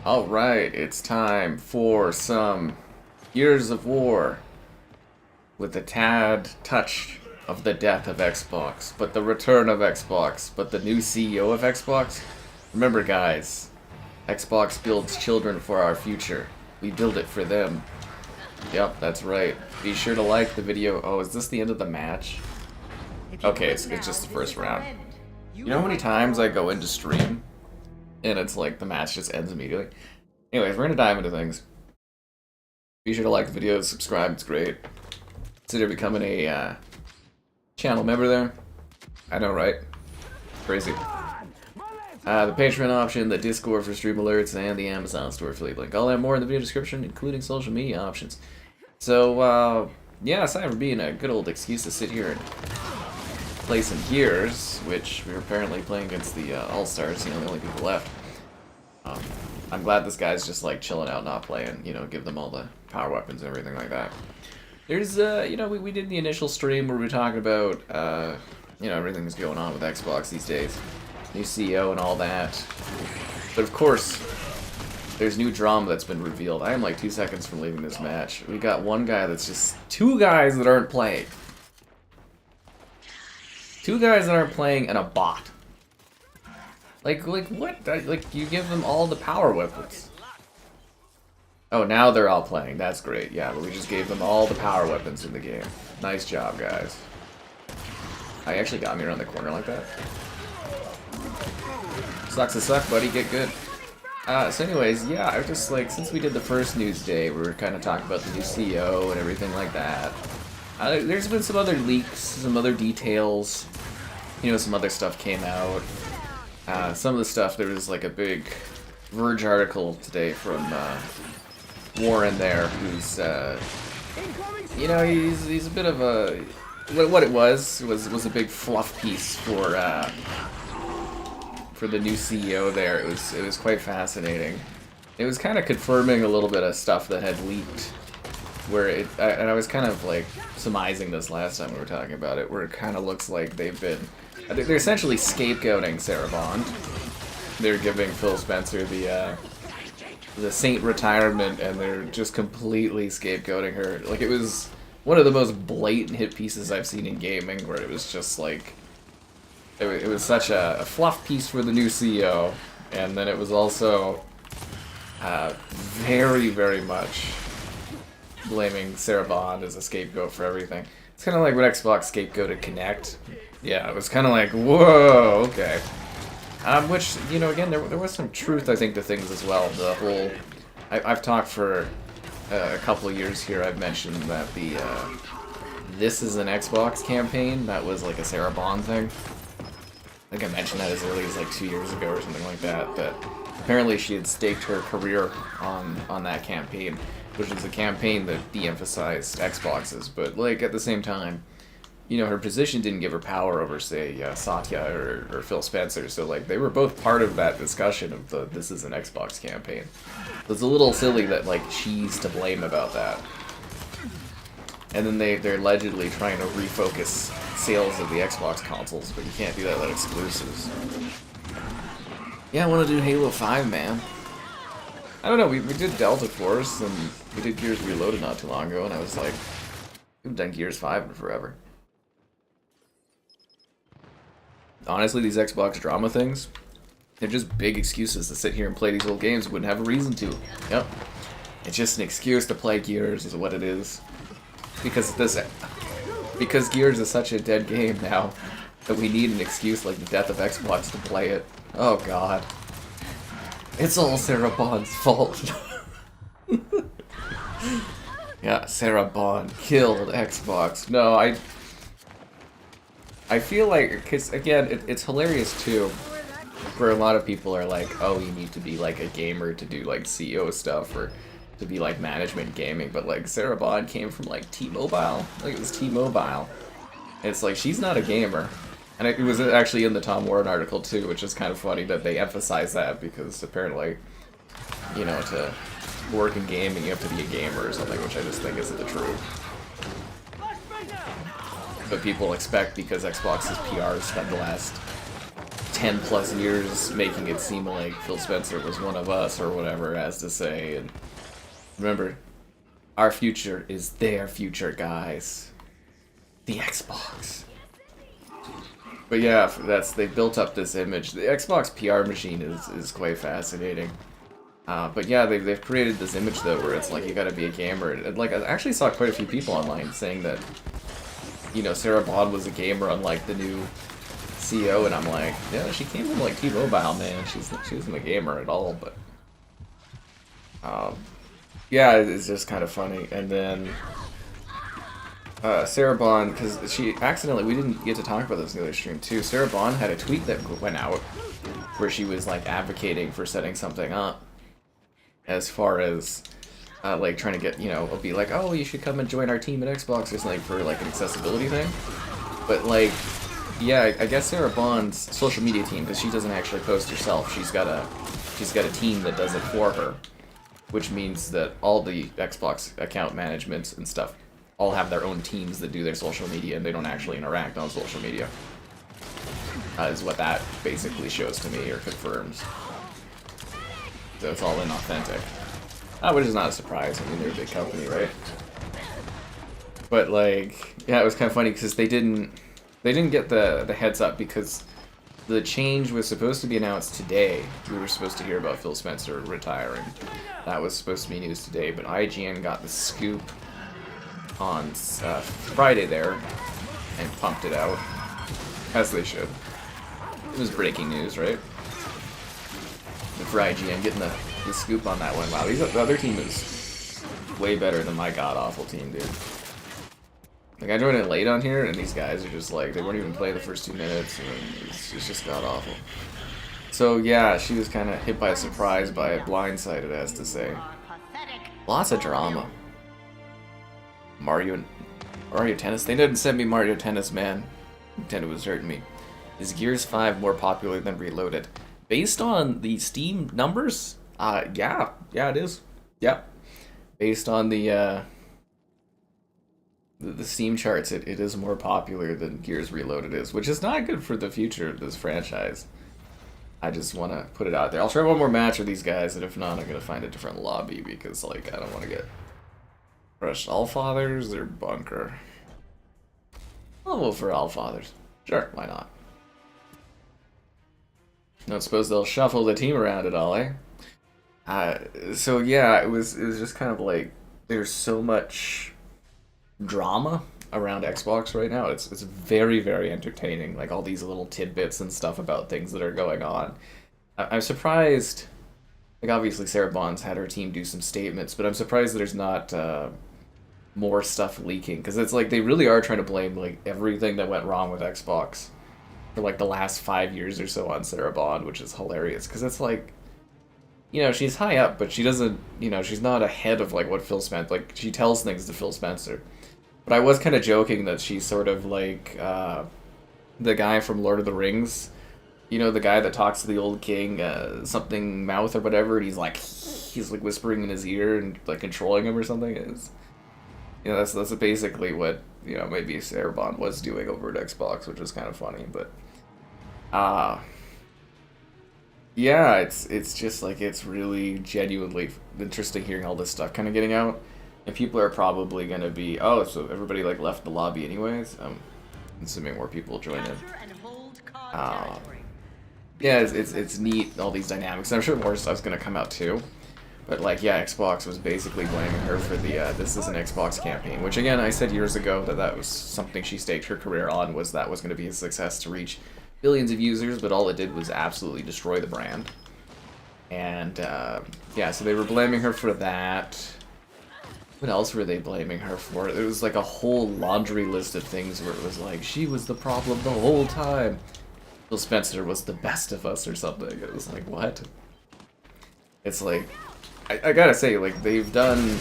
Alright, it's time for some Years of War with a tad touch of the death of Xbox, but the return of Xbox, but the new CEO of Xbox. Remember guys, Xbox builds children for our future. We build it for them. Yep, that's right. Be sure to like the video. Oh, is this the end of the match? Okay, it's just the first round. You know how many times I go into stream and it's like the match just ends immediately? Anyways, we're gonna dive into things. Be sure to like the video, subscribe, it's great. Consider becoming a channel member there. I know, right? Crazy. The Patreon option, the Discord for stream alerts, and the Amazon store affiliate link. I'll have more in the video description, including social media options. So, yeah, aside from being a good old excuse to sit here and play some Gears, which we're apparently playing against the All-Stars, you know, the only people left. I'm glad this guy's just like chilling out, not playing, you know, give them all the power weapons and everything like that. There's, you know, we did the initial stream where we were talking about, you know, everything that's going on with Xbox these days. New CEO and all that. But of course, there's new drama that's been revealed. I am like 2 seconds from leaving this match. We got one guy that's just two guys that aren't playing. Two guys that aren't playing and a bot. Like what? Like, you give them all the power weapons. Oh, now they're all playing. That's great. Yeah, but we just gave them all the power weapons in the game. Nice job, guys. I actually got me around the corner like that. Sucks to suck, buddy. Get good. So anyways, yeah, I just, like, since we did the first news day, we were kind of talking about the new CEO and everything like that. There's been some other leaks, some other details. You know, some other stuff came out. Some of the stuff, there was like a big Verge article today from Warren there, who's, you know, he's a bit of a, what it was a big fluff piece for the new CEO there. It was quite fascinating. It was kind of confirming a little bit of stuff that had leaked, where and I was kind of like surmising this last time we were talking about it, where it kind of looks like they're essentially scapegoating Sarah Bond. They're giving Phil Spencer the Saint retirement, and they're just completely scapegoating her. Like, it was one of the most blatant hit pieces I've seen in gaming, where it was just like, it was such a fluff piece for the new CEO, and then it was also very, very much blaming Sarah Bond as a scapegoat for everything. It's kind of like when Xbox scapegoated Connect. Yeah, it was kind of like, whoa, okay. Which, you know, again, there was some truth, I think, to things as well. The whole... I've talked for a couple of years here, I've mentioned that the This Is an Xbox campaign, that was like a Sarah Bond thing. I think I mentioned that as early as like 2 years ago or something like that, but apparently she had staked her career on that campaign, which was a campaign that de-emphasized Xboxes, but like at the same time, you know, her position didn't give her power over, say, Satya or Phil Spencer, so like they were both part of that discussion of the This Is an Xbox campaign. It's a little silly that like she's to blame about that. And then they're allegedly trying to refocus sales of the Xbox consoles, but you can't do that without exclusives. Yeah, I want to do Halo 5, man. I don't know, we did Delta Force, and we did Gears Reloaded not too long ago, and I was like, we've done Gears 5 in forever. Honestly, these Xbox drama things, they're just big excuses to sit here and play these old games we wouldn't have a reason to. Yep. It's just an excuse to play Gears is what it is. Because Gears is such a dead game now that we need an excuse like the death of Xbox to play it. Oh god. It's all Sarah Bond's fault. Yeah, Sarah Bond killed Xbox. No, I feel like, because again, it's hilarious too, where a lot of people are like, oh, you need to be like a gamer to do like CEO stuff, or to be like management gaming, but like Sarah Bond came from like T-Mobile, like it was T-Mobile. And it's like, she's not a gamer. And it was actually in the Tom Warren article too, which is kind of funny that they emphasize that, because apparently, you know, to work in gaming you have to be a gamer or something, which I just think isn't the truth. But people expect, because Xbox's PR has spent the last 10 plus years making it seem like Phil Spencer was one of us or whatever, as to say. And remember, our future is their future, guys. The Xbox. But yeah, they built up this image. The Xbox PR machine is quite fascinating. But yeah, they've created this image though where it's like you gotta be a gamer. And like I actually saw quite a few people online saying that, you know, Sarah Bond was a gamer unlike the new CEO, and I'm like, yeah, she came from like T-Mobile, man. She wasn't a gamer at all, but yeah, it's just kind of funny. And then Sarah Bond, because she accidentally, we didn't get to talk about this in the other stream too. Sarah Bond had a tweet that went out where she was like advocating for setting something up as far as like trying to get, you know, it'll be like, oh, you should come and join our team at Xbox or something for like an accessibility thing. But like, yeah, I guess Sarah Bond's social media team, because she doesn't actually post herself, she's got a team that does it for her, which means that all the Xbox account management and stuff all have their own teams that do their social media, and they don't actually interact on social media. Is what that basically shows to me or confirms. So it's all inauthentic. Which is not a surprise. I mean, they're a big company, right? But like, yeah, it was kind of funny because they didn't get the heads up, because the change was supposed to be announced today. We were supposed to hear about Phil Spencer retiring. That was supposed to be news today, but IGN got the scoop on Friday there and pumped it out, as they should. It was breaking news, right? And for IGN getting the scoop on that one. Wow, the other team is way better than my god-awful team, dude. Like, I joined it late on here, and these guys are just like, they weren't even playing the first 2 minutes, and it's just god-awful. So, yeah, she was kind of hit by a surprise, by it, blindsided, as to say. Lots of drama. Mario Tennis. They didn't send me Mario Tennis, man. Nintendo was hurting me. Is Gears 5 more popular than Reloaded? Based on the Steam numbers, yeah, it is. Yep. Based on the Steam charts, it is more popular than Gears Reloaded is, which is not good for the future of this franchise. I just want to put it out there. I'll try one more match with these guys, and if not, I'm going to find a different lobby, because, like, I don't want to get crushed. Allfathers or Bunker? I'll vote for Allfathers. Sure, why not? I don't suppose they'll shuffle the team around at all, eh? So yeah, it was just kind of like, there's so much drama around Xbox right now. It's very, very entertaining, like all these little tidbits and stuff about things that are going on. I'm surprised, like obviously Sarah Bond's had her team do some statements, but I'm surprised there's not more stuff leaking, because it's like they really are trying to blame like everything that went wrong with Xbox for like the last 5 years or so on Sarah Bond, which is hilarious, because it's like, you know, she's high up, but she doesn't, you know, she's not ahead of like what Phil Spencer, like she tells things to Phil Spencer. But I was kind of joking that she's sort of like the guy from Lord of the Rings, you know, the guy that talks to the old king, something mouth or whatever, and he's like whispering in his ear and like controlling him or something. It's, you know, that's basically what, you know, maybe Sarah Bond was doing over at Xbox, which was kind of funny. But yeah, it's just like, it's really genuinely interesting hearing all this stuff kind of getting out, and people are probably going to be, oh, so everybody like left the lobby anyways. Assuming more people join in. Yeah, it's neat, all these dynamics. And I'm sure more stuff's going to come out too. But like, yeah, Xbox was basically blaming her for the this is an Xbox campaign, which again, I said years ago that was something she staked her career on, was that was going to be a success to reach billions of users, but all it did was absolutely destroy the brand. And yeah, so they were blaming her for that. What else were they blaming her for? It was like a whole laundry list of things where it was like, she was the problem the whole time. Phil Spencer was the best of us or something. It was like, what? It's like, I gotta say, like, they've done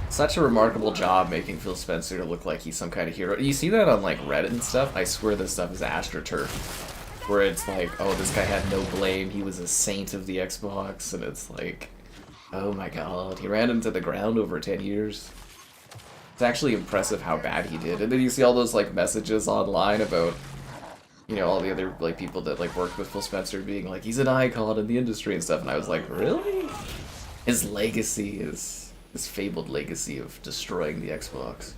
such a remarkable job making Phil Spencer look like he's some kind of hero. You see that on, like, Reddit and stuff? I swear this stuff is AstroTurf. Where it's like, oh, this guy had no blame, he was a saint of the Xbox, and it's like, oh my god, he ran into the ground over 10 years. It's actually impressive how bad he did. And then you see all those, like, messages online about you know, all the other like people that like worked with Phil Spencer being like, he's an icon in the industry and stuff, and I was like, really? His legacy is his fabled legacy of destroying the Xbox.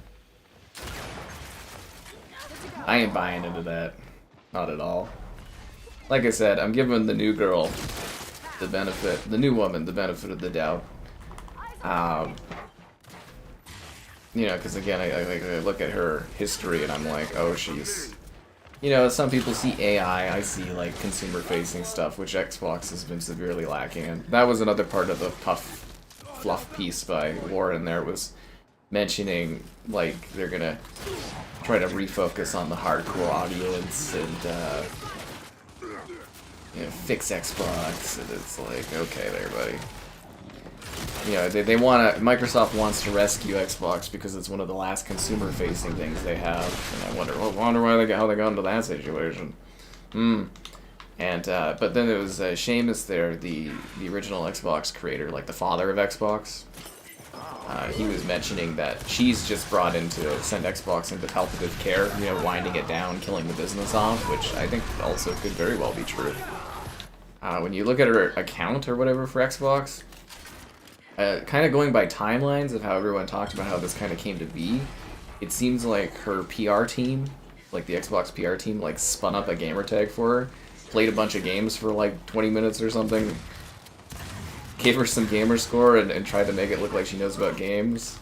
I ain't buying into that. Not at all. Like I said, I'm giving the new girl the benefit, the new woman, the benefit of the doubt. You know, because again, I look at her history and I'm like, oh, she's... You know, some people see AI, I see like consumer-facing stuff, which Xbox has been severely lacking in. That was another part of the fluff piece by Warren there, was mentioning like they're gonna try to refocus on the hardcore audience and you know, fix Xbox, and it's like, okay there, buddy. You know, they want to. Microsoft wants to rescue Xbox because it's one of the last consumer-facing things they have, and I wonder why how they got into that situation. And but then there was Seamus there, the original Xbox creator, like the father of Xbox. He was mentioning that she's just brought in to send Xbox into palliative care, you know, winding it down, killing the business off, which I think also could very well be true. When you look at her account or whatever for Xbox. Kind of going by timelines of how everyone talked about how this kind of came to be, it seems like her PR team, like the Xbox PR team, like spun up a gamertag for her, played a bunch of games for like 20 minutes or something, gave her some gamer score and tried to make it look like she knows about games.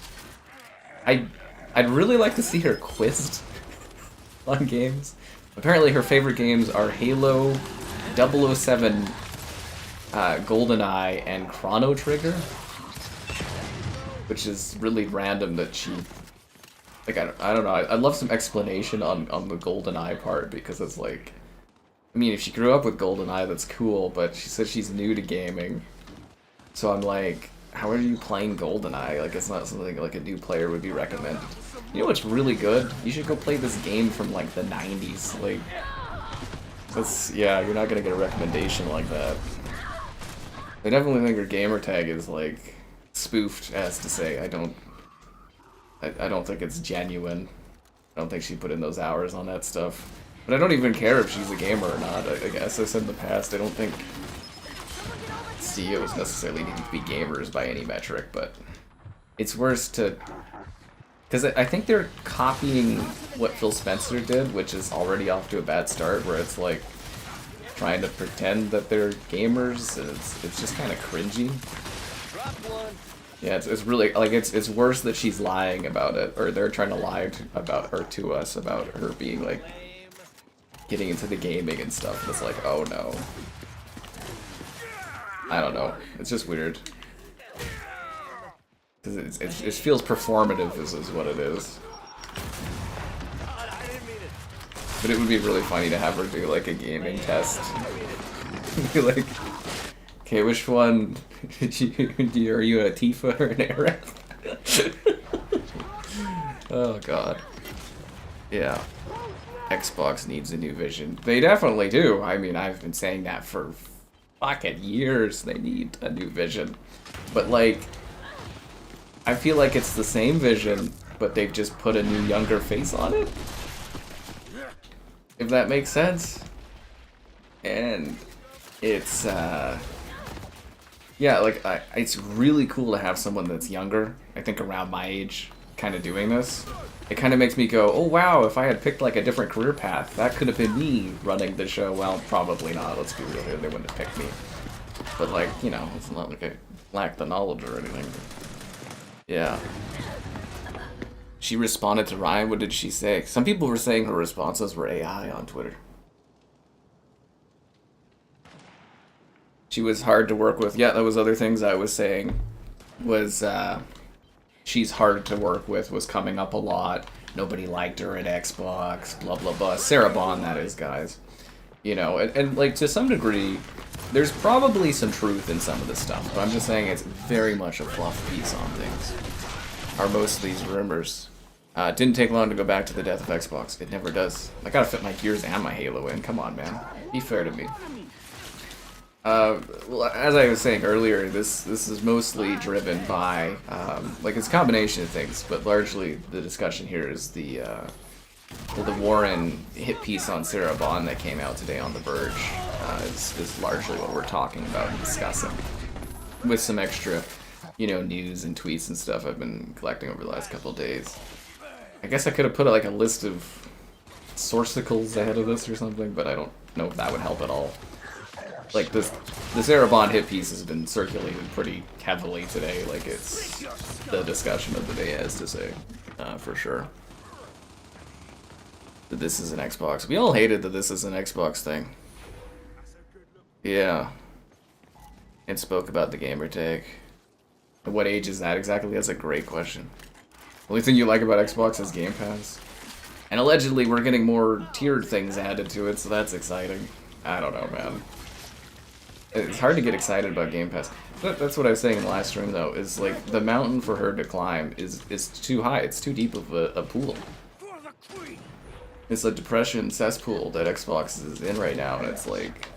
I'd really like to see her quizzed on games. Apparently her favorite games are Halo, 007, GoldenEye, and Chrono Trigger. Which is really random that she, like, I don't know, I'd love some explanation on the GoldenEye part, because it's like, I mean, if she grew up with GoldenEye, that's cool, but she says she's new to gaming, so I'm like, how are you playing GoldenEye? Like, it's not something like a new player would be recommended. You know what's really good? You should go play this game from, like, the 90s, like, that's, yeah, you're not gonna get a recommendation like that. I definitely think her gamertag is, like, spoofed, as to say. I don't think it's genuine. I don't think she put in those hours on that stuff. But I don't even care if she's a gamer or not. I guess I said in the past, I don't think CEOs necessarily need to be gamers by any metric, but it's worse to... Because I think they're copying what Phil Spencer did, which is already off to a bad start, where it's like trying to pretend that they're gamers, and it's just kind of cringy. Yeah, it's really, like, it's worse that she's lying about it, or they're trying to lie about her to us, about her being, like, getting into the gaming and stuff, and it's like, oh no. I don't know, it's just weird. Because it feels performative, is what it is. But it would be really funny to have her do, like, a gaming test. Be like, okay, which one are you a Tifa or an Aerith? Oh god. Yeah. Xbox needs a new vision. They definitely do. I mean, I've been saying that for fucking years. They need a new vision. But like, I feel like it's the same vision, but they've just put a new younger face on it. If that makes sense. And it's yeah, like, it's really cool to have someone that's younger, I think around my age, kind of doing this. It kind of makes me go, oh wow, if I had picked like a different career path, that could have been me running the show. Well, probably not, let's be real here, they wouldn't have picked me. But like, you know, it's not like I lack the knowledge or anything. Yeah. She responded to Ryan, what did she say? Some people were saying her responses were AI on Twitter. She was hard to work with. Yeah, that was other things I was saying. Was, she's hard to work with, was coming up a lot. Nobody liked her at Xbox, blah, blah, blah. Sarah Bond, that is, guys. You know, and like, to some degree, there's probably some truth in some of this stuff, but I'm just saying it's very much a fluff piece on things. Are most of these rumors. Didn't take long to go back to the death of Xbox. It never does. I gotta fit my Gears and my Halo in. Come on, man. Be fair to me. Well, as I was saying earlier, this is mostly driven by, like, it's a combination of things, but largely the discussion here is the Well, the Warren hit piece on Sarah Bond that came out today on The Verge is largely what we're talking about and discussing. With some extra, you know, news and tweets and stuff I've been collecting over the last couple of days. I guess I could have put like a list of sourcicles ahead of this or something, but I don't know if that would help at all. Like this Sarah Bond hit piece has been circulated pretty heavily today. Like it's the discussion of the day, as to say, for sure. That this is an Xbox. We all hated that this is an Xbox thing. Yeah. And spoke about the Gamertag. What age is that exactly? That's a great question. The only thing you like about Xbox is Game Pass. And allegedly we're getting more tiered things added to it, so that's exciting. I don't know, man. It's hard to get excited about Game Pass. That's what I was saying in the last stream, though, is like the mountain for her to climb is too high. It's too deep of a pool. It's a depression cesspool that Xbox is in right now, and it's like...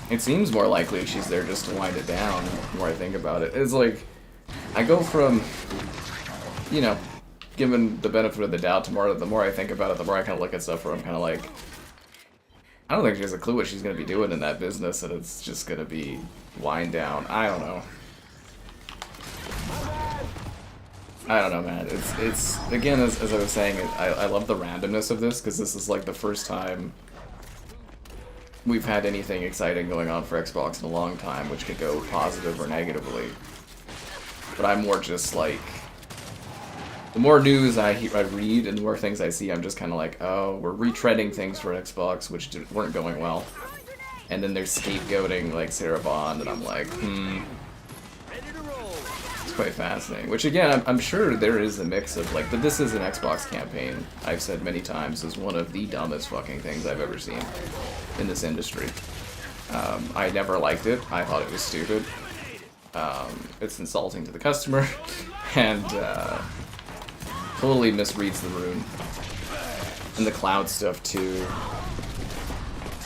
It seems more likely she's there just to wind it down, the more I think about it. It's like, I go from, you know, given the benefit of the doubt, the more I think about it, the more I kind of look at stuff where I'm kind of like, I don't think she has a clue what she's going to be doing in that business, and it's just going to be wind down. I don't know. I don't know, man. It's again, as I was saying, I love the randomness of this, because this is like the first time we've had anything exciting going on for Xbox in a long time, which could go positive or negatively. But I'm more just like, the more news I read and the more things I see, I'm just kind of like, oh, we're retreading things for Xbox, which weren't going well. And then they're scapegoating, like, Sarah Bond, and I'm like, It's quite fascinating. Which, again, I'm sure there is a mix of, like, that this is an Xbox campaign, I've said many times, is one of the dumbest fucking things I've ever seen in this industry. I never liked it. I thought it was stupid. It's insulting to the customer, and, totally misreads the room. And the cloud stuff, too.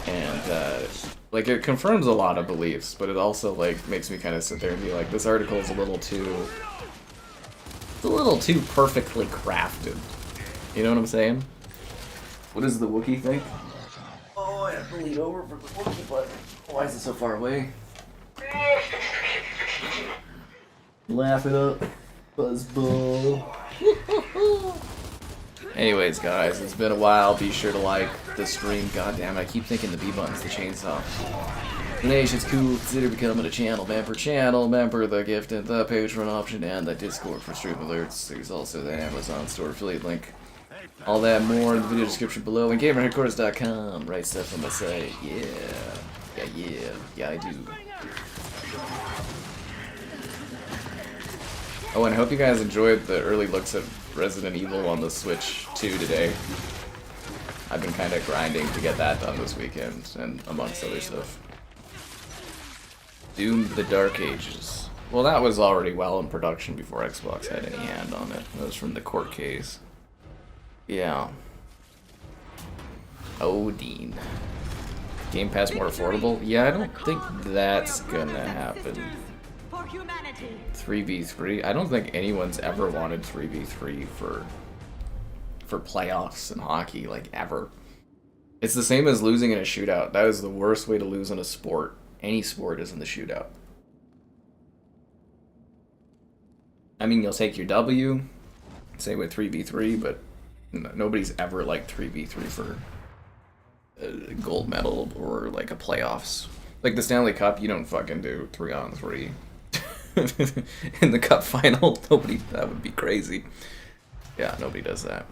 And, like, it confirms a lot of beliefs, but it also, like, makes me kind of sit there and be like, this article is a little too perfectly crafted. You know what I'm saying? What does the Wookiee think? Oh, I have to lean over for the Wookiee, but why is it so far away? Laugh it up, Buzzball. Anyways, guys, it's been a while. Be sure to like the stream. Goddamn, I keep thinking the B button's the chainsaw. Donations cool. Consider becoming a channel member, the gift and the Patreon option, and the Discord for stream alerts. There's also the Amazon store affiliate link. All that more in the video description below, and GamerHeadquarters.com. Right stuff on the site. Yeah, I do. Oh, and I hope you guys enjoyed the early looks at Resident Evil on the Switch 2 today. I've been kind of grinding to get that done this weekend, and amongst other stuff. Doom the Dark Ages. Well, that was already well in production before Xbox had any hand on it. That was from the court case. Yeah. Odin. Game Pass more affordable? Yeah, I don't think that's gonna happen. 3v3? I don't think anyone's ever wanted 3v3 for playoffs in hockey, like, ever. It's the same as losing in a shootout. That is the worst way to lose in a sport. Any sport is in the shootout. I mean, you'll take your W, say with 3v3, but nobody's ever liked 3v3 for a gold medal or, like, a playoffs. Like, the Stanley Cup, you don't fucking do 3-on-3. In the cup final, that would be crazy. Yeah, nobody does that.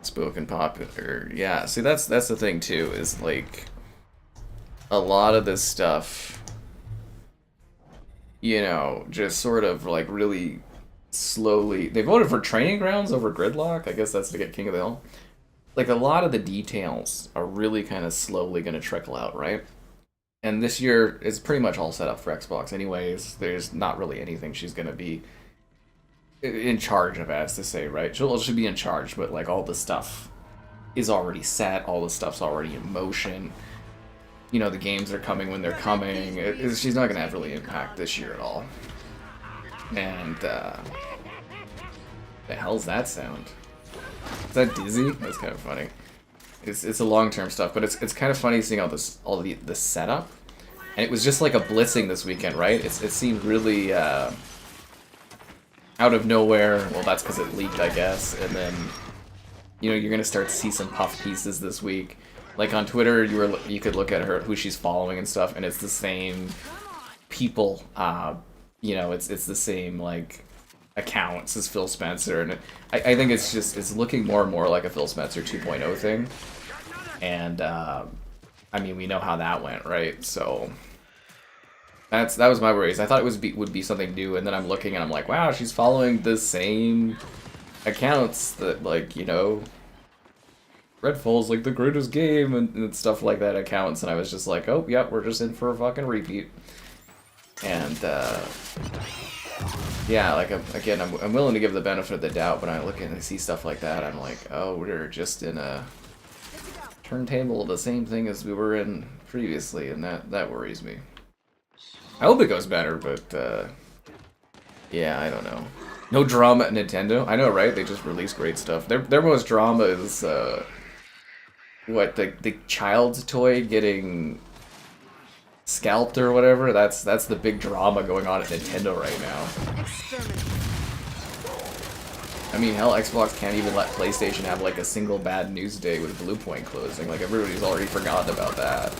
Spoken popular. Yeah, see, that's the thing too, is like a lot of this stuff, you know, just sort of like really slowly. They voted for Training Grounds over Gridlock. I guess that's to get King of the Hill. Like, a lot of the details are really kind of slowly going to trickle out, right? And this year is pretty much all set up for Xbox anyways. There's not really anything she's going to be in charge of, as to say, right? She'll be in charge, but, like, all the stuff is already set. All the stuff's already in motion. You know, the games are coming when they're coming. She's not going to have really impact this year at all. And the hell's that sound? Is that Dizzy? That's kind of funny. It's a long-term stuff, but it's kind of funny seeing all the setup. And it was just like a blitzing this weekend, right? It seemed really out of nowhere. Well, that's because it leaked, I guess. And then, you know, you're gonna start to see some puff pieces this week. Like on Twitter, you could look at her, who she's following and stuff, and it's the same people. You know, it's the same like accounts as Phil Spencer, and I think it's looking more and more like a Phil Spencer 2.0 thing. And I mean, we know how that went, right? So that was my worries. I thought it would be something new, and then I'm looking and I'm like, wow, she's following the same accounts that, like, you know, Redfall's like the greatest game and stuff like that accounts, and I was just like, oh, yep, we're just in for a fucking repeat. And yeah, like again, I'm willing to give the benefit of the doubt, but I look and I see stuff like that, I'm like, oh, we're just in a turntable of the same thing as we were in previously, and that worries me. I hope it goes better, but yeah, I don't know. No drama at Nintendo. I know, right? They just released great stuff. Their most drama is what, the child's toy getting scalped or whatever. That's the big drama going on at Nintendo right now. I mean, hell, Xbox can't even let PlayStation have like a single bad news day with Blue Point closing. Like, everybody's already forgotten about that.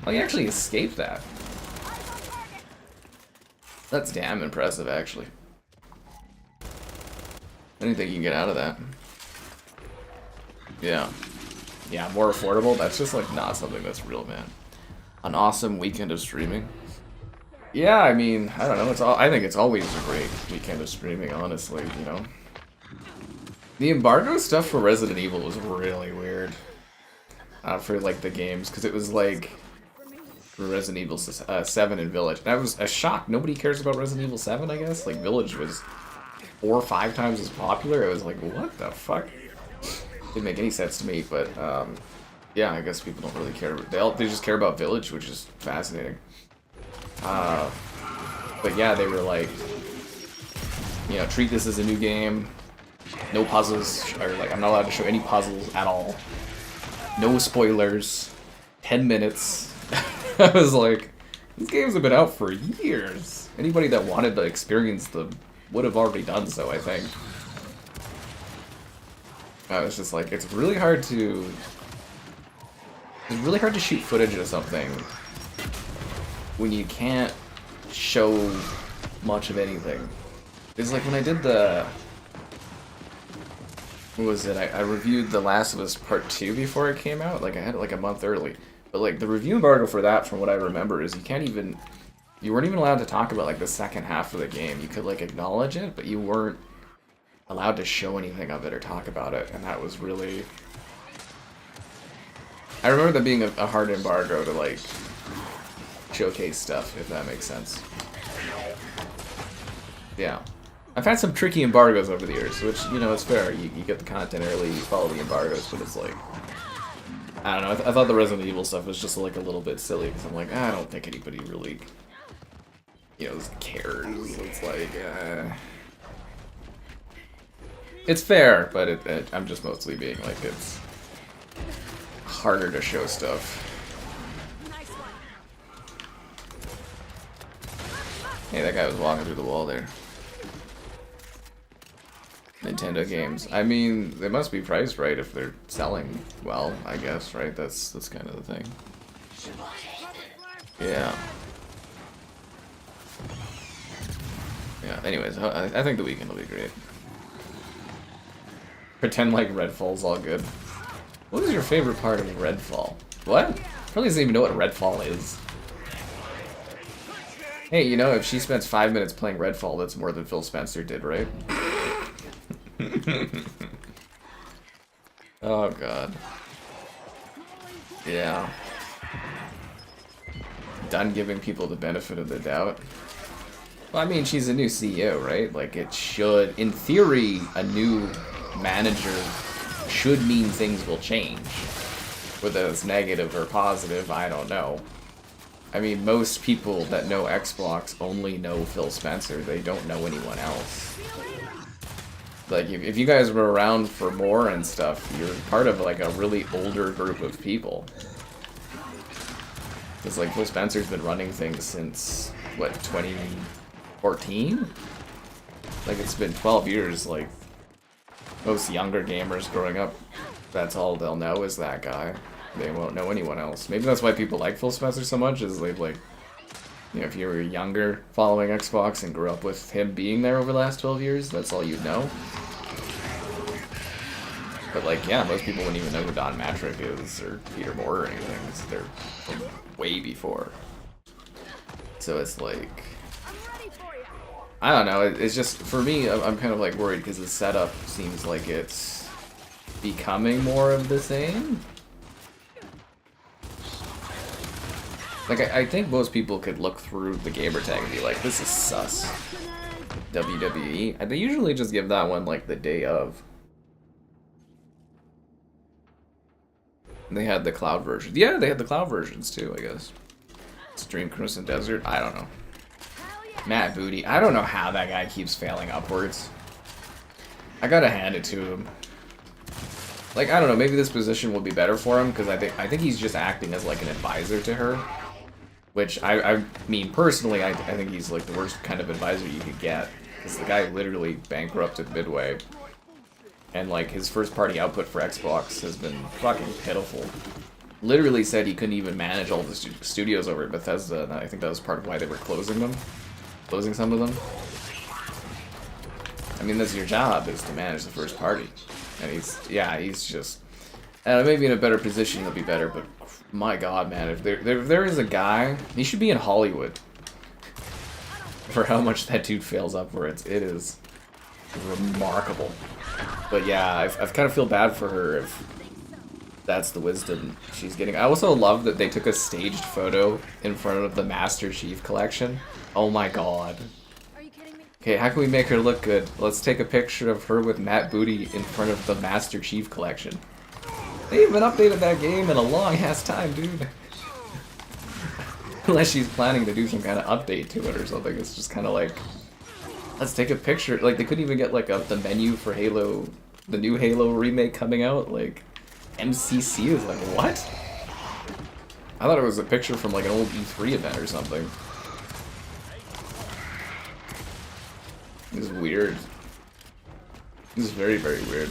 Oh, you actually escaped that. That's damn impressive, actually. Anything you can get out of that. Yeah. Yeah, more affordable? That's just, like, not something that's real, man. An awesome weekend of streaming. Yeah, I mean, I don't know. I think it's always a great weekend of streaming, honestly, you know. The embargo stuff for Resident Evil was really weird. For, like, the games, because it was, like, Resident Evil 7 and Village. That was a shock. Nobody cares about Resident Evil 7, I guess. Like, Village was 4 or 5 times as popular. It was like, what the fuck? Didn't make any sense to me, but yeah, I guess people don't really care. They just care about Village, which is fascinating. But yeah, they were like, you know, treat this as a new game. No puzzles, or like, I'm not allowed to show any puzzles at all. No spoilers. 10 minutes. I was like, these games have been out for years. Anybody that wanted to experience them would have already done so, I think. I was just like, it's really hard to shoot footage of something when you can't show much of anything. It's like when I did what was it? I reviewed The Last of Us Part 2 before it came out. Like, I had it like a month early. But like, the review embargo for that, from what I remember, is you weren't even allowed to talk about like the second half of the game. You could like acknowledge it, but you weren't allowed to show anything of it or talk about it, and that was really... I remember that being a hard embargo to like showcase stuff, if that makes sense. Yeah. I've had some tricky embargoes over the years, which, you know, it's fair. You get the content early, you follow the embargoes, but it's like... I don't know, I thought the Resident Evil stuff was just like a little bit silly, because I'm like, I don't think anybody really, you know, cares. It's like, it's fair, but I'm just mostly being like, it's harder to show stuff. Hey, that guy was walking through the wall there. Nintendo games. I mean, they must be priced right if they're selling well, I guess, right? That's kind of the thing. Yeah. Yeah, anyways, I think the weekend will be great. Pretend like Redfall's all good. What is your favorite part of Redfall? What? Probably doesn't even know what Redfall is. Hey, you know, if she spends 5 minutes playing Redfall, that's more than Phil Spencer did, right? Oh god. Yeah. Done giving people the benefit of the doubt. Well, I mean, she's a new CEO, right? Like, it should, in theory, a new manager should mean things will change. Whether it's negative or positive, I don't know. I mean, most people that know Xbox only know Phil Spencer. They don't know anyone else. Like, if you guys were around for more and stuff, you're part of, like, a really older group of people. Because, like, Phil Spencer's been running things since, what, 2014? Like, it's been 12 years, like, most younger gamers growing up, that's all they'll know is that guy. They won't know anyone else. Maybe that's why people like Phil Spencer so much, is they've, like, you know, if you were younger following Xbox and grew up with him being there over the last 12 years, that's all you'd know. But, like, yeah, most people wouldn't even know who Don Matrick is, or Peter Moore or anything. They're from way before. So it's like, I don't know, it's just, for me, I'm kind of, like, worried because the setup seems like it's becoming more of the same. Like, I think most people could look through the gamertag and be like, this is sus. WWE. They usually just give that one, like, the day of. And they had the cloud version. Yeah, they had the cloud versions, too, I guess. Stream Crimson Desert? I don't know. Matt Booty. I don't know how that guy keeps failing upwards. I gotta hand it to him. Like, I don't know, maybe this position will be better for him, because I think he's just acting as, like, an advisor to her. Which, I mean, personally, I think he's, like, the worst kind of advisor you could get. Because the guy literally bankrupted Midway. And, like, his first-party output for Xbox has been fucking pitiful. Literally said he couldn't even manage all the studios over at Bethesda, and I think that was part of why they were closing them. Closing some of them. I mean, that's your job, is to manage the first party. And he's just... maybe in a better position he'll be better, but my god, man, if there is a guy, he should be in Hollywood. For how much that dude fails upwards, it is remarkable. But yeah, I kind of feel bad for her if that's the wisdom she's getting. I also love that they took a staged photo in front of the Master Chief collection. Oh my god. Okay, how can we make her look good? Let's take a picture of her with Matt Booty in front of the Master Chief collection. They haven't updated that game in a long-ass time, dude. Unless she's planning to do some kind of update to it or something. It's just kind of like, let's take a picture. Like, they couldn't even get, like, the menu for Halo, the new Halo remake coming out. Like, MCC is like, what? I thought it was a picture from, like, an old E3 event or something. This is weird. This is very, very weird.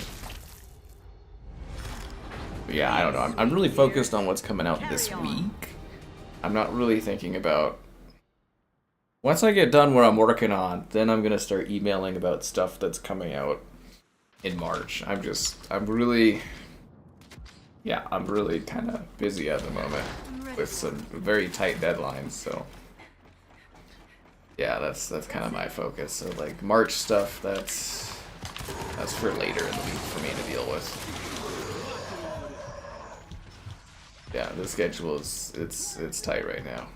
But yeah, I don't know. I'm really focused on what's coming out this week. I'm not really thinking about... Once I get done what I'm working on, then I'm gonna start emailing about stuff that's coming out in March. I'm really kind of busy at the moment with some very tight deadlines, so... Yeah, that's kind of my focus. So, like, March stuff, that's for later in the week for me to deal with. Yeah, the schedule is, it's tight right now.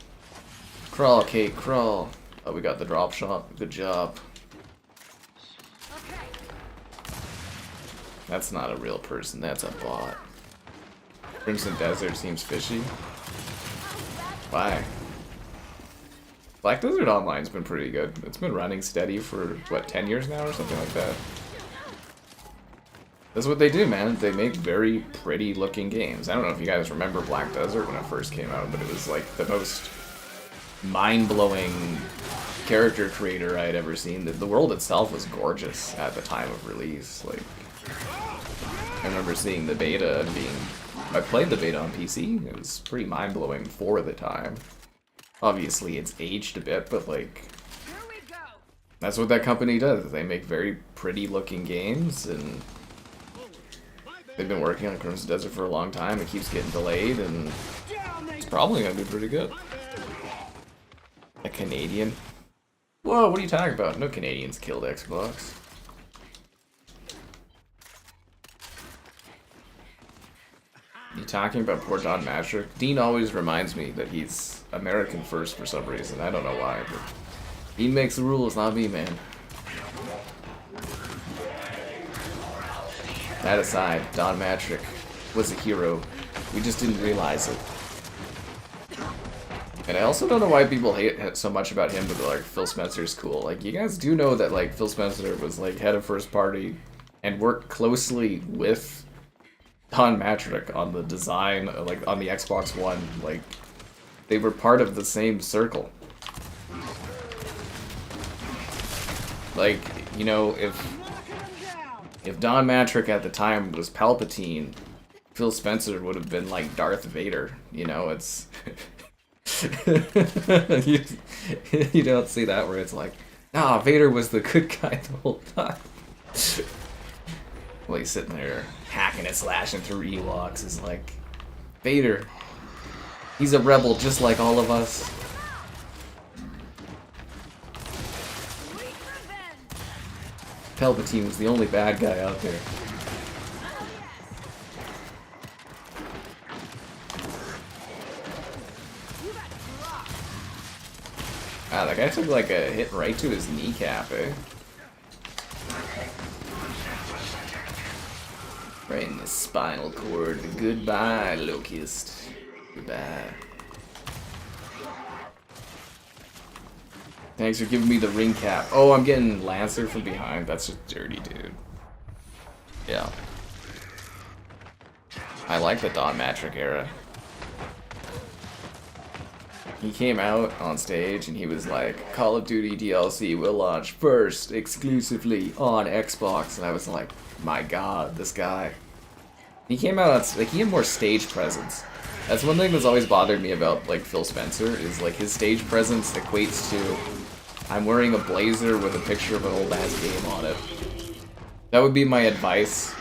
Crawl, Kait, crawl. Oh, we got the drop shot. Good job. That's not a real person, that's a bot. Crimson Desert seems fishy. Why? Black Desert Online's been pretty good. It's been running steady for, what, 10 years now or something like that. That's what they do, man. They make very pretty looking games. I don't know if you guys remember Black Desert when it first came out, but it was like the most mind-blowing character creator I had ever seen. The world itself was gorgeous at the time of release. Like, I remember seeing the beta and I played the beta on PC. It was pretty mind-blowing for the time. Obviously, it's aged a bit, but like, that's what that company does. They make very pretty looking games, and they've been working on Crimson Desert for a long time. It keeps getting delayed, and it's probably gonna be pretty good. A Canadian? Whoa, what are you talking about? No Canadians killed Xbox. You talking about poor Don Matrick? Dean always reminds me that he's American first for some reason. I don't know why, but he makes the rules, not me, man. That aside, Don Matrick was a hero. We just didn't realize it. And I also don't know why people hate so much about him, but like Phil Spencer's cool. Like, you guys do know that like Phil Spencer was like head of first party and worked closely with Don Matrick on the design, like on the Xbox One. Like, they were part of the same circle. Like, you know, if Don Matrick at the time was Palpatine, Phil Spencer would have been like Darth Vader. You know, it's you don't see that where it's like, nah, Vader was the good guy the whole time. Well, he's sitting there hacking and slashing through Ewoks. Is like, Vader, he's a rebel just like all of us. Palpatine was the only bad guy out there. Ah, that guy took like a hit right to his kneecap, eh? Right in the spinal cord. Goodbye, Locust. Goodbye. Thanks for giving me the ring cap. Oh, I'm getting Lancer from behind. That's just dirty, dude. Yeah. I like the Don Matrick era. He came out on stage and he was like, Call of Duty DLC will launch first exclusively on Xbox. And I was like, my god, this guy. He came out on, like, he had more stage presence. That's one thing that's always bothered me about, like, Phil Spencer, is, like, his stage presence equates to, I'm wearing a blazer with a picture of an old-ass game on it. That would be my advice.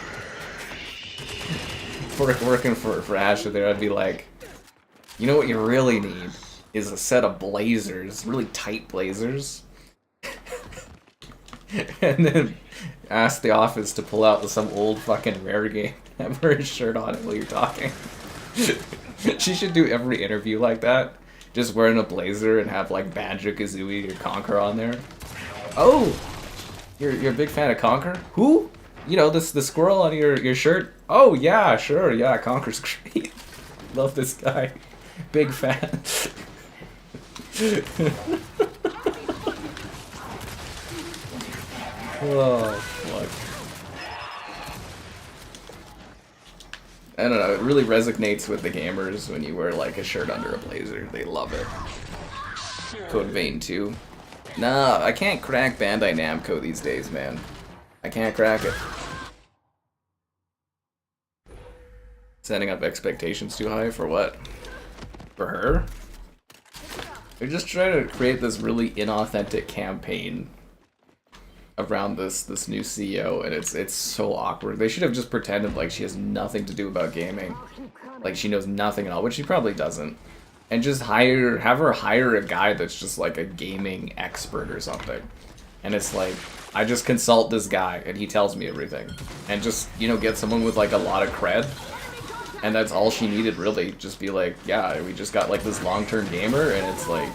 Working for Asha there, I'd be like, you know what you really need is a set of blazers, really tight blazers. And then ask the office to pull out some old fucking rare game and have her shirt on it while you're talking. She should do every interview like that. Just wearing a blazer and have like Banjo-Kazooie or Conker on there. Oh! You're a big fan of Conker? Who? You know, the squirrel on your shirt? Oh yeah, sure, yeah, Conker's great. Love this guy. Big fan. Oh, fuck. I don't know, it really resonates with the gamers when you wear like a shirt under a blazer. They love it. Code Vein 2. Nah, I can't crack Bandai Namco these days, man. I can't crack it. Setting up expectations too high for what? For her? They're just trying to create this really inauthentic campaign around this new CEO, and it's so awkward. They should have just pretended like she has nothing to do about gaming, like she knows nothing at all, which she probably doesn't, and just have her hire a guy that's just like a gaming expert or something, and it's like, I just consult this guy and he tells me everything, and just, you know, get someone with like a lot of cred, and that's all she needed really. Just be like, yeah, we just got like this long-term gamer, and it's like,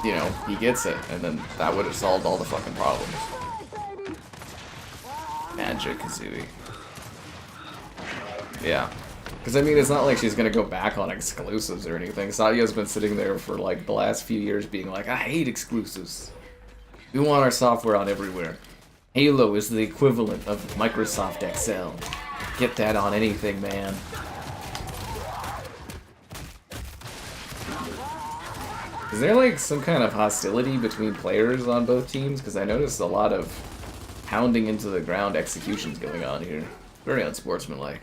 you know, he gets it, and then that would have solved all the fucking problems. Banjo-Kazooie. Yeah. Because, I mean, it's not like she's gonna go back on exclusives or anything. Sadia's been sitting there for, like, the last few years being like, I hate exclusives. We want our software on everywhere. Halo is the equivalent of Microsoft Excel. Get that on anything, man. Is there like some kind of hostility between players on both teams? Because I noticed a lot of pounding into the ground executions going on here. Very unsportsmanlike.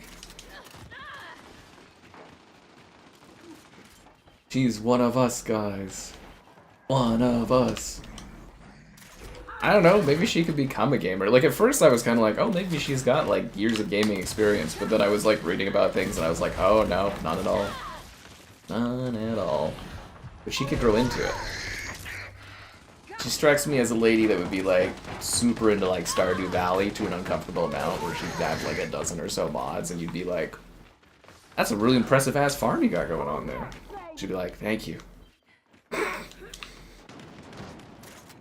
She's one of us, guys. One of us. I don't know, maybe she could become a gamer. Like, at first I was kind of like, oh, maybe she's got, like, years of gaming experience. But then I was, like, reading about things and I was like, oh, no, not at all. None at all. But she could grow into it. She strikes me as a lady that would be, like, super into, like, Stardew Valley to an uncomfortable amount, where she'd have, like, a dozen or so mods, and you'd be like, that's a really impressive-ass farm you got going on there. She'd be like, thank you.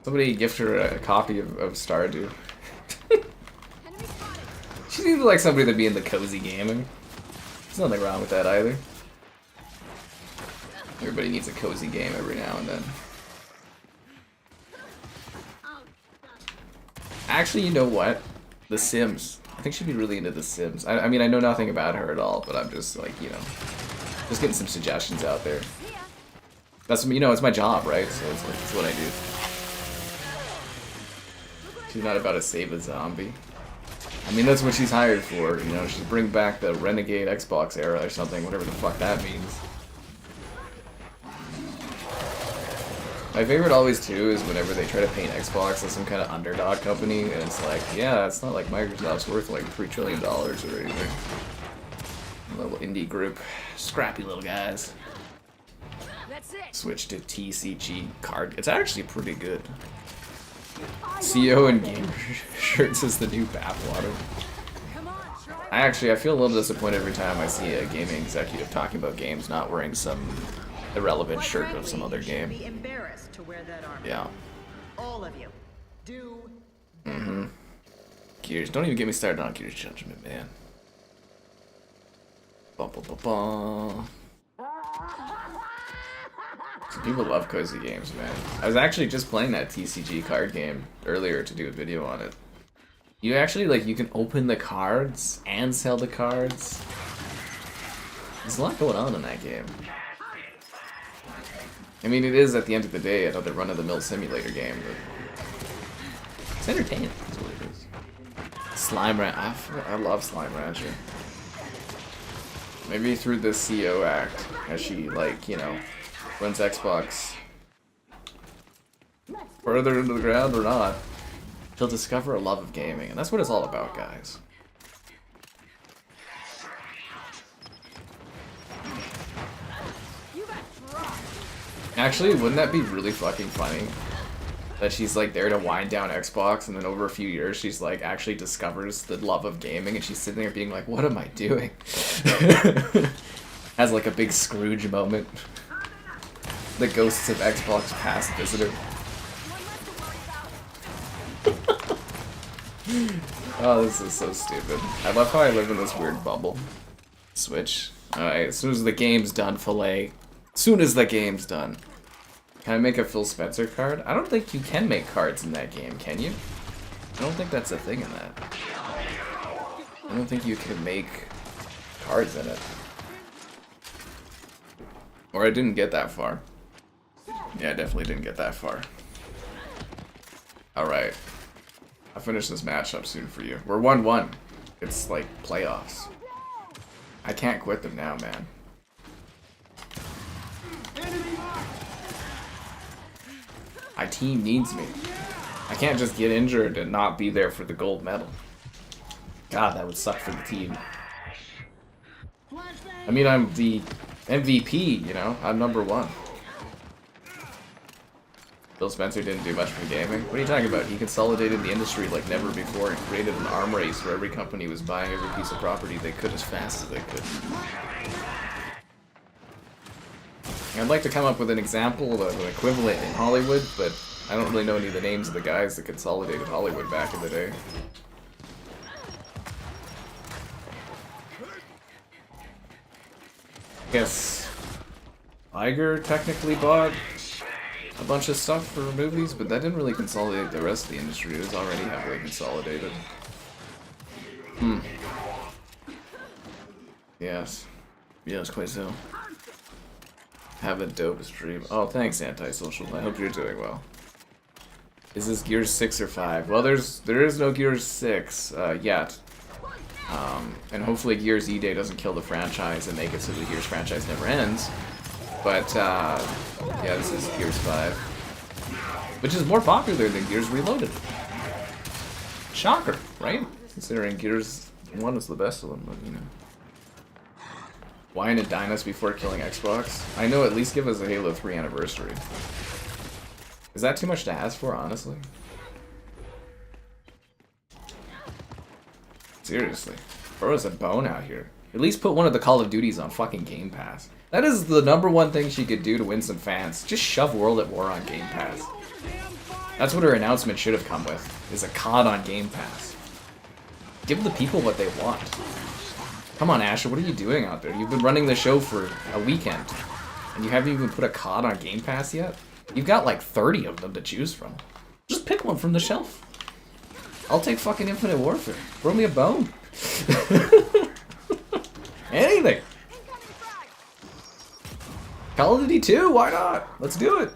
Somebody gift her a copy of Stardew. She seems like somebody that'd be into cozy gaming. There's nothing wrong with that either. Everybody needs a cozy game every now and then. Actually, you know what? The Sims. I think she'd be really into The Sims. I mean, I know nothing about her at all, but I'm just like, you know, just getting some suggestions out there. That's, you know, it's my job, right? So it's what I do. She's not about to save a zombie. I mean, that's what she's hired for, you know, she's bring back the Renegade Xbox era or something, whatever the fuck that means. My favorite always, too, is whenever they try to paint Xbox as some kind of underdog company, and it's like, yeah, it's not like Microsoft's worth like $3 trillion or anything. A little indie group. Scrappy little guys. That's it. Switch to TCG card. It's actually pretty good. CO and gamer shirts is the new bathwater. I feel a little disappointed every time I see a gaming executive talking about games not wearing some irrelevant shirt of some other game. Yeah. All of you. Do. Gears. Don't even get me started on Gears Judgment, man. Bum, bum, bum, bum. So people love cozy games, man. I was actually just playing that TCG card game earlier to do a video on it. You actually, like, you can open the cards and sell the cards. There's a lot going on in that game. I mean, it is, at the end of the day, another run-of-the-mill simulator game, but it's entertaining, that's what it is. Slime Rancher. I love Slime Rancher. Maybe through this CO act, as she, like, you know, runs Xbox further into the ground or not, she'll discover a love of gaming, and that's what it's all about, guys. Actually, wouldn't that be really fucking funny? That she's like there to wind down Xbox, and then over a few years she's like actually discovers the love of gaming, and she's sitting there being like, what am I doing? Has like a big Scrooge moment. The ghosts of Xbox past visitor. Oh, this is so stupid. I love how I live in this weird bubble. Switch. Alright, as soon as the game's done, filet. As soon as the game's done. Can I make a Phil Spencer card? I don't think you can make cards in that game, can you? I don't think that's a thing in that. I don't think you can make cards in it. Or I didn't get that far. Yeah, I definitely didn't get that far. Alright. I'll finish this match up soon for you. We're 1-1. It's like playoffs. I can't quit them now, man. My team needs me. I can't just get injured and not be there for the gold medal. God, that would suck for the team. I mean, I'm the MVP, you know? I'm #1. Phil Spencer didn't do much for gaming. What are you talking about? He consolidated the industry like never before and created an arm race where every company was buying every piece of property they could as fast as they could. I'd like to come up with an example of an equivalent in Hollywood, but I don't really know any of the names of the guys that consolidated Hollywood back in the day. I guess Iger technically bought a bunch of stuff for movies, but that didn't really consolidate the rest of the industry. It was already heavily consolidated. Yes. Yes, quite so. Have a dope stream. Oh, thanks, Antisocial. I hope you're doing well. Is this Gears 6 or 5? Well, there is no Gears 6 yet. And hopefully Gears E-Day doesn't kill the franchise and make it so the Gears franchise never ends. But, yeah, this is Gears 5. Which is more popular than Gears Reloaded. Shocker, right? Considering Gears 1 is the best of them, but, you know. Wine and dine us before killing Xbox? I know, at least give us a Halo 3 anniversary. Is that too much to ask for, honestly? Seriously. Throw us a bone out here. At least put one of the Call of Duties on fucking Game Pass. That is the #1 thing she could do to win some fans. Just shove World at War on Game Pass. That's what her announcement should have come with, is a COD on Game Pass. Give the people what they want. Come on, Asha, what are you doing out there? You've been running the show for a weekend. And you haven't even put a COD on Game Pass yet? You've got like 30 of them to choose from. Just pick one from the shelf. I'll take fucking Infinite Warfare. Throw me a bone. Anything. Call of Duty 2, why not? Let's do it.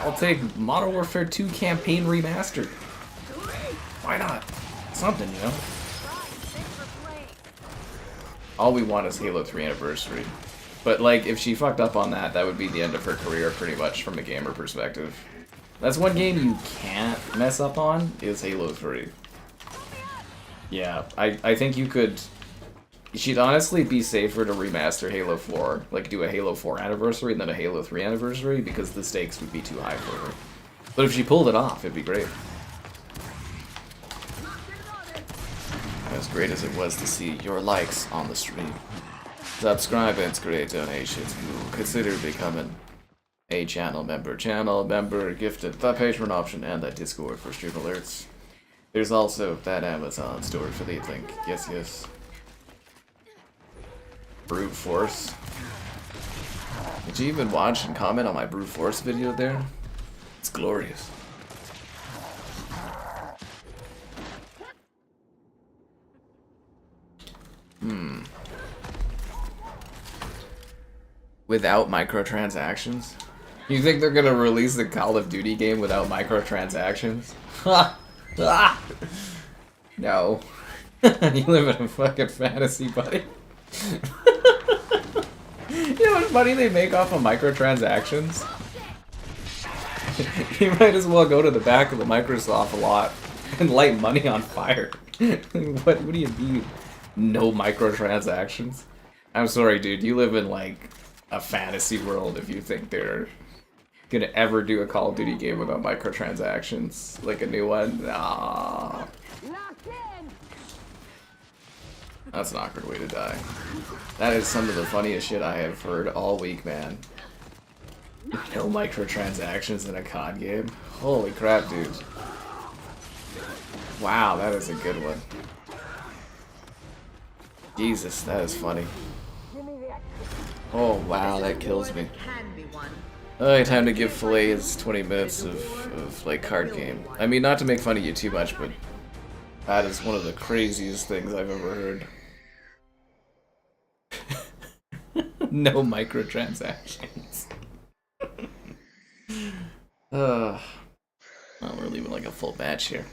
I'll take Modern Warfare 2 Campaign Remastered. Why not? Something, you know? All we want is Halo 3 Anniversary. But, like, if she fucked up on that, that would be the end of her career, pretty much, from a gamer perspective. That's one game you can't mess up on, is Halo 3. Yeah, I think you could... She'd honestly be safer to remaster Halo 4. Like, do a Halo 4 Anniversary and then a Halo 3 Anniversary, because the stakes would be too high for her. But if she pulled it off, it'd be great. As great as it was to see your likes on the stream. Subscribe and great donations. Consider becoming a channel member. Channel member gifted the Patreon option and that Discord for stream alerts. There's also that Amazon store for the link. Yes, yes. Brute Force. Did you even watch and comment on my Brute Force video there? It's glorious. Without microtransactions? You think they're gonna release the Call of Duty game without microtransactions? Ha! Ah! No. You live in a fucking fantasy, buddy. You know how much money they make off of microtransactions? You might as well go to the back of the Microsoft lot and light money on fire. What do you mean? No microtransactions? I'm sorry, dude. You live in, like, a fantasy world if you think they're gonna ever do a Call of Duty game without microtransactions. Like a new one? Nah. That's an awkward way to die. That is some of the funniest shit I have heard all week, man. No microtransactions in a COD game? Holy crap, dude. Wow, that is a good one. Jesus, that is funny. Oh wow, that kills me. Alright, time to give Fillets 20 minutes of like card game. I mean, not to make fun of you too much, but that is one of the craziest things I've ever heard. No microtransactions. Oh, we're leaving like a full match here.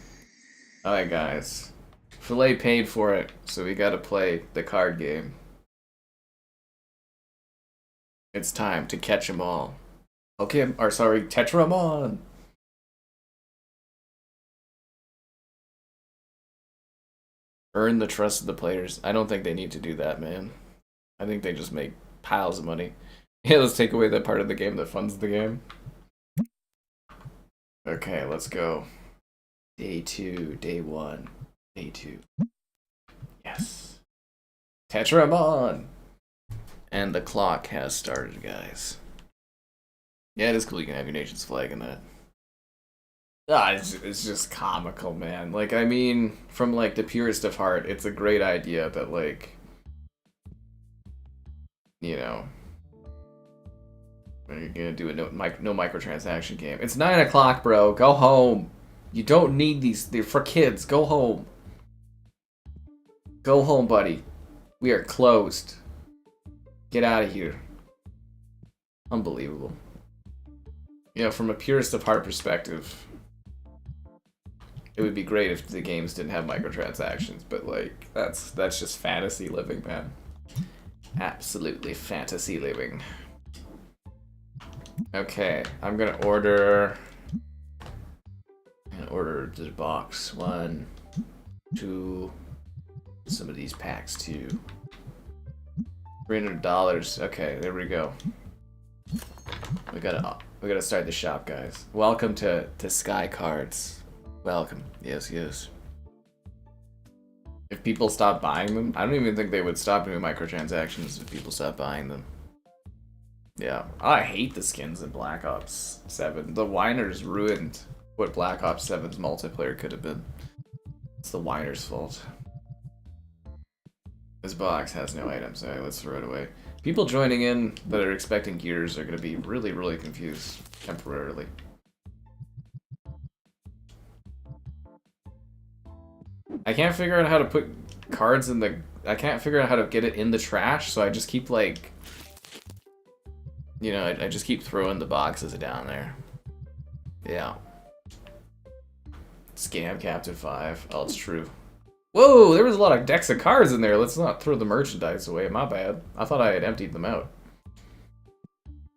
Alright guys. Fillet paid for it, so we gotta play the card game. It's time to catch them all. Okay, or sorry, Tetramon! Earn the trust of the players. I don't think they need to do that, man. I think they just make piles of money. Yeah, let's take away that part of the game that funds the game. Okay, let's go. Day 2, day 1, day 2. Yes. Tetramon! And the clock has started, guys. Yeah, it is cool you can have your nation's flag in that. Ah, it's just comical, man. Like, I mean, from, like, the purest of heart, it's a great idea that, like, you know, you're gonna do a no microtransaction game. It's 9 o'clock, bro. Go home. You don't need these. They're for kids. Go home. Go home, buddy. We are closed. Get out of here. Unbelievable. You know, from a purest of heart perspective, it would be great if the games didn't have microtransactions, but like that's just fantasy living, man. Absolutely fantasy living. Okay, I'm gonna order the box 1, 2, some of these packs too. $300. Okay, there we go. We gotta start the shop, guys. Welcome to Sky Cards. Welcome. Yes, yes. If people stop buying them, I don't even think they would stop doing microtransactions if people stop buying them. Yeah. I hate the skins in Black Ops 7. The whiners ruined what Black Ops 7's multiplayer could have been. It's the whiners' fault. This box has no items. Alright, let's throw it away. People joining in that are expecting gears are going to be really, really confused temporarily. I can't figure out how to put cards in the... I can't figure out how to get it in the trash, so I just keep, like... You know, I just keep throwing the boxes down there. Yeah. Scam Captain 5. Oh, it's true. Whoa, there was a lot of decks of cards in there. Let's not throw the merchandise away. My bad. I thought I had emptied them out.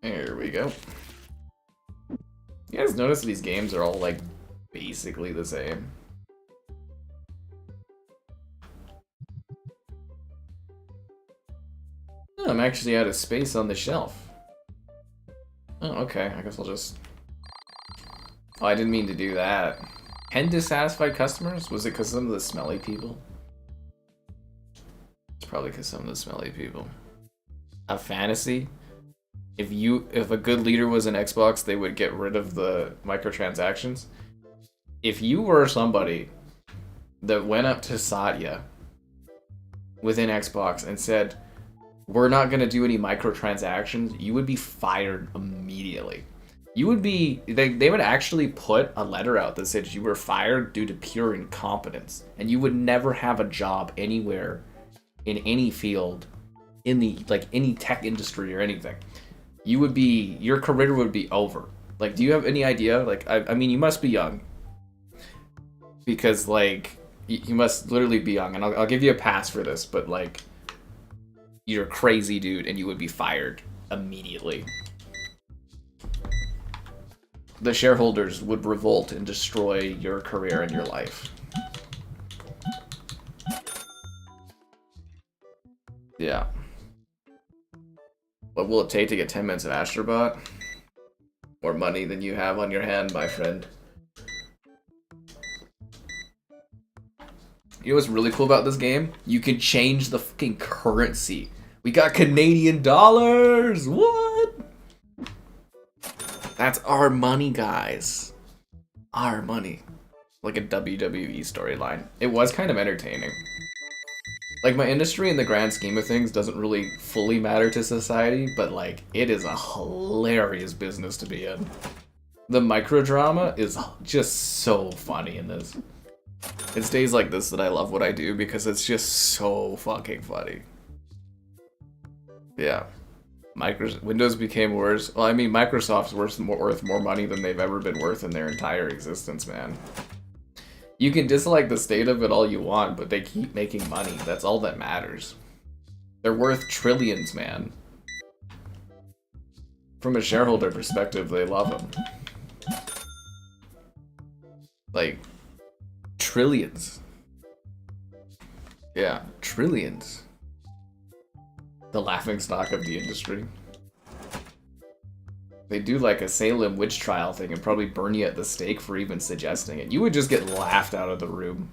There we go. You guys notice these games are all, like, basically the same? Oh, I'm actually out of space on the shelf. Oh, okay. I guess I'll just... Oh, I didn't mean to do that. 10 dissatisfied customers? Was it because some of the smelly people? It's probably because some of the smelly people. A fantasy? If a good leader was in Xbox, they would get rid of the microtransactions. If you were somebody that went up to Satya within Xbox and said, "We're not going to do any microtransactions," you would be fired immediately. You would be, they would actually put a letter out that said you were fired due to pure incompetence, and you would never have a job anywhere in any field, in the, like, any tech industry or anything. You would be, your career would be over. Like, do you have any idea? Like, I mean, you must be young. Because, like, you must literally be young, and I'll give you a pass for this, but, like, you're a crazy dude, and you would be fired immediately. The shareholders would revolt and destroy your career and your life. Yeah. What will it take to get 10 minutes of Astrobot? More money than you have on your hand, my friend. You know what's really cool about this game? You can change the fucking currency. We got Canadian dollars! What? That's our money, guys. Our money. Like a WWE storyline. It was kind of entertaining. Like, my industry in the grand scheme of things doesn't really fully matter to society, but, like, it is a hilarious business to be in. The microdrama is just so funny in this. It's days like this that I love what I do because it's just so fucking funny. Yeah. Windows became worse. Well, I mean, Microsoft's worth more money than they've ever been worth in their entire existence, man. You can dislike the state of it all you want, but they keep making money. That's all that matters. They're worth trillions, man. From a shareholder perspective, they love them. Like, trillions. Yeah, trillions. The laughingstock of the industry. They do like a Salem witch trial thing and probably burn you at the stake for even suggesting it. You would just get laughed out of the room.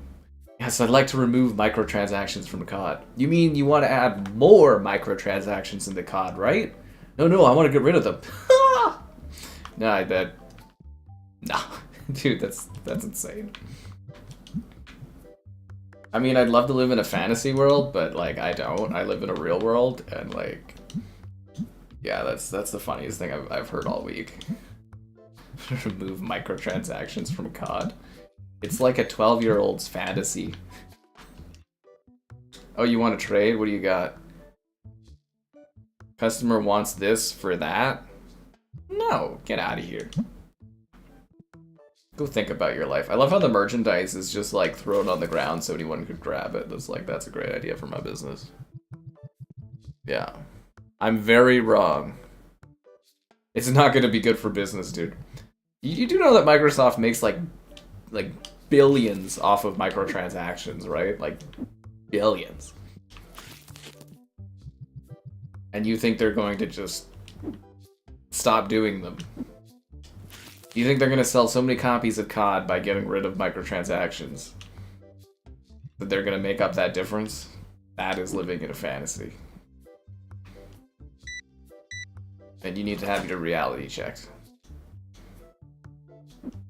Yes, I'd like to remove microtransactions from COD. You mean you want to add more microtransactions into COD, right? No, I want to get rid of them. Nah, no. Dude, that's insane. I mean, I'd love to live in a fantasy world, but, like, I don't. I live in a real world, and, like, yeah, that's the funniest thing I've heard all week. Remove microtransactions from COD. It's like a 12-year-old's fantasy. Oh, you want to trade? What do you got? Customer wants this for that? No, get out of here. Go think about your life. I love how the merchandise is just like thrown on the ground so anyone could grab it. That's a great idea for my business. Yeah. I'm very wrong. It's not gonna be good for business, dude. You do know that Microsoft makes like billions off of microtransactions, right? Like billions. And you think they're going to just stop doing them? You think they're going to sell so many copies of COD by getting rid of microtransactions that they're going to make up that difference? That is living in a fantasy. And you need to have your reality checked.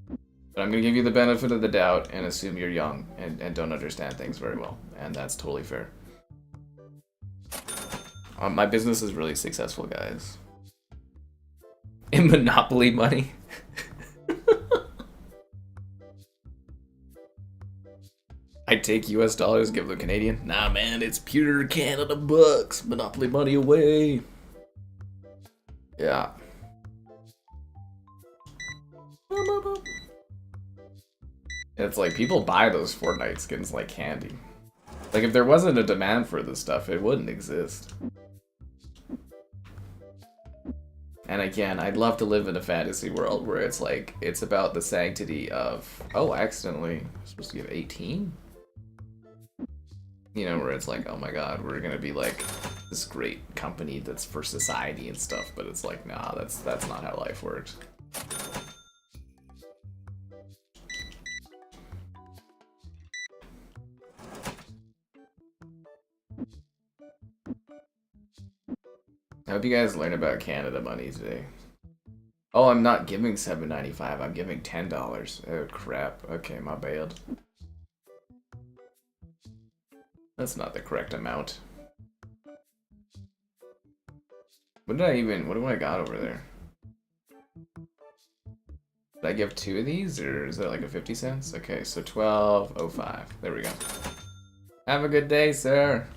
But I'm going to give you the benefit of the doubt and assume you're young and don't understand things very well. And that's totally fair. My business is really successful, guys. In Monopoly money. I take US dollars, give them Canadian. Nah, man, it's pure Canada bucks. Monopoly money away. Yeah. It's like people buy those Fortnite skins like candy. Like if there wasn't a demand for this stuff, it wouldn't exist. And again, I'd love to live in a fantasy world where it's like, it's about the sanctity of, oh, accidentally, I'm supposed to give 18? You know, where it's like, oh my god, we're gonna be like this great company that's for society and stuff, but it's like, nah, that's not how life works. I hope you guys learn about Canada money today. Oh, I'm not giving $7.95, I'm giving $10. Oh crap, okay, my bad. That's not the correct amount. What do I got over there? Did I give 2 of these, or is that like a 50 cents? Okay, so 12.05. There we go. Have a good day, sir.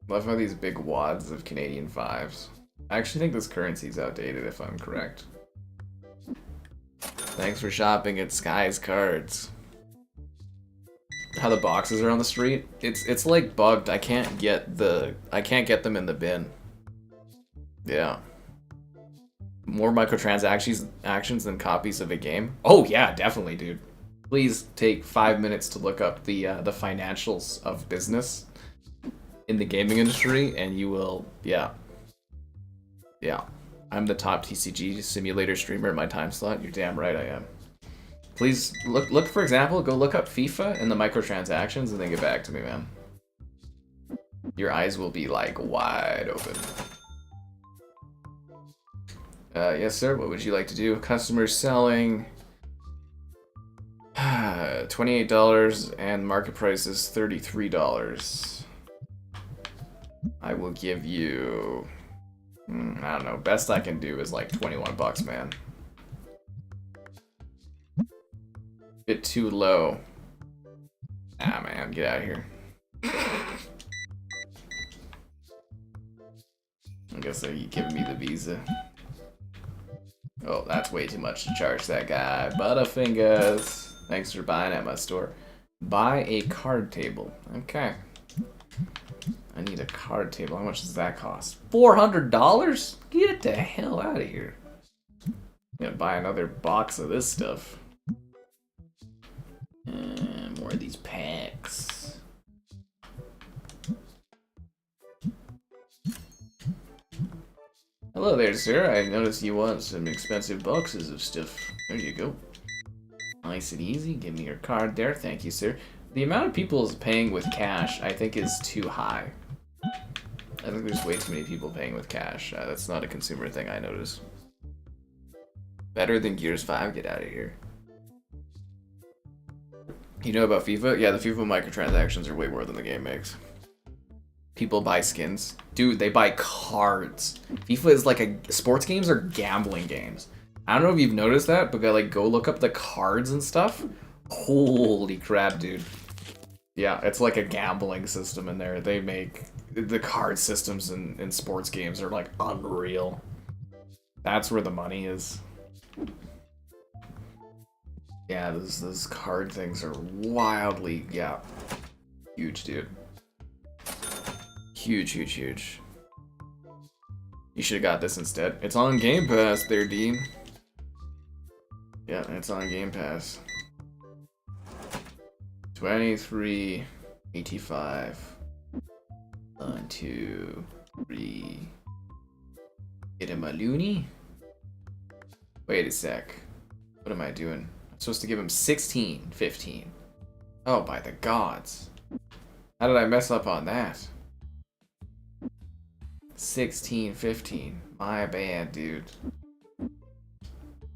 Love how these big wads of Canadian 5s. I actually think this currency's outdated, if I'm correct. Thanks for shopping at Sky's Cards. How the boxes are on the street? It's like bugged. I can't get them in the bin. Yeah. More microtransactions than copies of a game. Oh yeah, definitely, dude. Please take 5 minutes to look up the financials of business in the gaming industry, and you will, yeah. I'm the top TCG simulator streamer in my time slot. You're damn right I am. Please look for example, go look up FIFA and the microtransactions, and then get back to me, man. Your eyes will be like wide open. Yes, sir. What would you like to do? Customers selling $28 and market price is $33. I will give you, I don't know, best I can do is like 21 bucks, man. Bit too low. Ah, man, get out of here. I guess they're giving me the visa. Oh, that's way too much to charge that guy. Butterfingers. Thanks for buying at my store. Buy a card table. Okay. I need a card table. How much does that cost? $400? Get the hell out of here. I'm gonna buy another box of this stuff. More of these packs. Hello there, sir. I noticed you want some expensive boxes of stuff. There you go. Nice and easy. Give me your card there. Thank you, sir. The amount of people paying with cash, I think, is too high. I think there's way too many people paying with cash. That's not a consumer thing, I notice. Better than Gears 5? Get out of here. You know about FIFA? Yeah, the FIFA microtransactions are way more than the game makes. People buy skins. Dude, they buy cards. FIFA is like sports games are gambling games. I don't know if you've noticed that, but like go look up the cards and stuff. Holy crap, dude. Yeah, it's like a gambling system in there. They make the card systems in sports games are like unreal. That's where the money is. Yeah, those card things are wildly, yeah, huge, dude. Huge, huge, huge. You should have got this instead. It's on Game Pass there, Dean. Yeah, it's on Game Pass. $23.85. 1, 2, 3. Get him a loony? Wait a sec. What am I doing? I'm supposed to give him 16.15. Oh, by the gods. How did I mess up on that? 16.15. My bad, dude.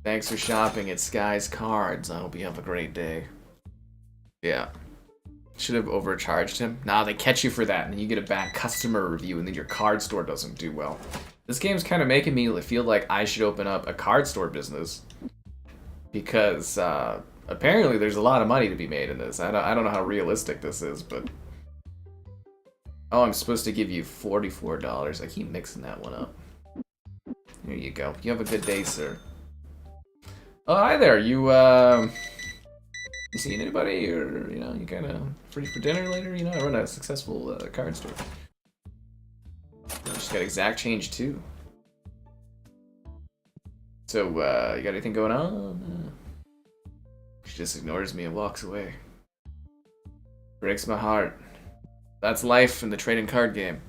Thanks for shopping at Sky's Cards. I hope you have a great day. Yeah. should have overcharged him. Nah, they catch you for that, and then you get a bad customer review, and then your card store doesn't do well. This game's kind of making me feel like I should open up a card store business. Because, apparently there's a lot of money to be made in this. I don't know how realistic this is, but... Oh, I'm supposed to give you $44. I keep mixing that one up. There you go. You have a good day, sir. Oh, hi there. You seen anybody? Or, you know, you kind of free for dinner later? You know, I run a successful card store. I just got exact change, too. So, you got anything going on? She just ignores me and walks away. Breaks my heart. That's life in the trading card game.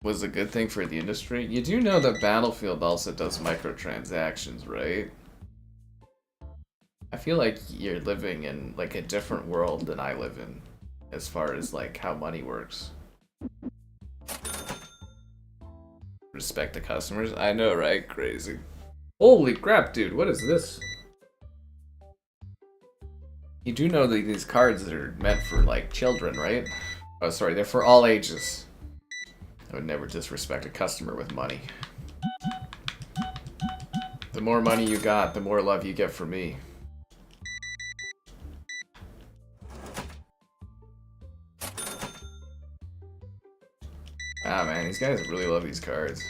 Was a good thing for the industry. You do know that Battlefield also does microtransactions, right? I feel like you're living in like a different world than I live in, as far as like how money works. Respect the customers. I know, right? Crazy. Holy crap, dude! What is this? You do know that these cards are meant for like children, right? Oh, sorry, they're for all ages. I would never disrespect a customer with money. The more money you got, the more love you get from me. Ah man, these guys really love these cards.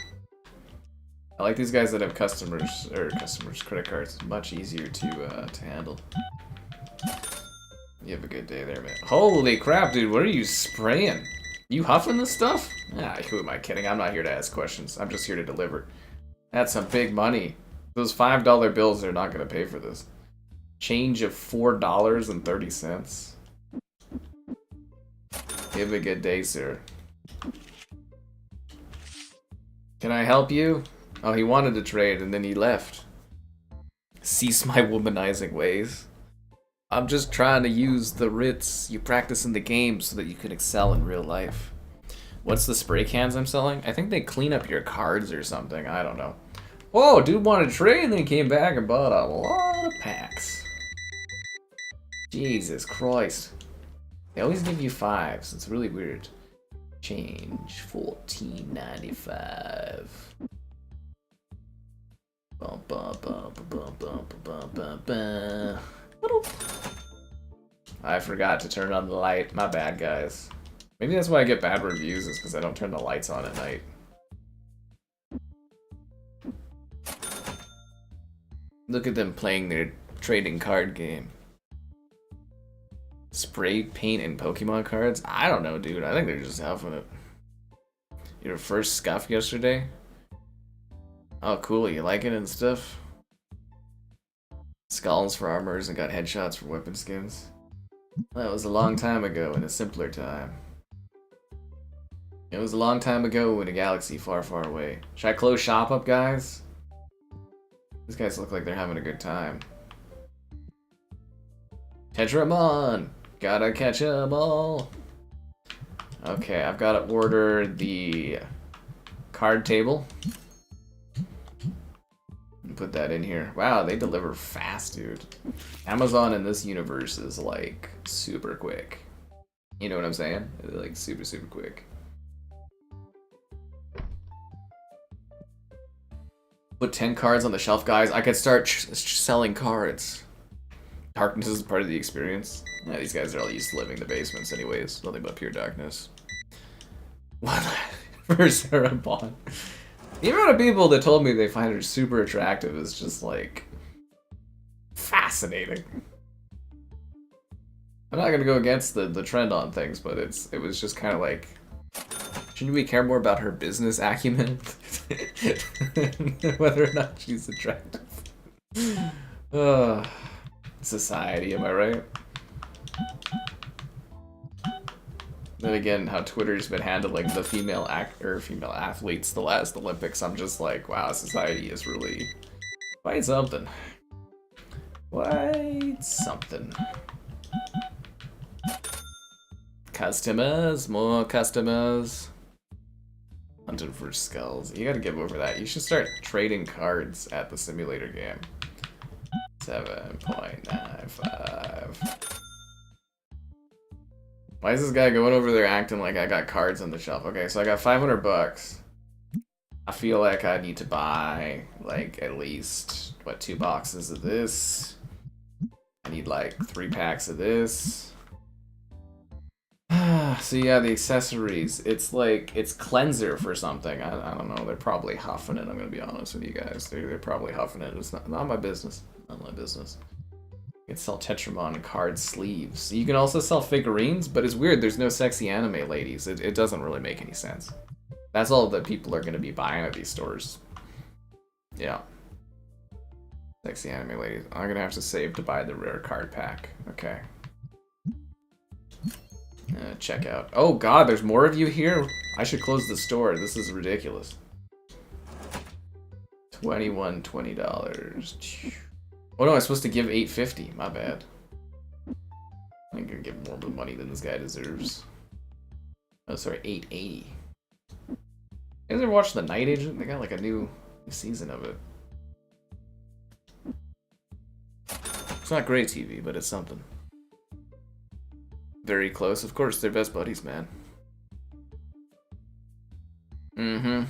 I like these guys that have customers credit cards. It's much easier to handle. You have a good day there, man. Holy crap, dude, what are you spraying? You huffing this stuff? Ah, who am I kidding? I'm not here to ask questions. I'm just here to deliver. That's some big money. Those $5 bills are not going to pay for this. Change of $4.30. You have a good day, sir. Can I help you? Oh, he wanted to trade and then he left. Cease my womanizing ways. I'm just trying to use the writs you practice in the game so that you can excel in real life. What's the spray cans I'm selling? I think they clean up your cards or something. I don't know. Whoa, dude wanted to trade and then he came back and bought a lot of packs. Jesus Christ. They always give you fives. It's really weird. Change $14.95. Bum, bum, bum, bum, bum, bum, bum, bum. I forgot to turn on the light. My bad, guys. Maybe that's why I get bad reviews, is because I don't turn the lights on at night. Look at them playing their trading card game. Spray paint and Pokemon cards? I don't know, dude. I think they're just huffing it. Your first scuff yesterday? Oh, cool. You like it and stuff? Skulls for armors and got headshots for weapon skins. That was a long time ago in a simpler time. It was a long time ago in a galaxy far, far away. Should I close shop up, guys? These guys look like they're having a good time. Tetramon! Gotta catch 'em all! Okay, I've gotta order the card table. Put that in here. Wow, they deliver fast, dude. Amazon in this universe is like super quick. You know what I'm saying? They're like super, super quick. Put 10 cards on the shelf, guys. I could start selling cards. Darkness is part of the experience. Yeah, these guys are all used to living in the basements anyways. Nothing but pure darkness. What? For Sarah Bond. The amount of people that told me they find her super attractive is just like fascinating. I'm not gonna go against the trend on things, but it was just kind of like, shouldn't we care more about her business acumen whether or not she's attractive? Society, am I right? Then again, how Twitter's been handling the female athletes the last Olympics, I'm just like, wow, society is really quite something. Quite something. Customers, more customers. Hunting for skulls. You gotta give over that. You should start trading cards at the simulator game. 7.95. Why is this guy going over there acting like I got cards on the shelf? Okay, so I got 500 bucks. I feel like I need to buy, like, at least, what, 2 boxes of this. I need, like, 3 packs of this. So yeah, the accessories. It's like, it's cleanser for something. I don't know. They're probably huffing it, I'm gonna be honest with you guys. They're probably huffing it. It's not my business. Not my business. You can sell Tetramon card sleeves. You can also sell figurines, but it's weird. There's no sexy anime ladies. It doesn't really make any sense. That's all that people are going to be buying at these stores. Yeah. Sexy anime ladies. I'm going to have to save to buy the rare card pack. Okay. Check out. Oh god, there's more of you here? I should close the store. This is ridiculous. $20. Oh no, I'm supposed to give $8.50. My bad. I'm gonna give more money than this guy deserves. Oh, sorry, $8.80. You guys ever watch The Night Agent? They got like a new season of it. It's not great TV, but it's something. Very close. Of course, they're best buddies, man. Mm-hmm.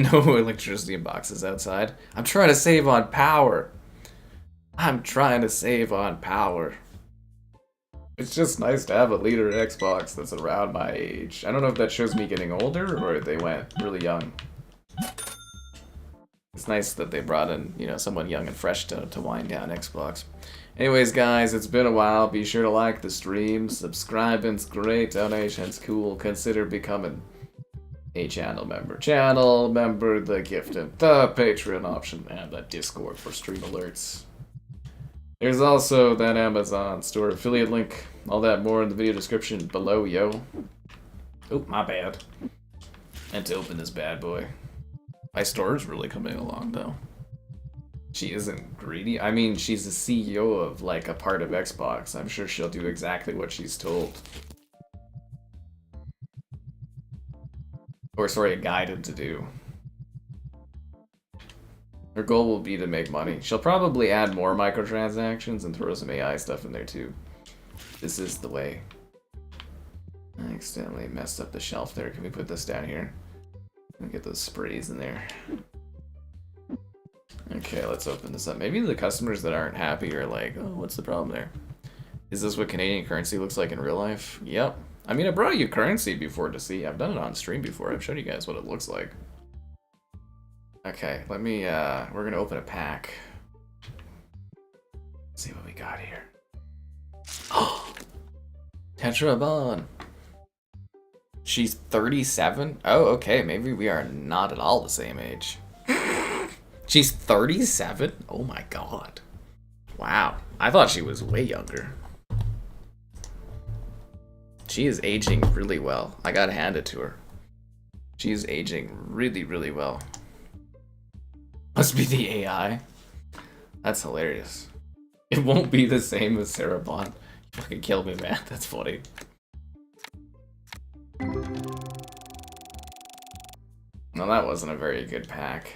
No electricity in boxes outside. I'm trying to save on power. I'm trying to save on power. It's just nice to have a leader Xbox that's around my age. I don't know if that shows me getting older or they went really young. It's nice that they brought in, you know, someone young and fresh to wind down Xbox. Anyways, guys, it's been a while. Be sure to like the stream. Subscribing's great. Donation's cool. Consider becoming a channel member. Channel member, the gifted, the Patreon option, and the Discord for stream alerts. There's also that Amazon store affiliate link. All that more in the video description below, yo. Oh, my bad. And to open this bad boy. My store is really coming along, though. She isn't greedy. I mean, she's the CEO of, like, a part of Xbox. I'm sure she'll do exactly what she's told. Or, sorry, guided to do. Her goal will be to make money. She'll probably add more microtransactions and throw some AI stuff in there too. This is the way. I accidentally messed up the shelf there. Can we put this down here? Let me get those sprays in there. Okay, let's open this up. Maybe the customers that aren't happy are like, oh, what's the problem there? Is this what Canadian currency looks like in real life? Yep. I mean, I brought you currency before to see. I've done it on stream before. I've shown you guys what it looks like. Okay, let me, we're gonna open a pack. Let's see what we got here. Oh! Tetramon! She's 37? Oh, okay, maybe we are not at all the same age. She's 37? Oh my god. Wow, I thought she was way younger. She is aging really well. I gotta hand it to her. She's aging really, really well. Must be the AI. That's hilarious. It won't be the same as Sarah Bond. You fucking killed me, man. That's funny. No, that wasn't a very good pack.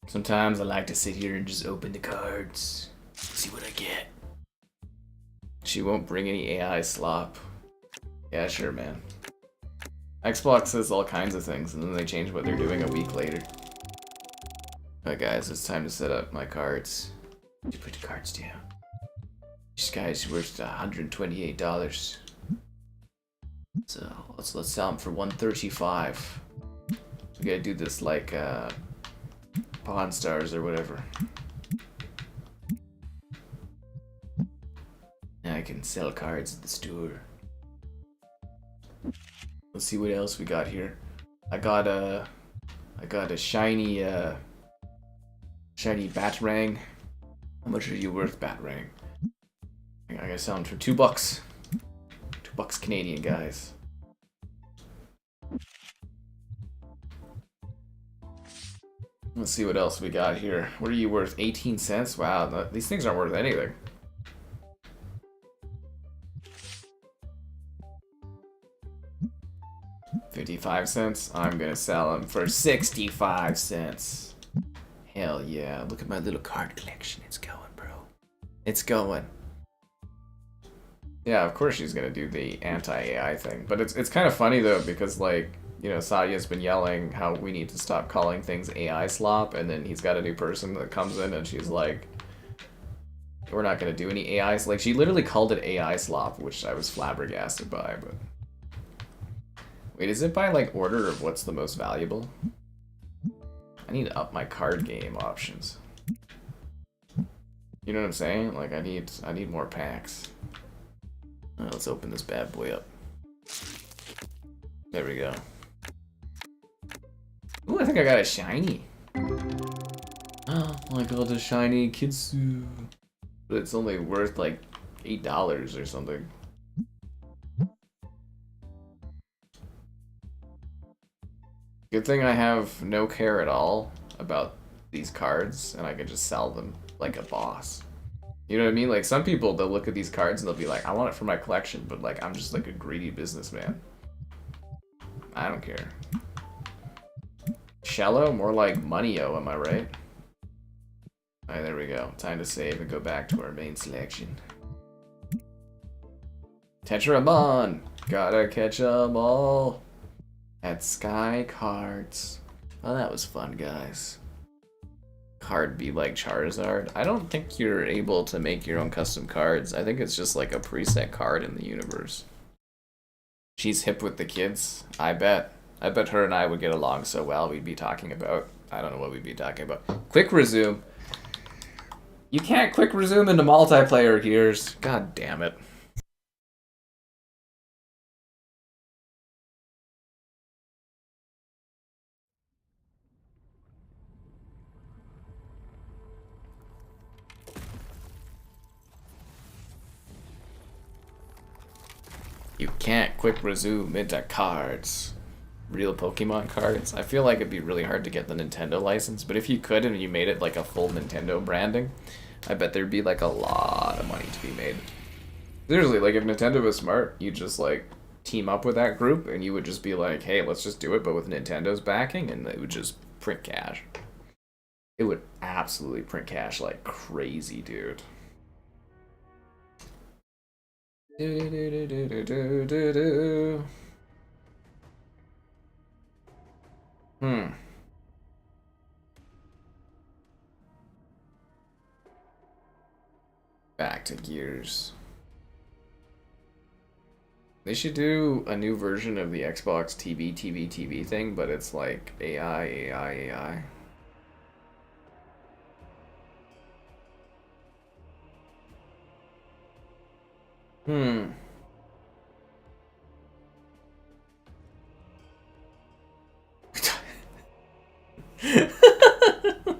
Sometimes I like to sit here and just open the cards. See what I get. She won't bring any AI slop. Yeah, sure, man. Xbox says all kinds of things, and then they change what they're doing a week later. Alright guys, it's time to set up my cards. You put the cards down. This guy's worth $128. So let's sell them for $135. We gotta do this like Pawn Stars or whatever. Now I can sell cards at the store. Let's see what else we got here. I got a shiny shiny Batarang. How much are you worth, Batarang? I gotta sell them for $2. $2 Canadian, guys. Let's see what else we got here. What are you worth? 18 cents? Wow, these things aren't worth anything. $0.55. I'm gonna sell them for 65 cents. Hell yeah. Look at my little card collection. It's going, bro. It's going. Yeah, of course she's gonna do the anti-AI thing. But it's kind of funny though, because like, you know, Sadia's been yelling how we need to stop calling things AI slop, and then he's got a new person that comes in and she's like, we're not gonna do any AIs. Like, she literally called it AI slop, which I was flabbergasted by, but... Wait, is it by, like, order of what's the most valuable? I need to up my card game options. You know what I'm saying? Like, I need more packs. Alright, let's open this bad boy up. There we go. Ooh, I think I got a shiny. Oh my god, a shiny Kitsu. But it's only worth like $8 or something. Good thing I have no care at all about these cards, and I can just sell them like a boss. You know what I mean? Like, some people, they'll look at these cards and they'll be like, I want it for my collection, but like, I'm just like a greedy businessman. I don't care. Shello? More like money-o, am I right? Alright, there we go. Time to save and go back to our main selection. Tetramon! Gotta catch 'em all! At Sky Cards. Oh, that was fun, guys. Card be like Charizard. I don't think you're able to make your own custom cards. I think it's just like a preset card in the universe. She's hip with the kids. I bet her and I would get along so well. We'd be talking about... I don't know what we'd be talking about. Quick resume. You can't quick resume into multiplayer gears. God damn it. You can't quick resume into cards. Real Pokemon cards. I feel like it'd be really hard to get the Nintendo license, but if you could and you made it like a full Nintendo branding, I bet there'd be like a lot of money to be made. Seriously, like if Nintendo was smart, you'd just like team up with that group and you would just be like, hey, let's just do it, but with Nintendo's backing, and it would just print cash. It would absolutely print cash like crazy, dude. Back to Gears. They should do a new version of the Xbox TV thing, but it's like AI.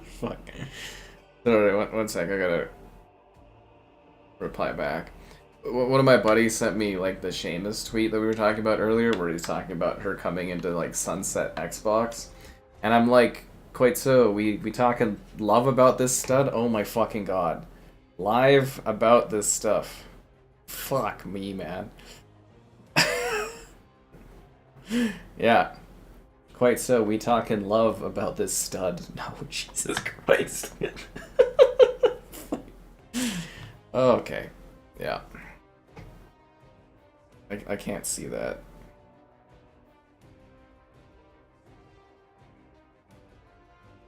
Fuck. Sorry, one sec, I gotta reply back. One of my buddies sent me like the Seamus tweet that we were talking about earlier, where he's talking about her coming into like Sunset Xbox, and I'm like, quite so, we talking love about this stud? Oh my fucking god. Live about this stuff. Fuck me, man. Yeah. Quite so, we talking love about this stud. No, Jesus Christ. Okay. Yeah. I can't see that.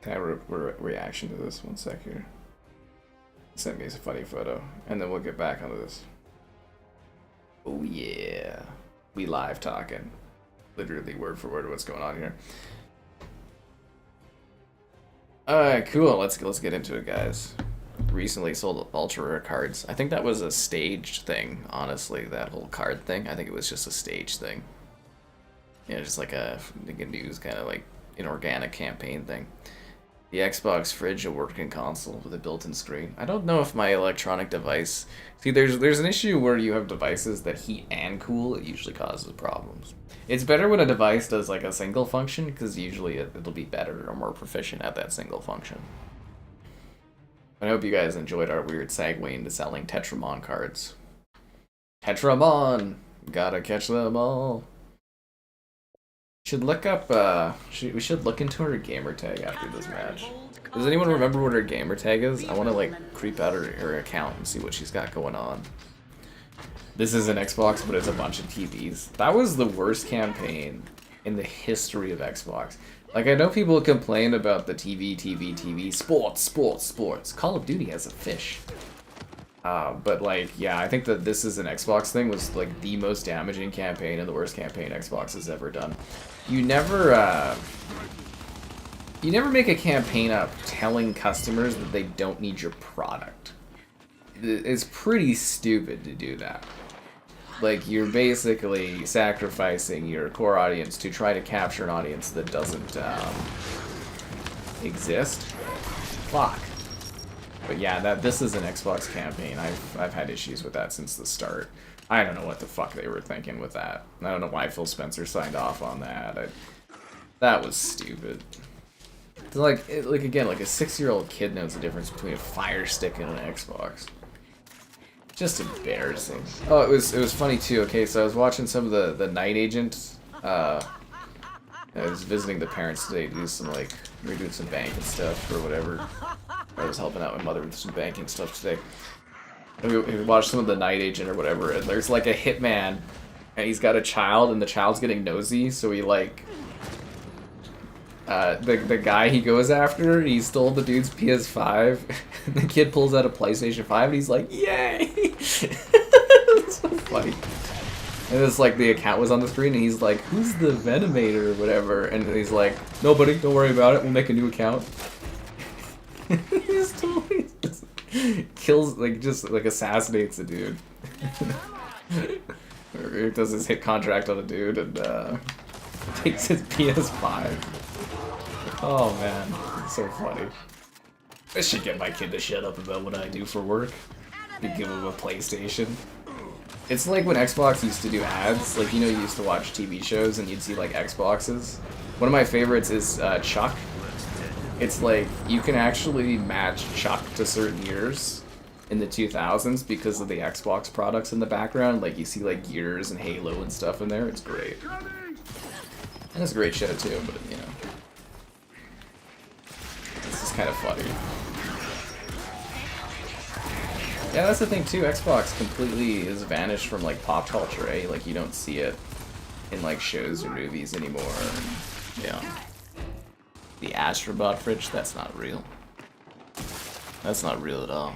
Can I reaction to this? One sec here. Send me a funny photo, and then we'll get back onto this. Oh yeah. We live talking. Literally word for word what's going on here. Alright, cool. Let's get into it, guys. Recently sold ultra rare cards. I think that was a staged thing, honestly, that whole card thing. I think it was just a stage thing. Yeah, just like a news kind of like inorganic campaign thing. The Xbox fridge, a working console with a built-in screen. I don't know if my electronic device... See, there's an issue where you have devices that heat and cool. It usually causes problems. It's better when a device does like a single function, because usually it'll be better or more proficient at that single function. I hope you guys enjoyed our weird segue into selling Tetramon cards. Tetramon! Gotta catch them all. Should look up, we should look into her gamertag after this match. Does anyone remember what her gamertag is? I want to, like, creep out her account and see what she's got going on. This is an Xbox, but it's a bunch of TVs. That was the worst campaign in the history of Xbox. Like, I know people complain about the TV, sports. Call of Duty has a fish. But like, yeah, I think that This Is an Xbox thing was like the most damaging campaign and the worst campaign Xbox has ever done. You never make a campaign up telling customers that they don't need your product. It's pretty stupid to do that. Like, you're basically sacrificing your core audience to try to capture an audience that doesn't exist. Fuck. But yeah, This Is an Xbox campaign. I've had issues with that since the start. I don't know what the fuck they were thinking with that. I don't know why Phil Spencer signed off on that. That was stupid. Like again, like a 6-year-old kid knows the difference between a Fire Stick and an Xbox. Just embarrassing. Oh, it was funny too. Okay, so I was watching some of the Night Agent. I was visiting the parents today to do some we were doing some banking stuff or whatever. I was helping out my mother with some banking stuff today. And we watched some of the Night Agent or whatever, and there's like a hitman, and he's got a child, and the child's getting nosy, so he the guy he goes after, he stole the dude's PS5, and the kid pulls out a PlayStation 5, and he's like, yay! It's so funny. And it's like the account was on the screen, and he's like, who's the Venomator or whatever? And he's like, nobody, don't worry about it, we'll make a new account. He's totally just kills, just assassinates a dude. Or he does his hit contract on a dude and takes his PS5. Oh man, it's so funny. I should get my kid to shut up about what I do for work. Give him a PlayStation. It's like when Xbox used to do ads. Like, you know, you used to watch TV shows and you'd see like Xboxes. One of my favorites is Chuck. It's like, you can actually match Chuck to certain years in the 2000s because of the Xbox products in the background. Like, you see like Gears and Halo and stuff in there. It's great. And it's a great show too, but you know. This is kind of funny. Yeah, that's the thing too. Xbox completely has vanished from like pop culture, eh? Like, you don't see it in like shows or movies anymore. And, yeah. The Astrobot fridge, that's not real. That's not real at all.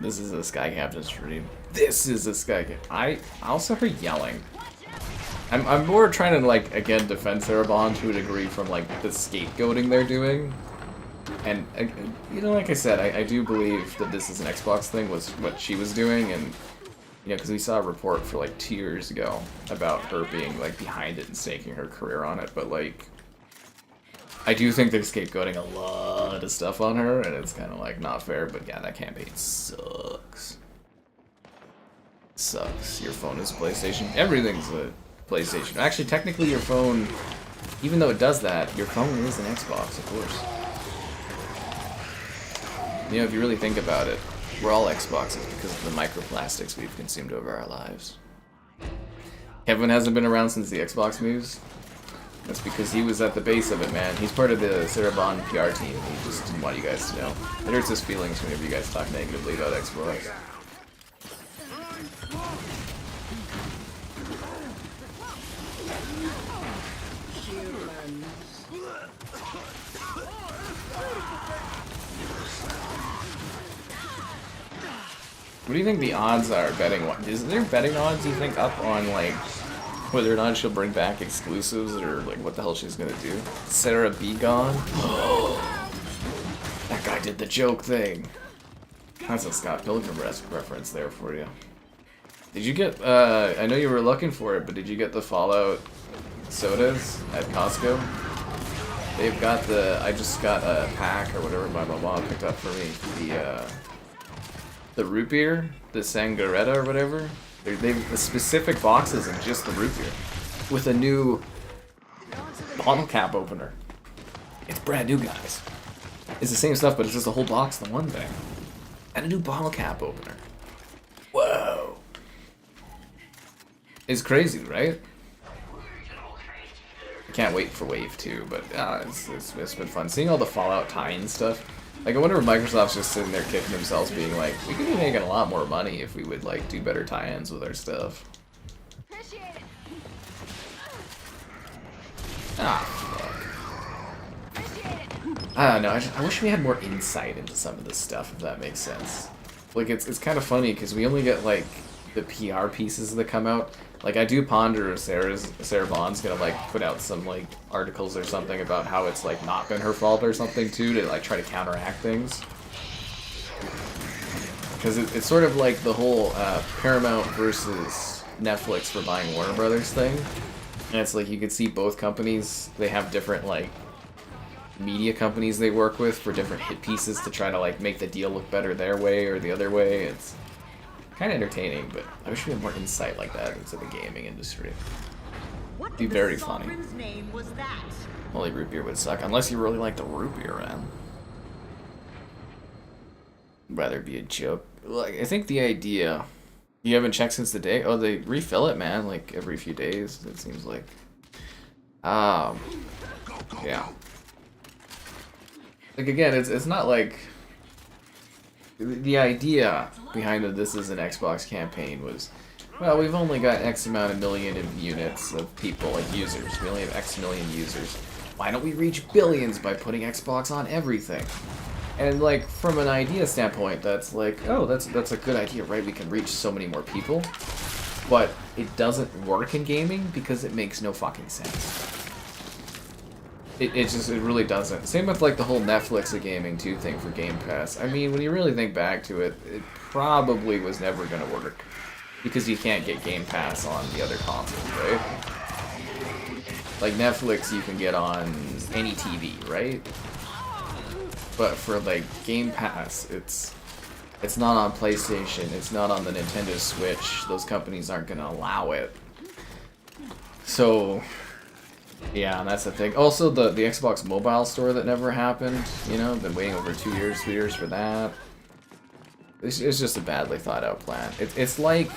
This is a Sky Captain stream. This is a Sky Captain. I also heard yelling. I'm more trying to, like, again, defend Cerebon to a degree from, like, the scapegoating they're doing. And, you know, like I said, I do believe that This Is an Xbox thing was what she was doing, and, you know, because we saw a report for, like, 2 years ago about her being, like, behind it and staking her career on it, but, like, I do think they're scapegoating a lot of stuff on her, and it's kind of, like, not fair, but yeah, that campaign sucks. Sucks. Your phone is a PlayStation. Everything's a PlayStation. Actually, technically your phone, even though it does that, your phone is an Xbox, of course. You know, if you really think about it, we're all Xboxes because of the microplastics we've consumed over our lives. Kevin hasn't been around since the Xbox moves. That's because he was at the base of it, man. He's part of the Cerebon PR team. He just didn't want you guys to know. It hurts his feelings whenever you guys talk negatively about Xbox. What do you think the odds are betting? Is there betting odds you think up on like whether or not she'll bring back exclusives or like what the hell she's gonna do? Sarah B gone? That guy did the joke thing. That's a Scott Pilgrim reference there for you. Did you get? I know you were looking for it, but did you get the Fallout sodas at Costco? They've got the. I just got a pack or whatever my mom picked up for me. The root beer, the Sangaretta or whatever. They've the specific boxes and just the root beer with a new bottle cap opener. It's brand new, guys. It's the same stuff, but it's just a whole box in one thing. And a new bottle cap opener. Whoa. It's crazy, right? I can't wait for Wave 2, but it's been fun. Seeing all the Fallout tie-in stuff. Like, I wonder if Microsoft's just sitting there kicking themselves, being like, we could be making a lot more money if we would, like, do better tie-ins with our stuff. Appreciate it. Ah, fuck. Appreciate it. I don't know, I wish we had more insight into some of this stuff, if that makes sense. Like, it's kind of funny, because we only get, like, the PR pieces that come out. Like, I do ponder if Sarah Vaughn's gonna, like, put out some, like, articles or something about how it's, like, not been her fault or something, too, to, like, try to counteract things. Because it's sort of like the whole Paramount versus Netflix for buying Warner Brothers thing. And it's like, you can see both companies, they have different, like, media companies they work with for different hit pieces to try to, like, make the deal look better their way or the other way. It's kind of entertaining, but I wish we had more insight like that into the gaming industry. What Be in the very funny. sovereign's name was that? Only root beer would suck, unless you really like the root beer, man. Rather be a joke. Like, I think the idea... You haven't checked since the day? Oh, they refill it, man, like, every few days, it seems like. Yeah. Like, again, it's not like... The idea behind the This Is an Xbox campaign was, well, we've only got X amount of million of units of people, like users. We only have X million users. Why don't we reach billions by putting Xbox on everything? And, like, from an idea standpoint, that's like, oh, that's a good idea, right? We can reach so many more people. But it doesn't work in gaming because it makes no fucking sense. It really doesn't. Same with, like, the whole Netflix of gaming, too, thing for Game Pass. I mean, when you really think back to it, it probably was never going to work. Because you can't get Game Pass on the other consoles, right? Like, Netflix you can get on any TV, right? But for, like, Game Pass, it's not on PlayStation, it's not on the Nintendo Switch. Those companies aren't going to allow it. So... yeah, and that's the thing. Also, the Xbox Mobile Store that never happened, you know, been waiting over 2 years, 3 years for that. It's just a badly thought out plan. It's like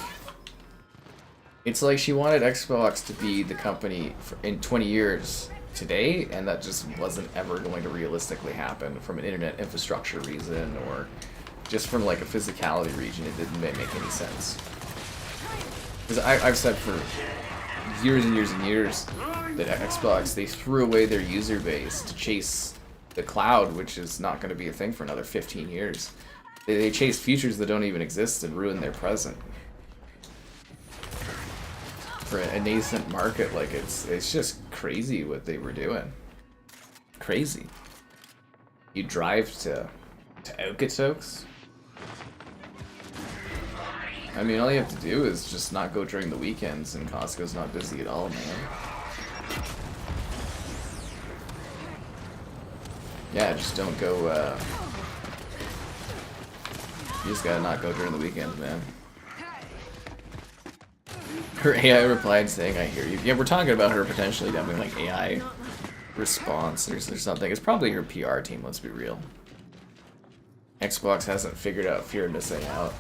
she wanted Xbox to be the company in 20 years today, and that just wasn't ever going to realistically happen from an internet infrastructure reason or just from like a physicality region. It didn't make any sense. Because I've said for years and years and years that Xbox, they threw away their user base to chase the cloud, which is not going to be a thing for another 15 years. They chase futures that don't even exist and ruin their present. For a nascent market, like, it's just crazy what they were doing. Crazy. You drive to Okotoks? I mean, all you have to do is just not go during the weekends, and Costco's not busy at all, man. Yeah, just don't go, you just gotta not go during the weekends, man. Her AI replied saying, I hear you. Yeah, we're talking about her potentially having, like, AI response or something. It's probably her PR team, let's be real. Xbox hasn't figured out fear of missing out.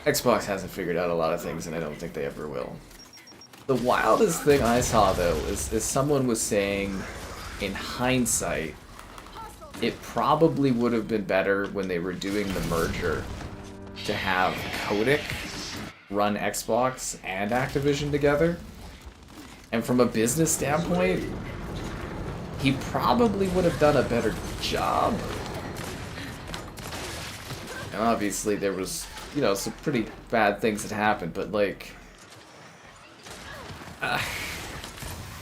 Xbox hasn't figured out a lot of things, and I don't think they ever will. The wildest thing I saw, though, is someone was saying, in hindsight, it probably would have been better when they were doing the merger to have Kotick run Xbox and Activision together. And from a business standpoint, he probably would have done a better job. And obviously there was, you know, some pretty bad things that happened, but like...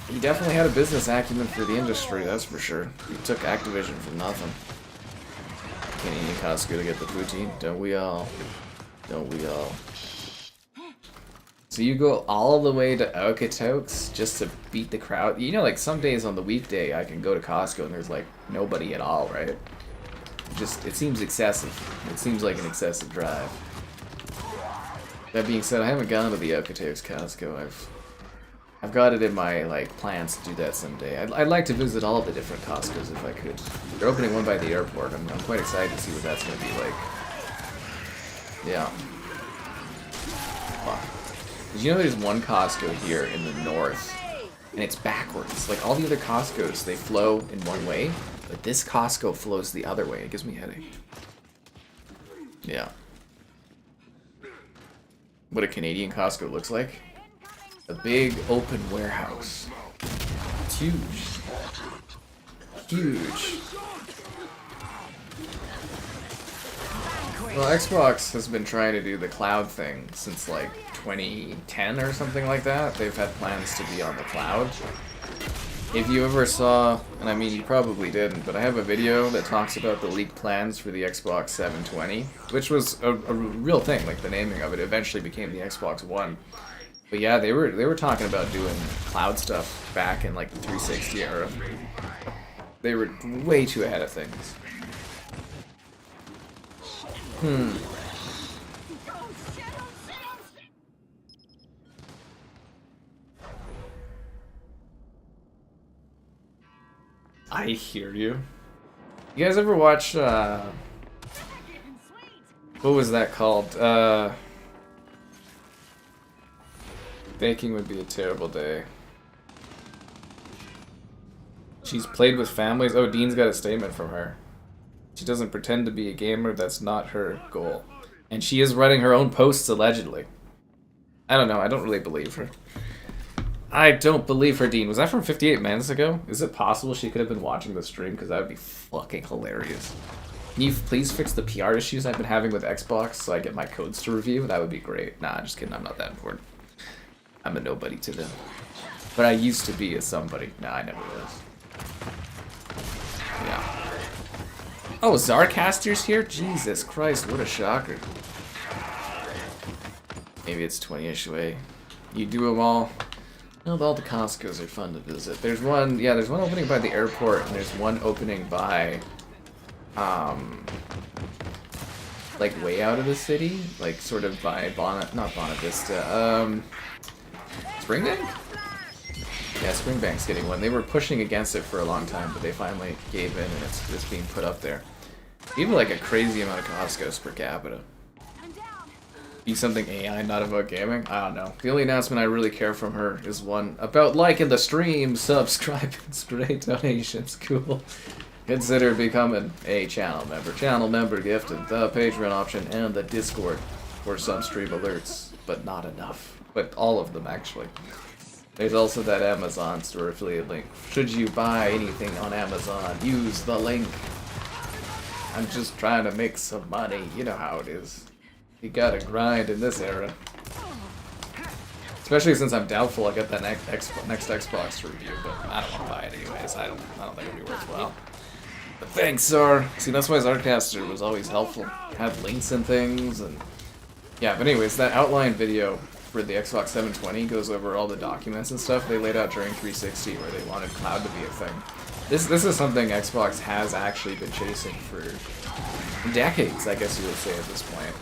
he definitely had a business acumen for the industry, that's for sure. He took Activision for nothing. Canadian Costco to get the poutine, don't we all? Don't we all? So you go all the way to Okotoks just to beat the crowd? You know, like, some days on the weekday I can go to Costco and there's, like, nobody at all, right? It seems excessive. It seems like an excessive drive. That being said, I haven't gone to the Okotoks Costco. I've got it in my, like, plans to do that someday. I'd like to visit all of the different Costcos if I could. They're opening one by the airport. I'm quite excited to see what that's going to be like. Yeah. Fuck. Did you know there's one Costco here in the north, and it's backwards. Like, all the other Costcos, they flow in one way. But this Costco flows the other way. It gives me a headache. Yeah. What a Canadian Costco looks like. A big open warehouse. It's huge. Huge. Well, Xbox has been trying to do the cloud thing since like 2010 or something like that. They've had plans to be on the cloud. If you ever saw, and I mean you probably didn't, but I have a video that talks about the leaked plans for the Xbox 720, which was a real thing, like the naming of it eventually became the Xbox One. But yeah, they were talking about doing cloud stuff back in like the 360 era. They were way too ahead of things. I hear you. You guys ever watch, what was that called? Baking would be a terrible day. She's played with families. Oh, Dean's got a statement from her. She doesn't pretend to be a gamer. That's not her goal. And she is running her own posts, allegedly. I don't know. I don't really believe her. I don't believe her, Dean. Was that from 58 minutes ago? Is it possible she could have been watching the stream? Because that would be fucking hilarious. Can you please fix the PR issues I've been having with Xbox so I get my codes to review? That would be great. Nah, just kidding. I'm not that important. I'm a nobody to them. But I used to be a somebody. Nah, I never was. Yeah. Oh, Zarcaster's here? Jesus Christ, what a shocker. Maybe it's 20-ish away. You do them all. No, all the Costco's are fun to visit. There's one, yeah, there's one opening by the airport, and there's one opening by, like way out of the city, like sort of by not Bonnet Vista, Springbank? Yeah, Springbank's getting one. They were pushing against it for a long time, but they finally gave in, and it's being put up there. Even like a crazy amount of Costco's per capita. Be something AI, not about gaming? I don't know. The only announcement I really care from her is one about liking the stream, subscribing, great donations, cool. Consider becoming a channel member. Channel member gifted, the Patreon option, and the Discord for some stream alerts, but not enough. But all of them, actually. There's also that Amazon store affiliate link. Should you buy anything on Amazon, use the link. I'm just trying to make some money. You know how it is. You gotta grind in this era. Especially since I'm doubtful I'll get that next Xbox to review, but I don't want to buy it anyways. I don't think it'll be worthwhile. But thanks, Zar. See, that's why Zarcaster was always helpful. Had links and things, and yeah. But anyways, that outline video for the Xbox 720 goes over all the documents and stuff they laid out during 360, where they wanted cloud to be a thing. This is something Xbox has actually been chasing for decades, I guess you would say at this point.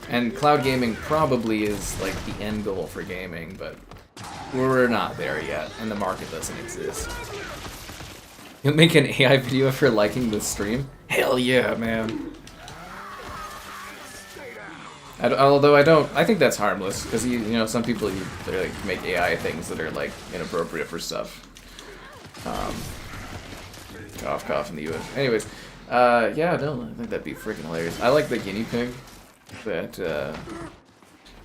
And cloud gaming probably is like the end goal for gaming, but we're not there yet, and the market doesn't exist. You'll make an AI video for liking the stream? Hell yeah, man. Although I think that's harmless, because you know, some people they like make AI things that are like inappropriate for stuff. Cough in the US. Anyways, yeah, no, I think that'd be freaking hilarious. I like the guinea pig that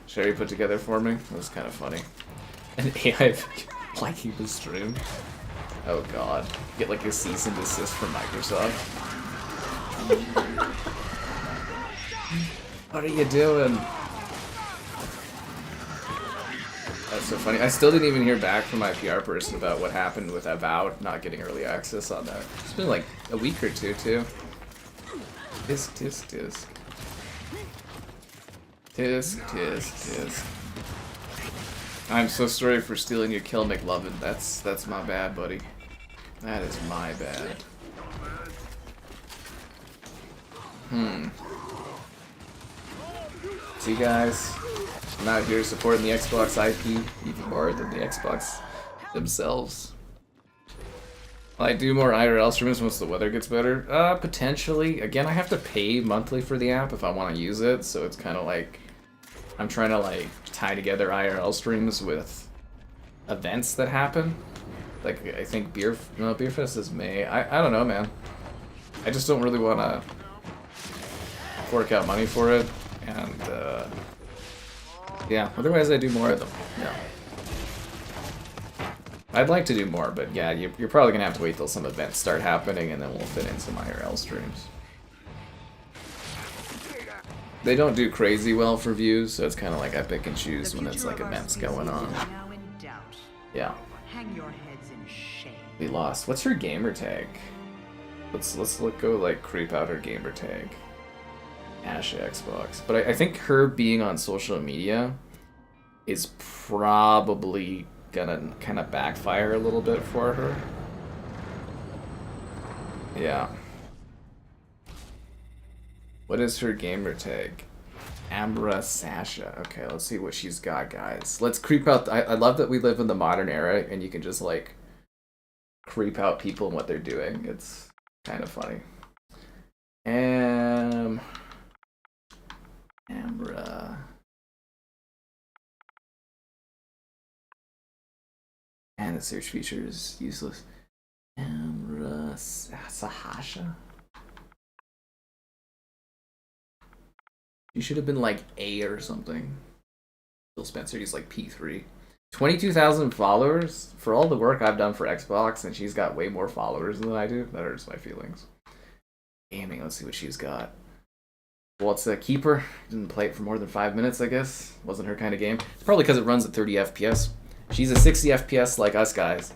Sherry put together for me. That was kind of funny. An AI liking the stream. Oh god. Get like a cease and desist from Microsoft. What are you doing? That's so funny. I still didn't even hear back from my PR person about what happened with Avowed not getting early access on that. It's been like a week or two, too. Tisk. I'm so sorry for stealing your kill, McLovin. That's my bad, buddy. That is my bad. See, guys, I'm out here supporting the Xbox IP even more than the Xbox themselves. Will I do more IRL streams once the weather gets better? Potentially. Again, I have to pay monthly for the app if I want to use it, so it's kind of like I'm trying to like tie together IRL streams with events that happen. Like, I think Beerfest is May. I don't know, man. I just don't really want to fork out money for it, and yeah, otherwise I do more of them. Yeah. I'd like to do more, but yeah, you're probably gonna have to wait till some events start happening, and then we'll fit in some IRL streams. They don't do crazy well for views, so it's kind of like I pick and choose when it's like events going on. Yeah. Hang your heads in shame. We lost. What's her gamer tag? Let's go like creep out her gamer tag. Asha Xbox. But I think her being on social media is probably gonna kind of backfire a little bit for her. Yeah. What is her gamer tag? Ambra Sasha. Okay, let's see what she's got, guys. Let's creep out. I love that we live in the modern era and you can just like creep out people and what they're doing. It's kind of funny. Ambra. And the search feature is useless. Ambra Sahasha. You should have been like A or something. Phil Spencer, he's like P3. 22,000 followers? For all the work I've done for Xbox, and she's got way more followers than I do, that hurts my feelings. Gaming, let's see what she's got. Well, it's a keeper. Didn't play it for more than 5 minutes, I guess. Wasn't her kind of game. It's probably because it runs at 30 FPS. She's a 60 FPS like us, guys.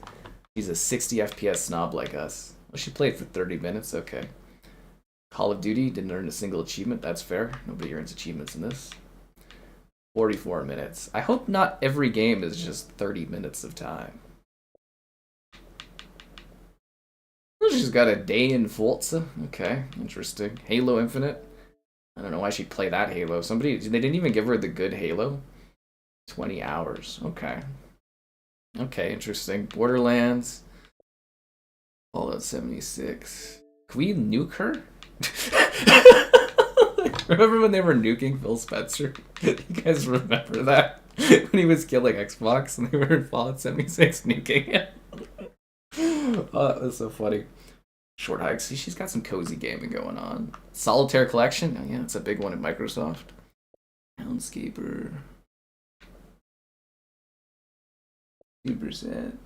She's a 60 FPS snob like us. Well, she played for 30 minutes, okay. Call of Duty, didn't earn a single achievement, that's fair. Nobody earns achievements in this. 44 minutes. I hope not every game is just 30 minutes of time. Well, she's got a day in Forza. Okay, interesting. Halo Infinite. I don't know why she'd play that Halo. They didn't even give her the good Halo. 20 hours. Okay. Okay, interesting. Borderlands. Fallout 76. Can we nuke her? Remember when they were nuking Phil Spencer? You guys remember that? When he was killing Xbox and they were in Fallout 76 nuking him. Oh, that was so funny. Short hikes. See, she's got some cozy gaming going on. Solitaire Collection. Oh, yeah, it's a big one at Microsoft. Soundscaper. 2%.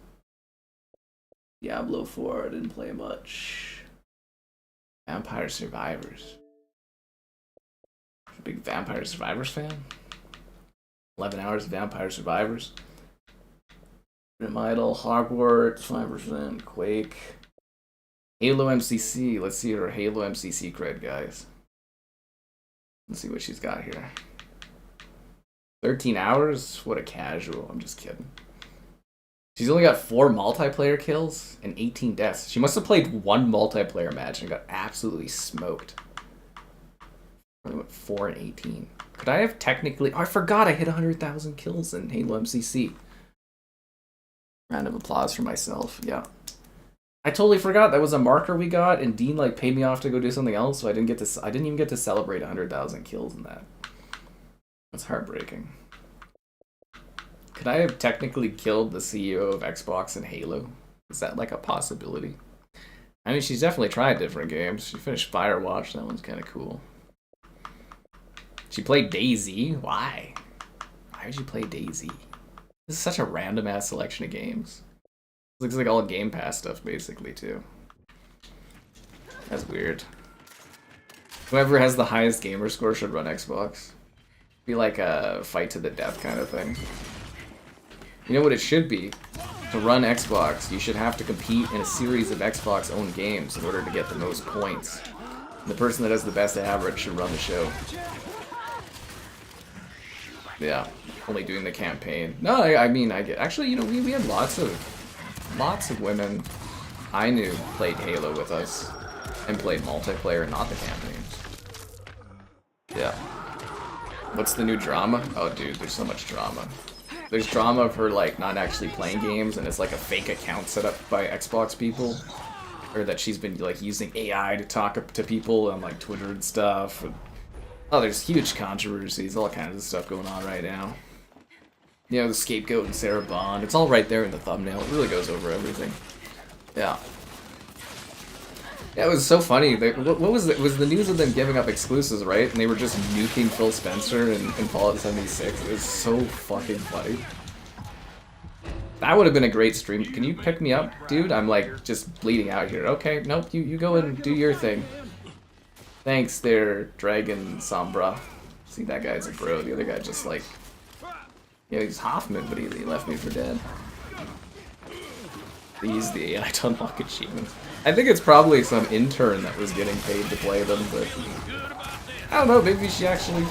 Diablo 4. I didn't play much. Vampire Survivors. Big Vampire Survivors fan. 11 hours of Vampire Survivors. Grim Idol, Hogwarts, 5%, Quake. Halo MCC. Let's see her Halo MCC cred, guys. Let's see what she's got here. 13 hours? What a casual. I'm just kidding. She's only got 4 multiplayer kills and 18 deaths. She must have played 1 multiplayer match and got absolutely smoked. I went 4 and 18. Could I have technically... Oh, I forgot I hit 100,000 kills in Halo MCC. Round of applause for myself. Yeah. I totally forgot that was a marker we got, and Dean like paid me off to go do something else, so I didn't even get to celebrate 100,000 kills in that. That's heartbreaking. Could I have technically killed the CEO of Xbox in Halo? Is that like a possibility? I mean, she's definitely tried different games. She finished Firewatch. That one's kind of cool. She played DayZ. Why? Why would you play DayZ? This is such a random ass selection of games. It looks like all Game Pass stuff basically too. That's weird. Whoever has the highest gamer score should run Xbox. Be like a fight to the death kind of thing. You know what it should be? To run Xbox, you should have to compete in a series of Xbox-owned games in order to get the most points. And the person that has the best average should run the show. Yeah, only doing the campaign. No, I mean, I get... Actually, you know, we had lots of women I knew played Halo with us and played multiplayer, not the campaigns. Yeah. What's the new drama? Oh, dude, there's so much drama. There's drama of her, like, not actually playing games, and it's like a fake account set up by Xbox people. Or that she's been, like, using AI to talk to people on, like, Twitter and stuff. Oh, there's huge controversies, all kinds of stuff going on right now. You know, the Scapegoat and Sarah Bond. It's all right there in the thumbnail. It really goes over everything. Yeah. Yeah, it was so funny. What was it? It was the news of them giving up exclusives, right? And they were just nuking Phil Spencer and Fallout 76. It was so fucking funny. That would have been a great stream. Can you pick me up, dude? I'm like just bleeding out here. Okay, nope, you go and do your thing. Thanks there, Dragon Sombra. See, that guy's a bro. The other guy just like... Yeah, he's Hoffman, but he left me for dead. They use the AI to unlock achievements. I think it's probably some intern that was getting paid to play them, but... I don't know, maybe she actually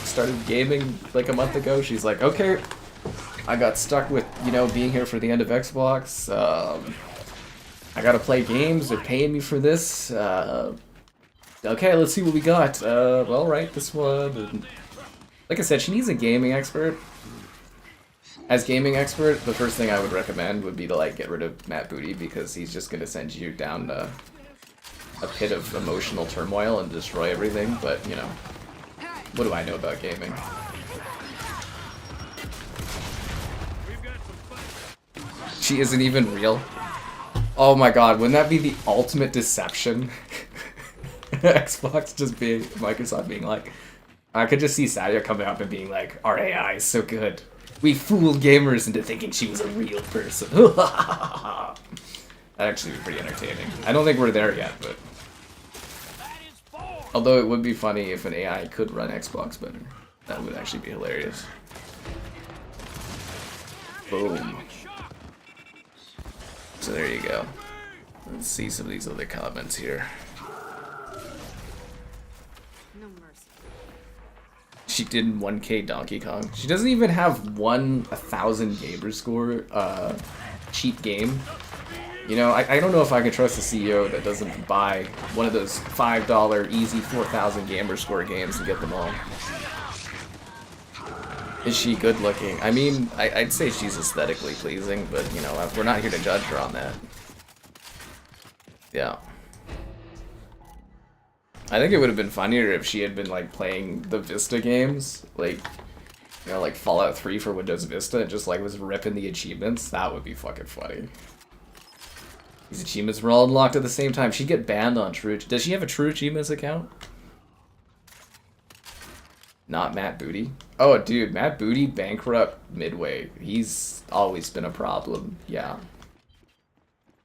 started gaming like a month ago. She's like, okay, I got stuck with, you know, being here for the end of Xbox. I gotta play games, they're paying me for this. Okay, let's see what we got. Well, right, this one. And like I said, she needs a gaming expert. As gaming expert, the first thing I would recommend would be to like get rid of Matt Booty, because he's just gonna send you down a pit of emotional turmoil and destroy everything. But you know, what do I know about gaming? She isn't even real. Oh my god, wouldn't that be the ultimate deception? Xbox just being, Microsoft being like, I could just see Sadia coming up and being like, our AI is so good. We fooled gamers into thinking she was a real person. That'd actually be pretty entertaining. I don't think we're there yet, but... Although it would be funny if an AI could run Xbox better. That would actually be hilarious. Boom. So there you go. Let's see some of these other comments here. She did 1K Donkey Kong. She doesn't even have 1,000 gamer score cheap game. You know, I don't know if I can trust a CEO that doesn't buy one of those $5 easy 4,000 gamer score games and get them all. Is she good looking? I mean, I'd say she's aesthetically pleasing, but you know, we're not here to judge her on that. Yeah. I think it would have been funnier if she had been like playing the Vista games, like, you know, like Fallout 3 for Windows Vista, and just like was ripping the achievements. That would be fucking funny. These achievements were all unlocked at the same time. She'd get banned on True. Does she have a True Achievements account? Not Matt Booty. Oh, dude, Matt Booty bankrupt midway. He's always been a problem. Yeah.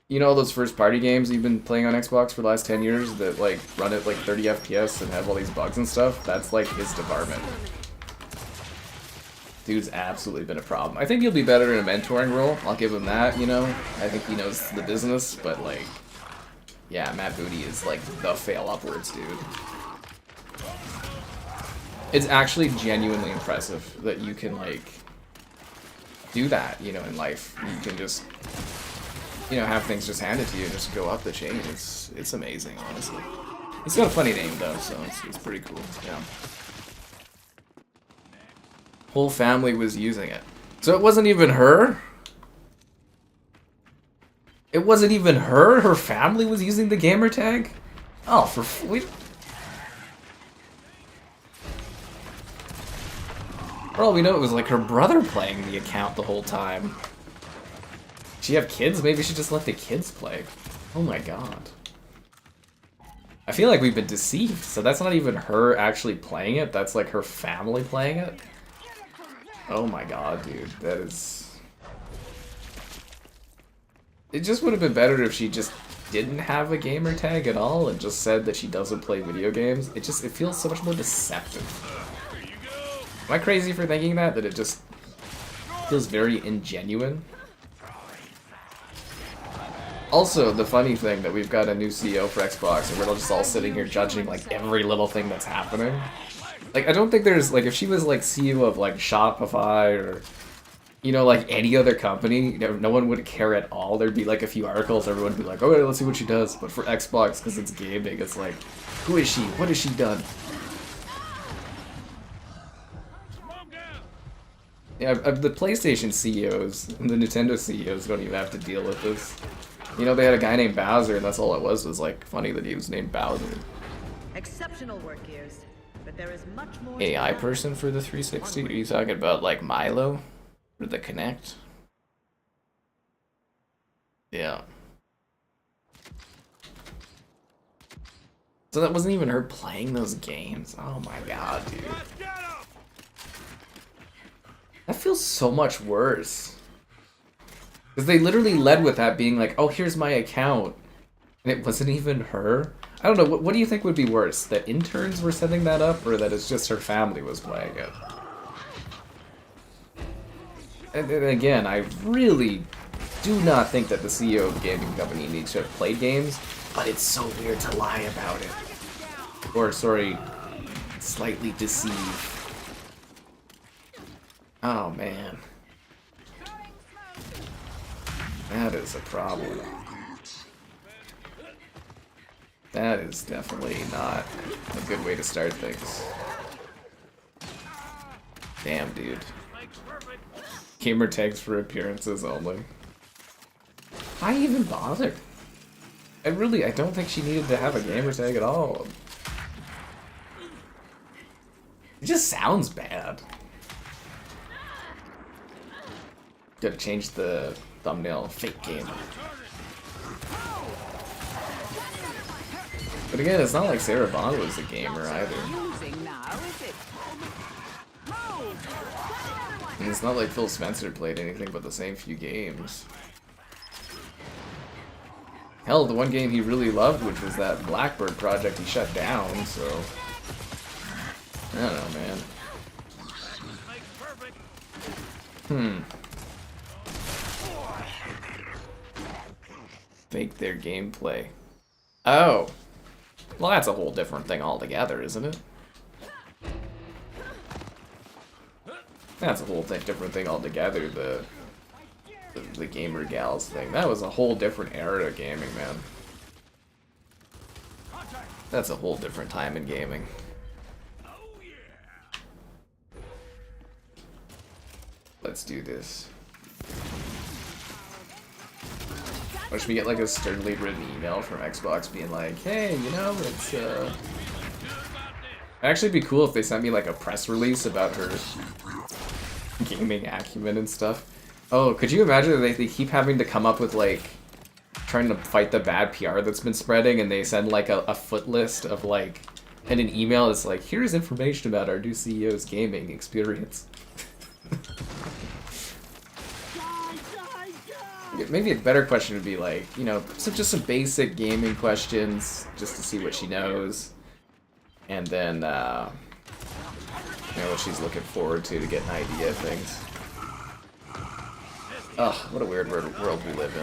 You know those first-party games you've been playing on Xbox for the last 10 years that, like, run at, like, 30 FPS and have all these bugs and stuff? That's, like, his department. Dude's absolutely been a problem. I think he'll be better in a mentoring role. I'll give him that, you know? I think he knows the business, but, like... Yeah, Matt Booty is, like, the fail upwards, dude. It's actually genuinely impressive that you can, like... do that, you know, in life. You can just... you know, have things just handed to you and just go up the chain. It's amazing, honestly. He's got a funny name though, so it's pretty cool. Yeah. Whole family was using it, so it wasn't even her. It wasn't even her. Her family was using the Gamertag. Oh, for all we know, it was like her brother playing the account the whole time. She have kids? Maybe she just let the kids play. Oh my god. I feel like we've been deceived. So that's not even her actually playing it. That's like her family playing it. Oh my god, dude. That is... It just would have been better if she just didn't have a gamer tag at all and just said that she doesn't play video games. It feels so much more deceptive. Am I crazy for thinking that? That it just feels very ingenuine? Also, the funny thing that we've got a new CEO for Xbox, and we're just all sitting here judging like every little thing that's happening. Like, I don't think there's like, if she was like CEO of like Shopify or, you know, like any other company, no one would care at all. There'd be like a few articles, everyone would be like, okay, let's see what she does. But for Xbox, because it's gaming, it's like, who is she? What has she done? Yeah, the PlayStation CEOs and the Nintendo CEOs don't even have to deal with this. You know, they had a guy named Bowser, and that's all it was like, funny that he was named Bowser. Exceptional work, Gears, but there is much more AI person for the 360? Are you talking about, like, Milo? Did they connect? Yeah. So that wasn't even her playing those games. Oh my god, dude. That feels so much worse. Because they literally led with that being like, oh, here's my account. And it wasn't even her. I don't know, what do you think would be worse? That interns were setting that up, or that it's just her family was playing it? And again, I really do not think that the CEO of the gaming company needs to have played games, but it's so weird to lie about it. Or, sorry, slightly deceive. Oh, man. That is a problem. That is definitely not a good way to start things. Damn, dude. Gamertags for appearances only. Why even bother? I don't think she needed to have a gamertag at all. It just sounds bad. Gotta change the thumbnail. Fake gamer. But again, it's not like Sarah Bond was a gamer either. And it's not like Phil Spencer played anything but the same few games. Hell, the one game he really loved, which was that Blackbird project, he shut down, so... I don't know, man. Fake their gameplay. Oh! Well, that's a whole different thing altogether, isn't it? That's a whole different thing altogether, the gamer gals thing. That was a whole different era of gaming, man. That's a whole different time in gaming. Let's do this. Or should we get like a sternly written email from Xbox being like, hey, you know, it's It'd actually be cool if they sent me like a press release about her gaming acumen and stuff. Oh, could you imagine that they keep having to come up with like trying to fight the bad PR that's been spreading, and they send like a foot list of like, and an email that's like, here's information about our new CEO's gaming experience. Maybe a better question would be like, you know, just some basic gaming questions, just to see what she knows, and then, you know, what she's looking forward to get an idea of things. Ugh, what a weird world we live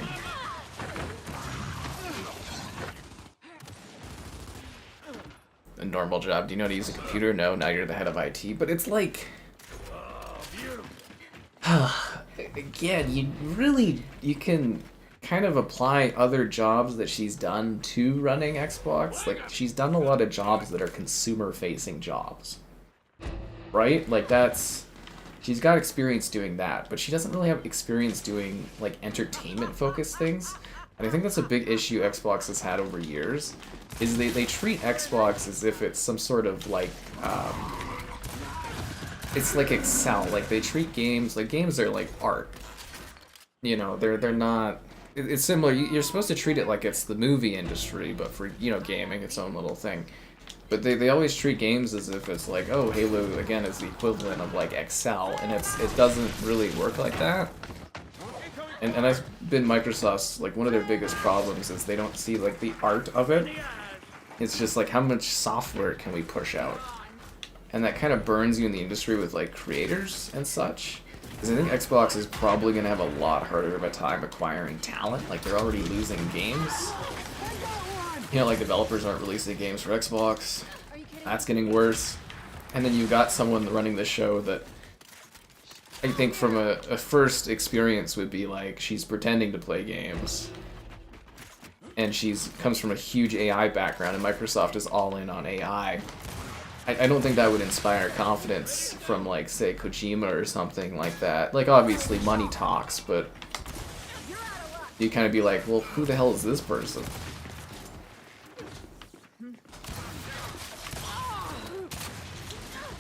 in. A normal job. Do you know how to use a computer? No, now you're the head of IT. But it's like... Again, you can kind of apply other jobs that she's done to running Xbox. Like, she's done a lot of jobs that are consumer-facing jobs. Right? Like, she's got experience doing that, but she doesn't really have experience doing, like, entertainment-focused things. And I think that's a big issue Xbox has had over years, is they treat Xbox as if it's some sort of, like, it's like Excel. Like, they treat games like games are like art. You know, they're not... It's similar. You're supposed to treat it like it's the movie industry, but for, you know, gaming, its own little thing. But they always treat games as if it's like, oh, Halo, again, is the equivalent of, like, Excel, and it doesn't really work like that. And that's been Microsoft's, like, one of their biggest problems is they don't see, like, the art of it. It's just, like, how much software can we push out? And that kind of burns you in the industry with, like, creators and such. Because I think Xbox is probably going to have a lot harder of a time acquiring talent. Like, they're already losing games. You know, like, developers aren't releasing games for Xbox. That's getting worse. And then you got someone running the show that I think from a first experience would be like, she's pretending to play games. And comes from a huge AI background, and Microsoft is all in on AI. I don't think that would inspire confidence from, like, say, Kojima or something like that. Like, obviously, money talks, but you kind of be like, well, who the hell is this person?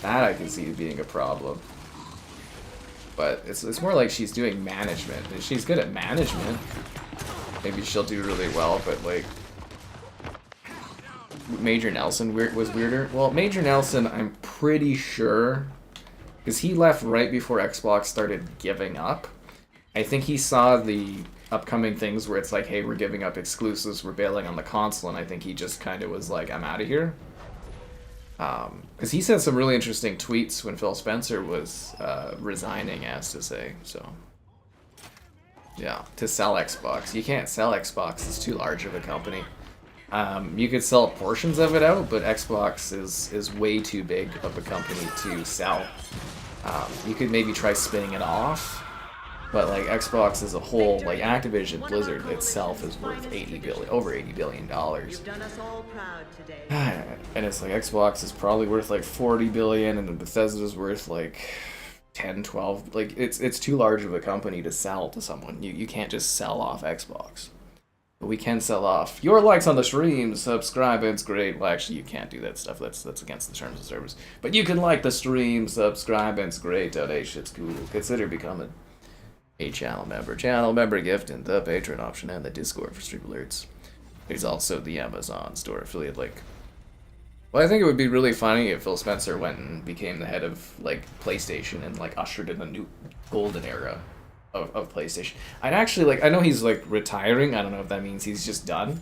That I can see being a problem. But it's more like she's doing management. And she's good at management. Maybe she'll do really well, but like Major Nelson was weirder. Well, Major Nelson, I'm pretty sure, because he left right before Xbox started giving up. I think he saw the upcoming things where it's like, hey, we're giving up exclusives, we're bailing on the console, and I think he just kind of was like, I'm out of here. Because he said some really interesting tweets when Phil Spencer was resigning, as to say, so. Yeah, to sell Xbox. You can't sell Xbox, it's too large of a company. You could sell portions of it out, but Xbox is way too big of a company to sell. You could maybe try spinning it off, but like Xbox as a whole, like Activision Blizzard itself is worth over $80 billion. You've done us all proud today. And it's like Xbox is probably worth like 40 billion, and then Bethesda's worth like 10, 12. Like it's too large of a company to sell to someone. You can't just sell off Xbox. But we can sell off your likes on the stream, subscribe, it's great. Well, actually, you can't do that stuff. That's against the terms of service. But you can like the stream, subscribe, it's great. Donation's cool. Consider becoming a channel member. Channel member gift and the Patreon option and the Discord for stream alerts. There's also the Amazon store affiliate link. Well, I think it would be really funny if Phil Spencer went and became the head of like PlayStation and like ushered in a new golden era of PlayStation. I'd actually like, I know he's like retiring, I don't know if that means he's just done.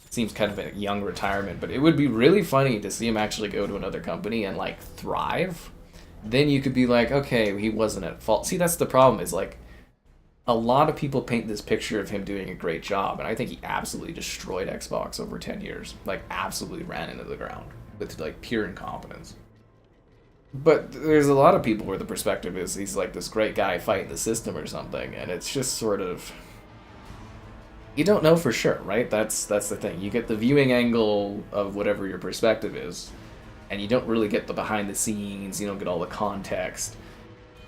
Seems kind of a young retirement, but it would be really funny to see him actually go to another company and like thrive. Then you could be like, okay, he wasn't at fault. See, that's the problem, is like a lot of people paint this picture of him doing a great job, and I think he absolutely destroyed Xbox over 10 years. Like absolutely ran into the ground with like pure incompetence. But there's a lot of people where the perspective is he's like this great guy fighting the system or something, and it's just sort of, you don't know for sure, right? That's the thing. You get the viewing angle of whatever your perspective is, and you don't really get the behind the scenes, you don't get all the context.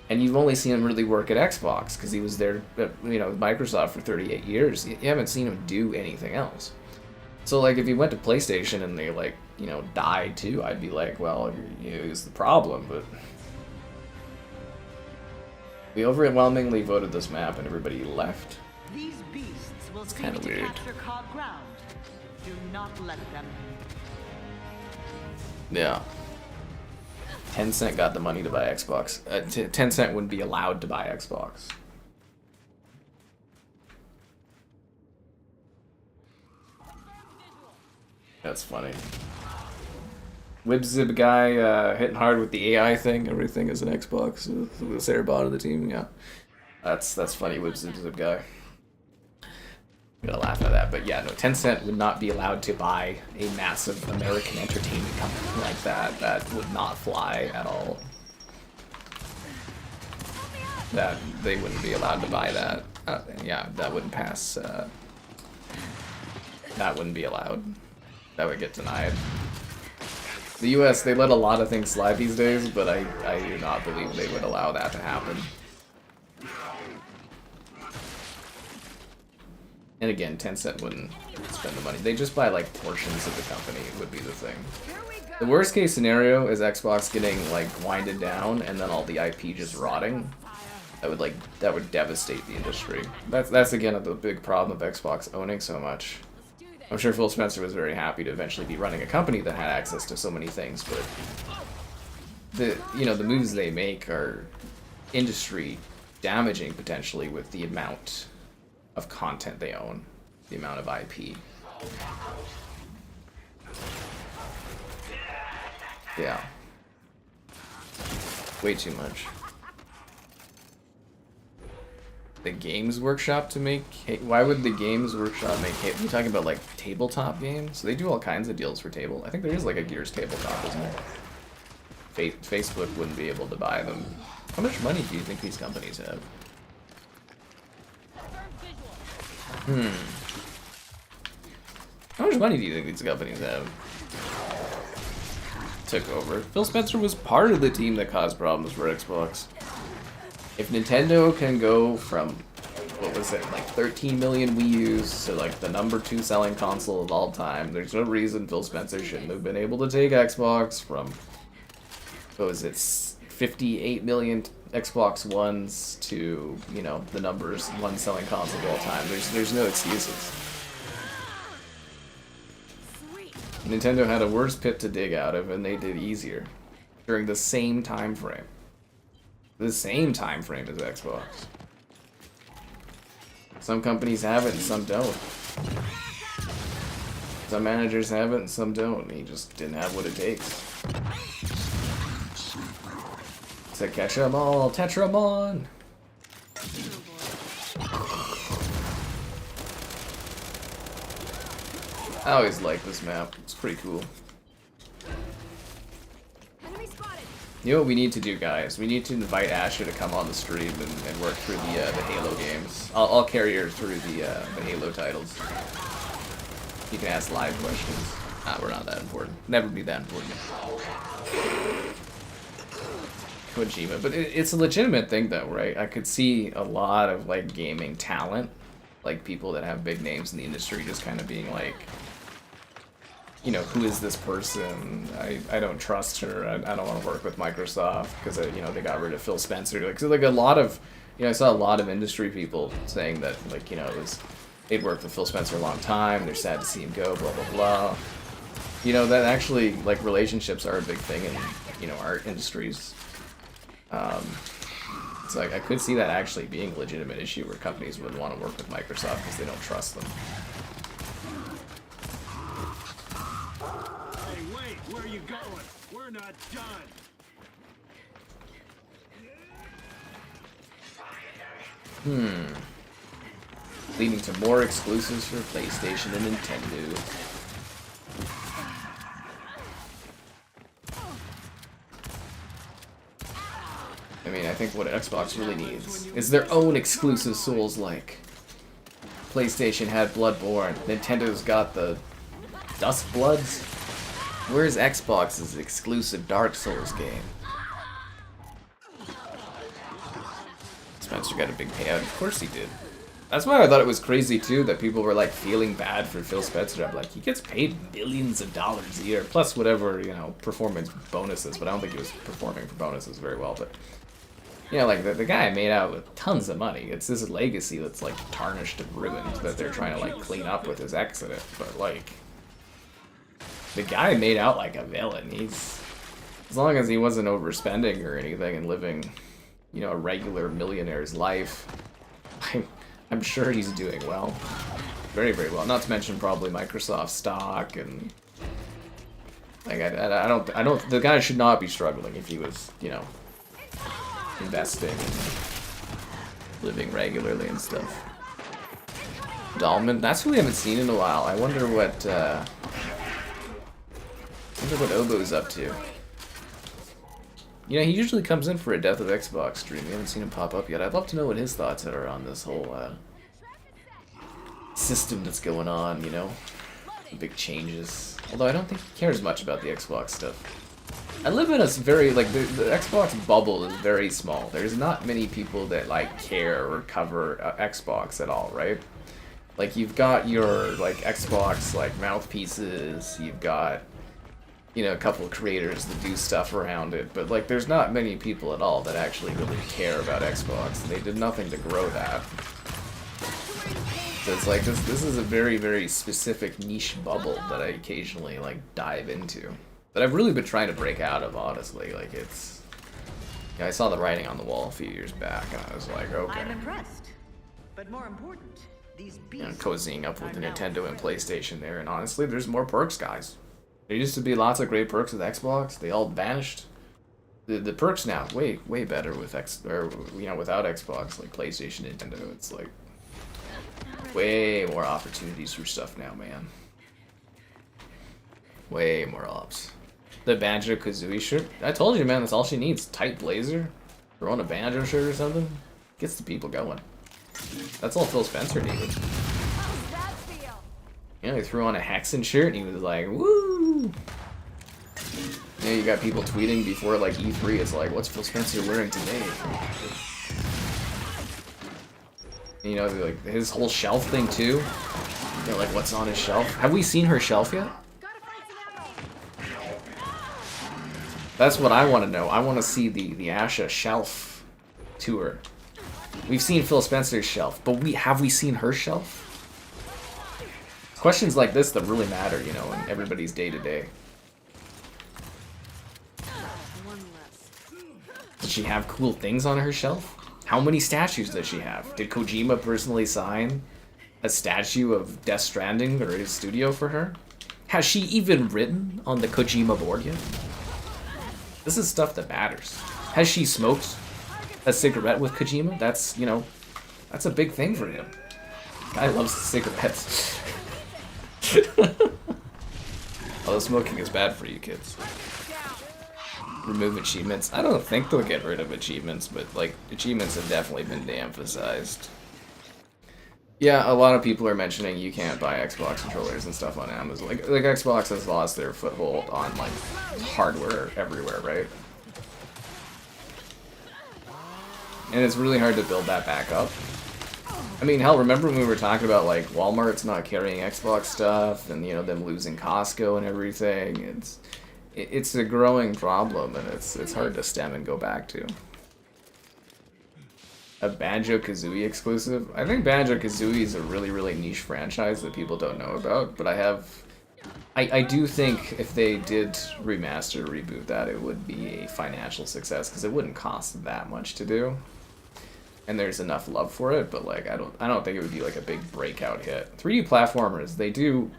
And you've only seen him really work at Xbox because he was there at, Microsoft for 38 years. You haven't seen him do anything else. So like if he went to PlayStation and they like, died too, I'd be like, well, he's the problem, but we overwhelmingly voted this map and everybody left. These beasts will It's seek kinda to weird. capture cog ground. Do not let them. Yeah. Tencent got the money to buy Xbox. Tencent wouldn't be allowed to buy Xbox. That's funny. Wibzib guy hitting hard with the AI thing. Everything is an Xbox. The Cerebot of the team, yeah. That's funny, Wibzib guy. I'm gonna laugh at that, but yeah, no, Tencent would not be allowed to buy a massive American entertainment company like that. That would not fly at all. That they wouldn't be allowed to buy that. Yeah, that wouldn't pass. That wouldn't be allowed. That would get denied. The US, they let a lot of things slide these days, but I do not believe they would allow that to happen. And again, Tencent wouldn't spend the money. They just buy like portions of the company would be the thing. The worst case scenario is Xbox getting like winded down and then all the IP just rotting. That would devastate the industry. That's again the big problem of Xbox owning so much. I'm sure Phil Spencer was very happy to eventually be running a company that had access to so many things, but the moves they make are industry damaging potentially with the amount of content they own, the amount of IP. Yeah. Way too much. The Games Workshop to make... Why would the Games Workshop make... Are you talking about, like, tabletop games? They do all kinds of deals for table. I think there is, like, a Gears tabletop, isn't there? Facebook wouldn't be able to buy them. How much money do you think these companies have? How much money do you think these companies have? Took over. Phil Spencer was part of the team that caused problems for Xbox. If Nintendo can go from, what was it, like 13 million Wii U's to like the #2 selling console of all time, there's no reason Phil Spencer shouldn't have been able to take Xbox from, what was it, 58 million Xbox Ones to, you know, the numbers one selling console of all time. There's no excuses. Nintendo had a worse pit to dig out of, and they did easier during the same time frame. The same time frame as Xbox. Some companies have it and some don't. Some managers have it and some don't. He just didn't have what it takes. Said catch 'em all, Tetramon! I always like this map. It's pretty cool. Enemy spotted. You know what we need to do, guys? We need to invite Asha to come on the stream and work through the Halo games. I'll carry her through the Halo titles. You can ask live questions. Nah, we're not that important. Never be that important. Kojima, but it's a legitimate thing though, right? I could see a lot of like gaming talent, like people that have big names in the industry, just kind of being like, you know, who is this person? I don't trust her. I don't want to work with Microsoft because you know, they got rid of Phil Spencer. Like a lot of, you know, I saw a lot of industry people saying that, like, you know, they'd worked with Phil Spencer a long time. They're sad to see him go. Blah blah blah. You know, that actually, like, relationships are a big thing in, you know, art industries. So like, I could see that actually being a legitimate issue where companies would want to work with Microsoft because they don't trust them. Hey, wait, where are you going? We're not done. Leading to more exclusives for PlayStation and Nintendo. I mean, I think what Xbox really needs is their own exclusive Souls-like. PlayStation had Bloodborne. Nintendo's got the Duskbloods. Where's Xbox's exclusive Dark Souls game? Spencer got a big payout. Of course he did. That's why I thought it was crazy too that people were like feeling bad for Phil Spencer. I'm like, he gets paid millions of dollars a year, plus whatever, you know, performance bonuses. But I don't think he was performing for bonuses very well. But you know, like the guy made out with tons of money. It's his legacy that's like tarnished and ruined that they're trying to like clean up with his exit. But like, the guy made out like a villain. He's, as long as he wasn't overspending or anything and living, you know, a regular millionaire's life, I'm sure he's doing well. Very, very well. Not to mention probably Microsoft stock and like I don't. The guy should not be struggling if he was, you know, investing and living regularly and stuff. Dahlman, that's who we haven't seen in a while. I wonder what Obo's up to. You know, he usually comes in for a Death of Xbox stream. We haven't seen him pop up yet. I'd love to know what his thoughts are on this whole system that's going on, you know? Big changes. Although I don't think he cares much about the Xbox stuff. I live in a very, like, the Xbox bubble is very small. There's not many people that, like, care or cover Xbox at all, right? Like, you've got your, like, Xbox, like, mouthpieces, you've got, you know, a couple of creators that do stuff around it, but like there's not many people at all that actually really care about Xbox. They did nothing to grow that. So it's like this is a very, very specific niche bubble that I occasionally like dive into. That I've really been trying to break out of, honestly. Like it's, you know, I saw the writing on the wall a few years back and I was like, okay. I'm impressed. But more important, these beasts, you know, cozying up with the Nintendo and PlayStation there, and honestly there's more perks, guys. There used to be lots of great perks with Xbox. They all vanished. The perks now way better with without Xbox, like PlayStation, Nintendo. It's like way more opportunities for stuff now, man. Way more ops. The Banjo-Kazooie shirt. I told you, man. That's all she needs. Tight blazer. Throw on a Banjo shirt or something. Gets the people going. That's all Phil Spencer needed. How's that feel? You know, he threw on a Hexen shirt and he was like, woo! You know, you got people tweeting before like E3, it's like, what's Phil Spencer wearing today? And, you know, like his whole shelf thing too. You know, like what's on his shelf? Have we seen her shelf yet? Gotta find some ammo. That's what I want to know. I want to see the Asha shelf tour. We've seen Phil Spencer's shelf, but have we seen her shelf? Questions like this that really matter, you know, in everybody's day-to-day. Does she have cool things on her shelf? How many statues does she have? Did Kojima personally sign a statue of Death Stranding or his studio for her? Has she even written on the Kojima board yet? This is stuff that matters. Has she smoked a cigarette with Kojima? That's, you know, that's a big thing for him. Guy loves cigarettes. Although smoking is bad for you kids. Remove achievements. I don't think they'll get rid of achievements, but like achievements have definitely been de-emphasized. Yeah, a lot of people are mentioning you can't buy Xbox controllers and stuff on Amazon. Like Xbox has lost their foothold on like hardware everywhere, right? And it's really hard to build that back up. I mean, hell, remember when we were talking about like Walmart's not carrying Xbox stuff and, you know, them losing Costco and everything? It's a growing problem, and it's hard to stem and go back to. A Banjo-Kazooie exclusive? I think Banjo-Kazooie is a really, really niche franchise that people don't know about, but I do think if they did remaster, reboot that, it would be a financial success, because it wouldn't cost that much to do. And there's enough love for it, but like I don't think it would be like a big breakout hit. 3D platformers, they do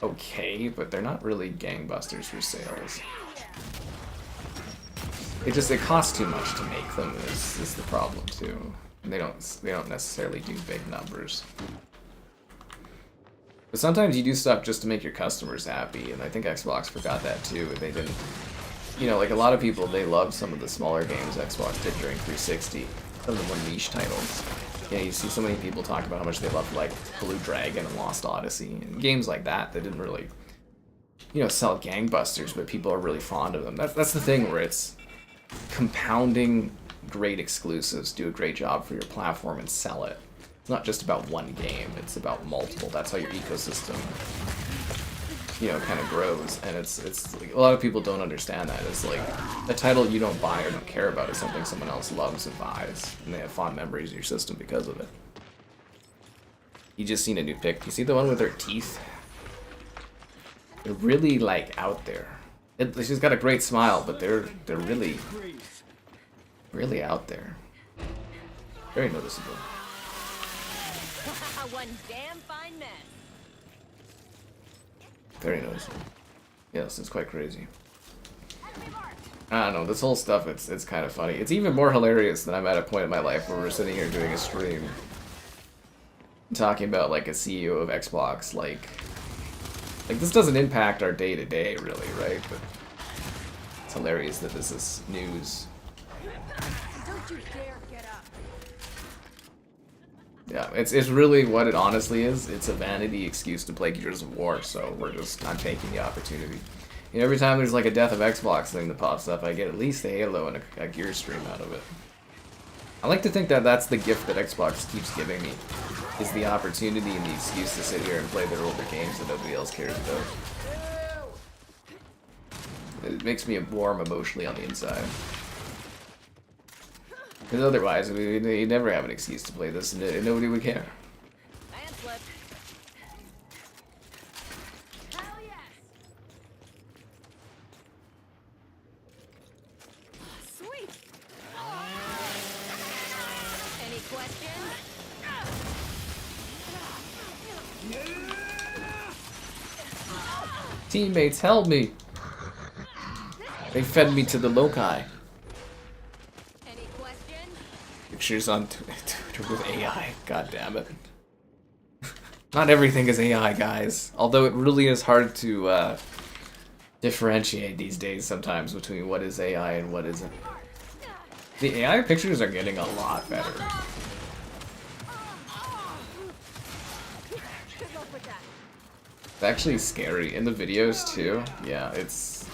okay, but they're not really gangbusters for sales. It costs too much to make them is the problem too. And they don't necessarily do big numbers. But sometimes you do stuff just to make your customers happy, and I think Xbox forgot that too. They didn't, you know, like a lot of people, they loved some of the smaller games Xbox did during 360. Some of the more niche titles. Yeah, you see so many people talk about how much they love like Blue Dragon and Lost Odyssey and games like that that didn't really, you know, sell gangbusters, but people are really fond of them. That's the thing where it's compounding great exclusives, do a great job for your platform and sell it. It's not just about one game, it's about multiple. That's how your ecosystem, you know, kind of grows. And it's like, a lot of people don't understand that. It's like a title you don't buy or don't care about is something someone else loves and buys, and they have fond memories of your system because of it. You just seen a new pic. You see the one with her teeth? They're really like out there. She's got a great smile, but they're really out there. Very noticeable. One damn fine mess. Very noticeable. Yes, it's quite crazy. I don't know, this whole stuff, it's kind of funny. It's even more hilarious than I'm at a point in my life where we're sitting here doing a stream talking about like a CEO of Xbox, like this doesn't impact our day-to-day really, right? But it's hilarious that this is news. Don't you dare get up. Yeah, it's really what it honestly is. It's a vanity excuse to play Gears of War, so I'm taking the opportunity. You know, every time there's like a Death of Xbox thing that pops up, I get at least a Halo and a Gears stream out of it. I like to think that that's the gift that Xbox keeps giving me, is the opportunity and the excuse to sit here and play their older games that nobody else cares about. It makes me warm emotionally on the inside. Because otherwise, you'd never have an excuse to play this, and nobody would care. Man flip. Hell yes. Sweet. Any questions? Teammates, help me! They fed me to the loci. Any questions? Pictures on Twitter with AI. God damn it. Not everything is AI, guys. Although it really is hard to differentiate these days sometimes between what is AI and what isn't. The AI pictures are getting a lot better. Good luck with that. It's actually scary. In the videos too. Yeah, it's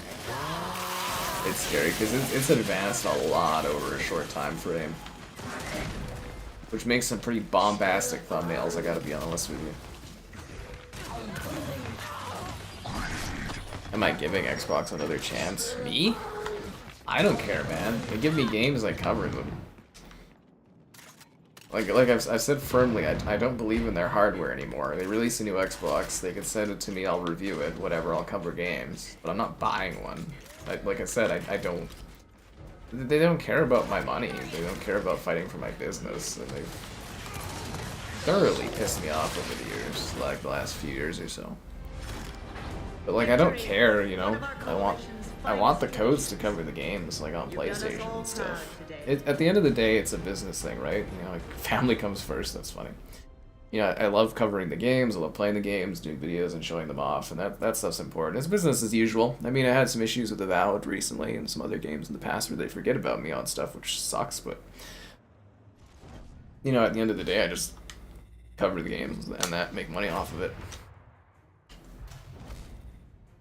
scary because it's advanced a lot over a short time frame. Which makes some pretty bombastic thumbnails, I gotta be honest with you. Am I giving Xbox another chance? Me? I don't care, man. They give me games, I cover them. Like I've said firmly, I don't believe in their hardware anymore. They release a new Xbox, they can send it to me, I'll review it, whatever, I'll cover games. But I'm not buying one. Like I said, I don't... They don't care about my money, they don't care about fighting for my business, and they've thoroughly pissed me off over the years, like the last few years or so. But like, I don't care, you know, I want the codes to cover the games, like on PlayStation and stuff. At the end of the day, it's a business thing, right? You know, like, family comes first, that's funny. You know, I love covering the games, I love playing the games, doing videos and showing them off, and that stuff's important. It's business as usual. I mean, I had some issues with Avowed recently and some other games in the past where they forget about me on stuff, which sucks, but... You know, at the end of the day, I just cover the games and that, make money off of it.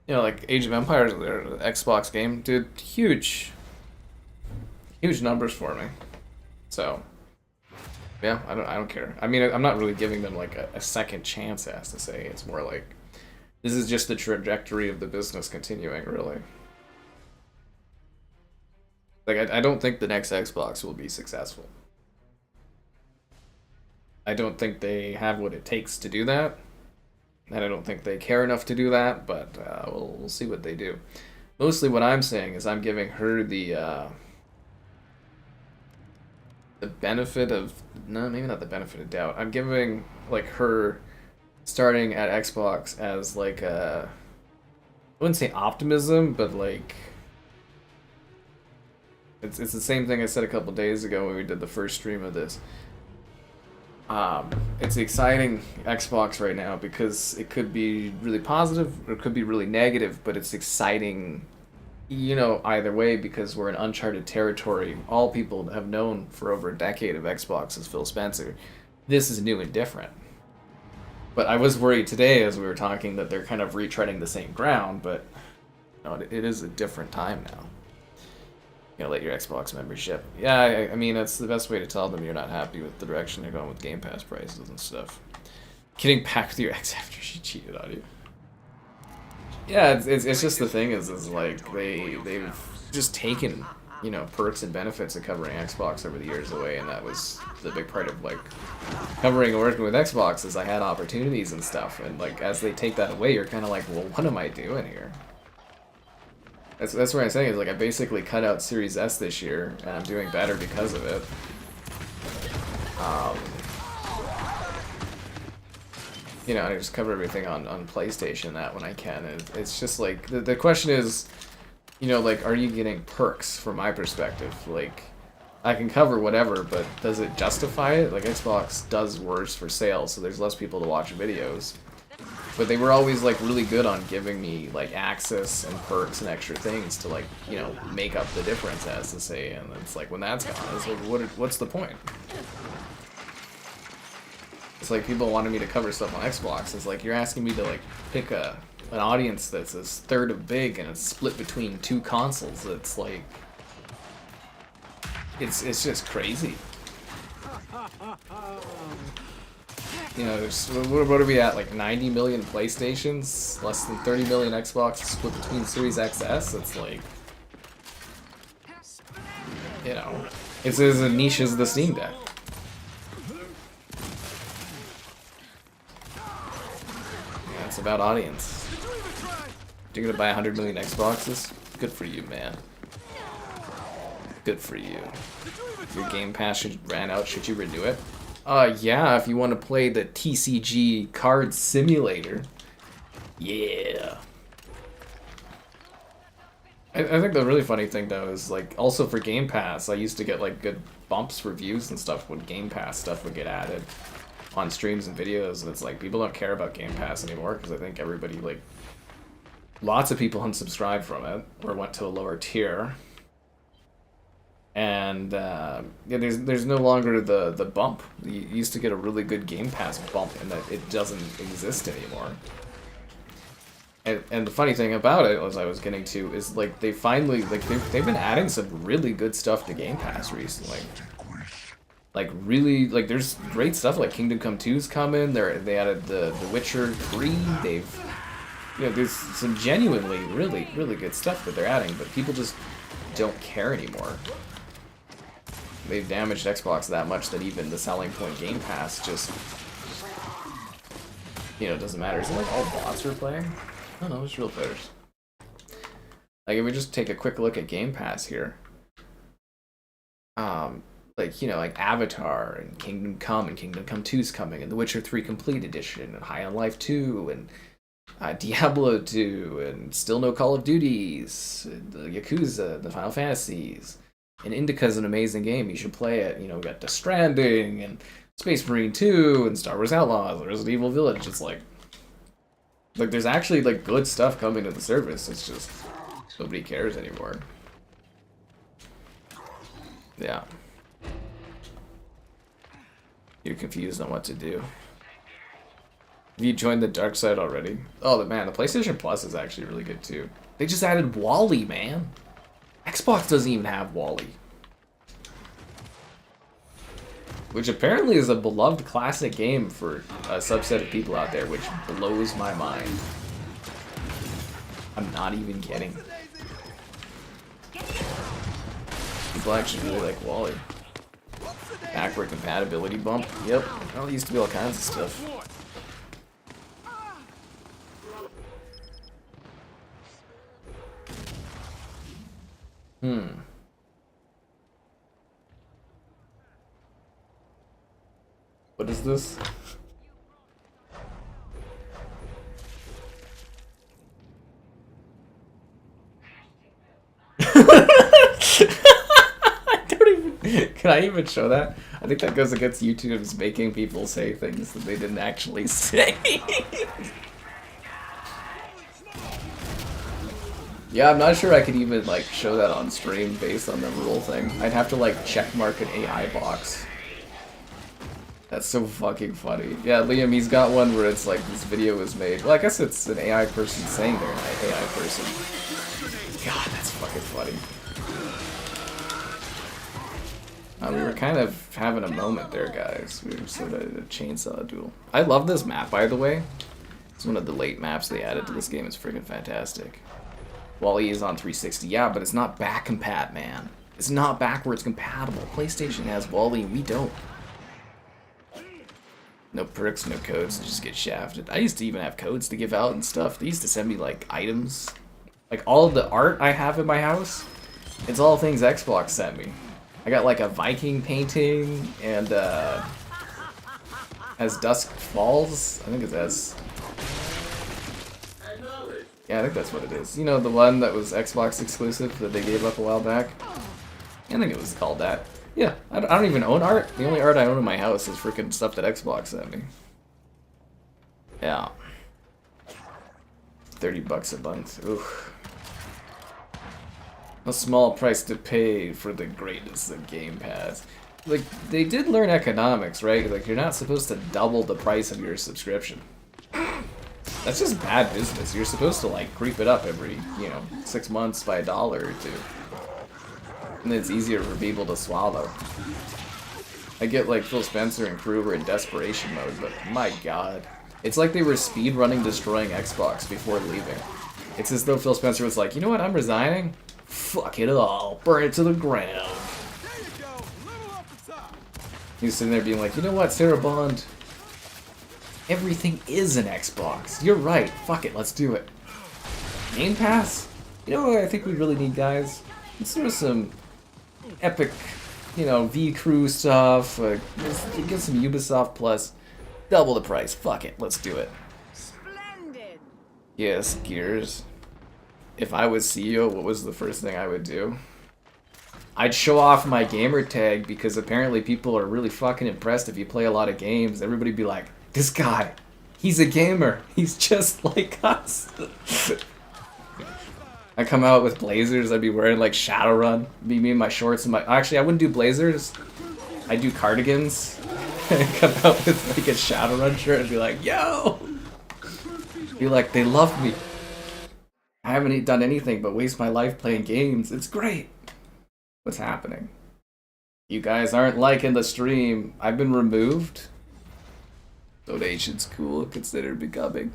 You know, like Age of Empires, the Xbox game, dude, huge numbers for me. So, yeah, I don't care. I mean, I'm not really giving them like a second chance, as to say. It's more like this is just the trajectory of the business continuing, really. Like, I don't think the next Xbox will be successful. I don't think they have what it takes to do that. And I don't think they care enough to do that, but we'll see what they do. Mostly what I'm saying is I'm giving her the benefit of... No, maybe not the benefit of doubt. I'm giving, like, her starting at Xbox as, like, I wouldn't say optimism, but, like... It's the same thing I said a couple days ago when we did the first stream of this. It's exciting Xbox right now because it could be really positive or it could be really negative, but it's exciting, you know, either way, because we're in uncharted territory. All people have known for over a decade of Xbox is Phil Spencer. This is new and different. But I was worried today as we were talking that they're kind of retreading the same ground, but you know, it is a different time now. You know, let your Xbox membership. Yeah, I mean, that's the best way to tell them you're not happy with the direction they're going with Game Pass prices and stuff. Getting back with your ex after she cheated on you. Yeah, it's just the thing is like they've just taken, you know, perks and benefits of covering Xbox over the years away, and that was the big part of like covering and working with Xbox is I had opportunities and stuff, and like as they take that away, you're kind of like, well, what am I doing here? That's what I'm saying is like I basically cut out Series S this year, and I'm doing better because of it. You know, I just cover everything on PlayStation that when I can. And it's just like the question is, you know, like, are you getting perks from my perspective? Like, I can cover whatever, but does it justify it? Like, Xbox does worse for sales, so there's less people to watch videos. But they were always, like, really good on giving me, like, access and perks and extra things to, like, you know, make up the difference, as to say. And it's like, when that's gone, it's like, what's the point? It's like people wanted me to cover stuff on Xbox. It's like, you're asking me to, like, pick an audience that's a third of big and it's split between two consoles. It's like... It's just crazy. You know, what are we at, like 90 million PlayStations? Less than 30 million Xbox split between Series XS? It's like... You know, it's as niche as the Steam Deck. Yeah, it's about audience. You're gonna buy 100 million Xboxes? Good for you, man. Good for you. Your Game Pass ran out, should you renew it? Yeah, if you want to play the TCG card simulator. Yeah. I think the really funny thing, though, is, like, also for Game Pass, I used to get, like, good bumps for views and stuff when Game Pass stuff would get added on streams and videos, and it's like, people don't care about Game Pass anymore, because I think everybody, like, lots of people unsubscribed from it, or went to a lower tier. And yeah, there's no longer the bump. You used to get a really good Game Pass bump, and that it doesn't exist anymore. And the funny thing about it, as I was getting to, is like they finally they've been adding some really good stuff to Game Pass recently. Like really, like there's great stuff like Kingdom Come 2's coming. They added the Witcher 3. They've, you know, there's some genuinely really good stuff that they're adding, but people just don't care anymore. They've damaged Xbox that much that even the selling point Game Pass just, you know, doesn't matter. Is it like all bots are playing? I don't know, it's real players. Like if we just take a quick look at Game Pass here, like, you know, like Avatar and Kingdom Come and Kingdom Come 2's coming, and The Witcher 3 Complete Edition, and High on Life 2, and Diablo 2, and still no Call of Duties, and Yakuza, the Final Fantasies. And Indica's an amazing game. You should play it. You know, we got Death Stranding, and Space Marine 2, and Star Wars Outlaws, and Resident Evil Village. It's like there's actually like good stuff coming to the service. It's just nobody cares anymore. Yeah. You're confused on what to do. Have you joined the dark side already? Oh, man, the PlayStation Plus is actually really good too. They just added Wally, man. Xbox doesn't even have Wally. Which apparently is a beloved classic game for a subset of people out there, which blows my mind. I'm not even kidding. People actually really like Wally. Backward compatibility bump. Yep. Well, it used to be all kinds of stuff. What is this? Can I even show that? I think that goes against YouTube's making people say things that they didn't actually say. Yeah, I'm not sure I could even like show that on stream based on the rule thing. I'd have to like checkmark an AI box. That's so fucking funny. Yeah, Liam, he's got one where it's like this video was made. Well, I guess it's an AI person saying they're an AI person. God, that's fucking funny. We were kind of having a moment there, guys. We were sort of a chainsaw duel. I love this map, by the way. It's one of the late maps they added to this game. It's freaking fantastic. Wally is on 360, yeah, but it's not back compat, man. It's not backwards compatible. PlayStation has Wally, and we don't. No perks, no codes, just get shafted. I used to even have codes to give out and stuff. They used to send me, like, items. Like, all of the art I have in my house, it's all things Xbox sent me. I got, like, a Viking painting, and, As Dusk Falls? I think it's as... Yeah, I think that's what it is. You know, the one that was Xbox exclusive that they gave up a while back? I think it was called that. Yeah, I don't even own art. The only art I own in my house is freaking stuff that Xbox sent me. Yeah. $30 a month. Oof. A small price to pay for the greatness of Game Pass. Like, they did learn economics, right? Like, you're not supposed to double the price of your subscription. That's just bad business. You're supposed to, like, creep it up every, 6 months by $1 or $2. And then it's easier for people to swallow. I get, like, Phil Spencer and crew were in desperation mode, but my god. It's like they were speedrunning destroying Xbox before leaving. It's as though Phil Spencer was like, you know what, I'm resigning? Fuck it all. Burn it to the ground. He's sitting there being like, you know what, Sarah Bond? Everything is an Xbox. You're right. Fuck it, let's do it. Game Pass? You know what I think we really need, guys? Let's do some epic, V-Crew stuff. Let's get some Ubisoft Plus. Double the price. Fuck it, let's do it. Splendid. Yes, Gears. If I was CEO, what was the first thing I would do? I'd show off my Gamertag because apparently people are really fucking impressed if you play a lot of games. Everybody'd be like, this guy, he's a gamer. He's just like us. I come out with blazers. I'd be wearing like Shadowrun. Be me in my shorts and my... Actually, I wouldn't do blazers. I'd do cardigans. And come out with like a Shadowrun shirt and be like, yo! Be like, they love me. I haven't done anything but waste my life playing games. It's great. What's happening? You guys aren't liking the stream. I've been removed. Donation's cool. Consider becoming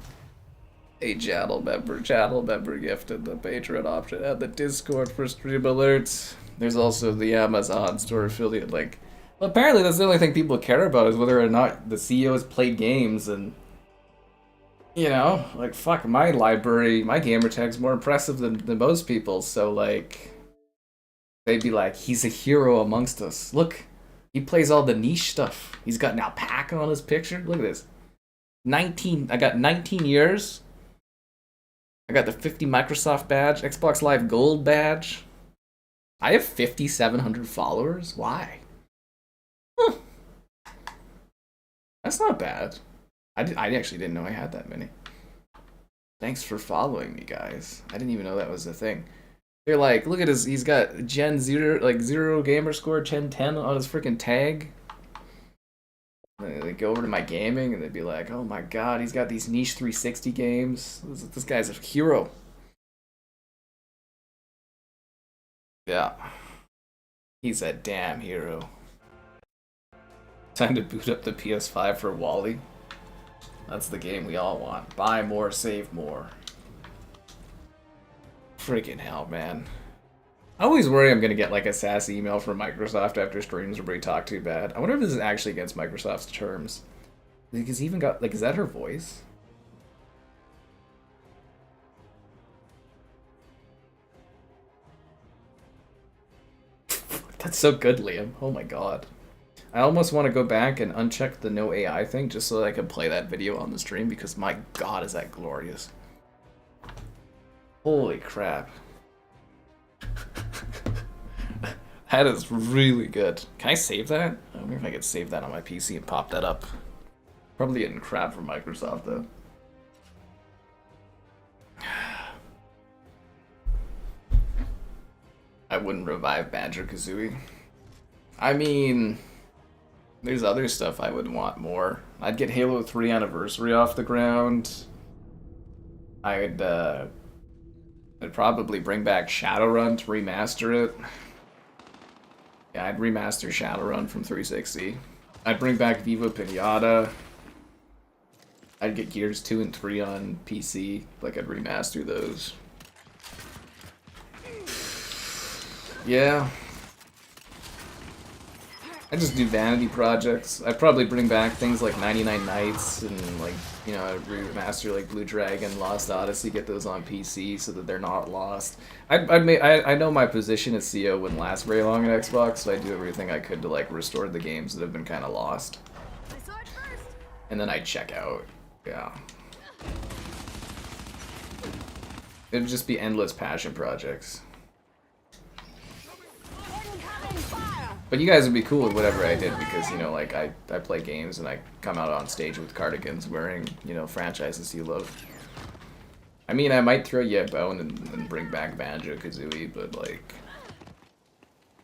A channel member gifted the Patreon option and the Discord for stream alerts. There's also the Amazon store affiliate link. Well, apparently that's the only thing people care about is whether or not the CEOs play games, and you know, like fuck, my library, my gamertag's more impressive than most people, so like they'd be like, he's a hero amongst us. Look, he plays all the niche stuff. He's got an alpaca on his picture. Look at this. I got 19 years. I got the 50 Microsoft badge, Xbox Live Gold badge. I have 5,700 followers. Why? Huh. That's not bad. I actually didn't know I had that many. Thanks for following me, guys. I didn't even know that was a thing. They're like, look at his, he's got Gen 0, like 0 gamer score, Gen 10 on his freaking tag. They go over to my gaming and they'd be like, oh my god, he's got these niche 360 games. This guy's a hero. Yeah. He's a damn hero. Time to boot up the PS5 for Wally. That's the game we all want. Buy more, save more. Freaking hell, man. I always worry I'm gonna get like a sassy email from Microsoft after streams where we talk too bad. I wonder if this is actually against Microsoft's terms. Because he even got, like, is that her voice? That's so good, Liam. Oh my god. I almost want to go back and uncheck the no AI thing just so that I can play that video on the stream because my god is that glorious. Holy crap. That is really good. Can I save that? I wonder if I could save that on my PC and pop that up. Probably getting crap from Microsoft though. I wouldn't revive Banjo-Kazooie. I mean, there's other stuff I would want more. I'd get Halo 3 Anniversary off the ground. I'd probably bring back Shadowrun to remaster it. Yeah, I'd remaster Shadowrun from 360. I'd bring back Viva Pinata. I'd get Gears 2 and 3 on PC. Like, I'd remaster those. Yeah. I just do vanity projects. I'd probably bring back things like 99 Nights and, like, you know, remaster like Blue Dragon, Lost Odyssey, get those on PC so that they're not lost. I know my position as CEO wouldn't last very long at Xbox, so I do everything I could to like restore the games that have been kind of lost. And then I'd check out. Yeah. It'd just be endless passion projects. But you guys would be cool with whatever I did because, you know, like, I play games and I come out on stage with cardigans wearing, you know, franchises you love. I mean, I might throw you a bone and bring back Banjo-Kazooie, but, like,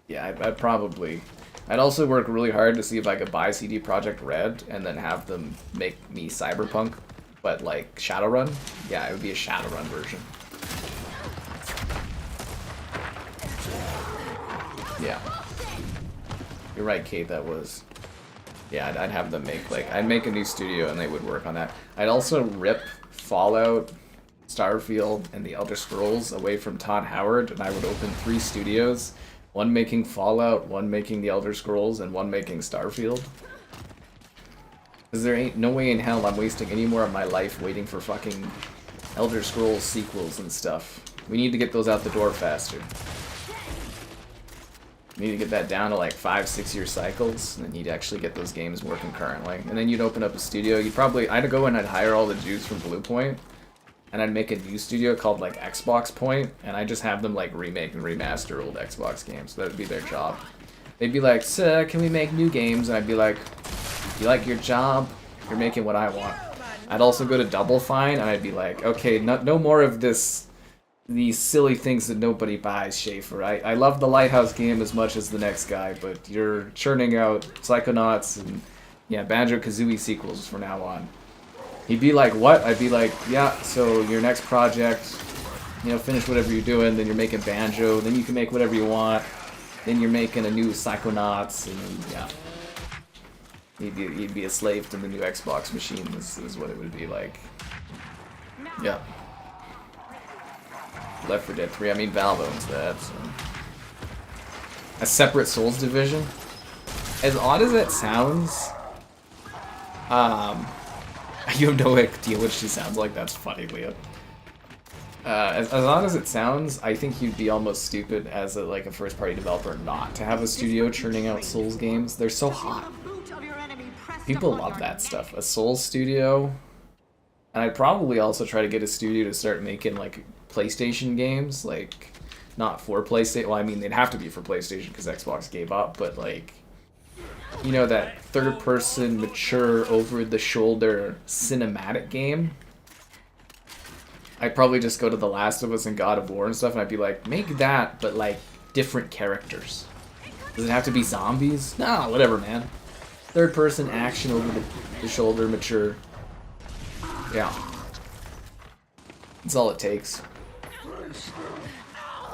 yeah, I'd also work really hard to see if I could buy CD Projekt Red and then have them make me Cyberpunk, but, like, Shadowrun. Yeah, it would be a Shadowrun version. Yeah. You're right, Kate, that was... Yeah, I'd have them make, like... I'd make a new studio and they would work on that. I'd also rip Fallout, Starfield, and the Elder Scrolls away from Todd Howard, and I would open 3 studios. One making Fallout, one making the Elder Scrolls, and one making Starfield. Because there ain't no way in hell I'm wasting any more of my life waiting for fucking Elder Scrolls sequels and stuff. We need to get those out the door faster. Need to get that down to like 5-6 year cycles, and then you'd actually get those games working currently. And then you'd open up a studio. I'd go and I'd hire all the dudes from Bluepoint, and I'd make a new studio called like Xbox Point, and I'd just have them like remake and remaster old Xbox games. That would be their job. They'd be like, "Sir, can we make new games?" And I'd be like, "You like your job? You're making what I want." I'd also go to Double Fine, and I'd be like, "Okay, no more of these silly things that nobody buys, Schaefer. I love the Lighthouse game as much as the next guy, but you're churning out Psychonauts and, yeah, Banjo-Kazooie sequels from now on." He'd be like, "What?" I'd be like, "Yeah, so your next project, you know, finish whatever you're doing, then you're making Banjo, then you can make whatever you want, then you're making a new Psychonauts, and, yeah." He'd be a slave to the new Xbox machine, is what it would be like. Now Yeah. Left 4 Dead 3. I mean, Valve owns that. So. A separate Souls division. As odd as that sounds, you have no idea what she sounds like. That's funny, Leah. As odd as it sounds, I think you'd be almost stupid as a first-party developer not to have a studio churning out Souls games. They're so hot. People love that stuff. A Souls studio, and I'd probably also try to get a studio to start making like PlayStation games, like not for PlayStation. Well, I mean they'd have to be for PlayStation because Xbox gave up, but like. You know, that third-person, mature, over-the-shoulder cinematic game? I'd probably just go to The Last of Us and God of War and stuff, and I'd be like, make that, but, like, different characters. Does it have to be zombies? Nah, whatever, man. Third-person, action, over-the-shoulder, mature. Yeah. That's all it takes.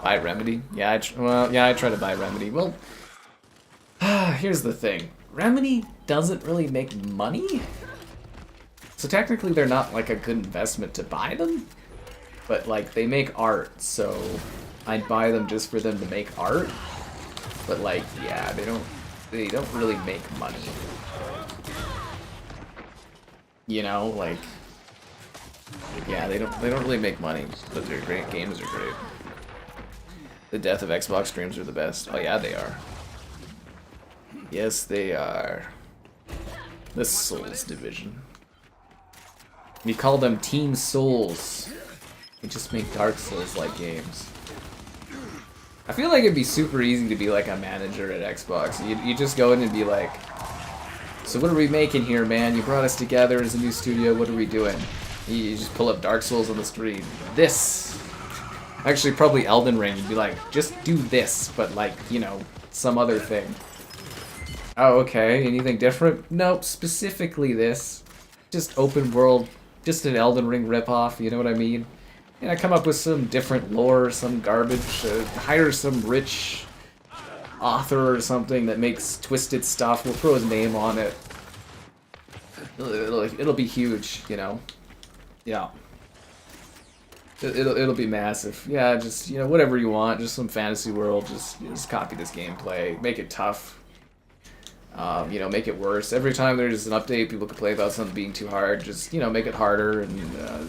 Buy Remedy? Yeah, I try to buy Remedy. Well... here's the thing. Remedy doesn't really make money. So technically they're not like a good investment to buy them. But like they make art, so I'd buy them just for them to make art. But like, yeah, they don't really make money. You know, like yeah, they don't really make money, but their great games are great. The death of Xbox streams are the best. Oh yeah, they are. Yes, they are. The Souls division. We call them Team Souls. We just make Dark Souls-like games. I feel like it'd be super easy to be like a manager at Xbox. You just go in and be like, so what are we making here, man? You brought us together as a new studio. What are we doing? You just pull up Dark Souls on the screen. This. Actually, probably Elden Ring. You'd be like, just do this, but like, you know, some other thing. Oh, okay. Anything different? Nope. Specifically this. Just open world. Just an Elden Ring ripoff. You know what I mean? And I come up with some different lore, some garbage. Hire some rich author or something that makes twisted stuff. We'll throw his name on it. It'll be huge, you know. Yeah. It'll be massive. Yeah, just, you know, whatever you want. Just some fantasy world. Just copy this gameplay. Make it tough. You know, make it worse. Every time there's an update, people complain about something being too hard. Just, you know, make it harder, and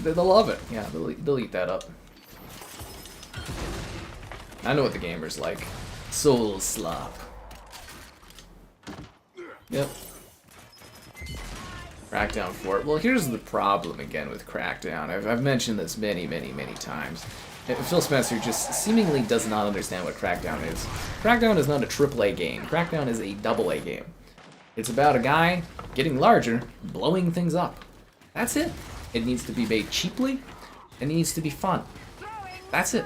they'll love it. Yeah, they'll eat that up. I know what the gamer's like. Soul slop. Yep. Crackdown 4. Well, here's the problem again with Crackdown. I've mentioned this many times. Phil Spencer just seemingly does not understand what Crackdown is. Crackdown is not a AAA game. Crackdown is a AA game. It's about a guy getting larger, blowing things up. That's it. It needs to be made cheaply, and it needs to be fun. That's it.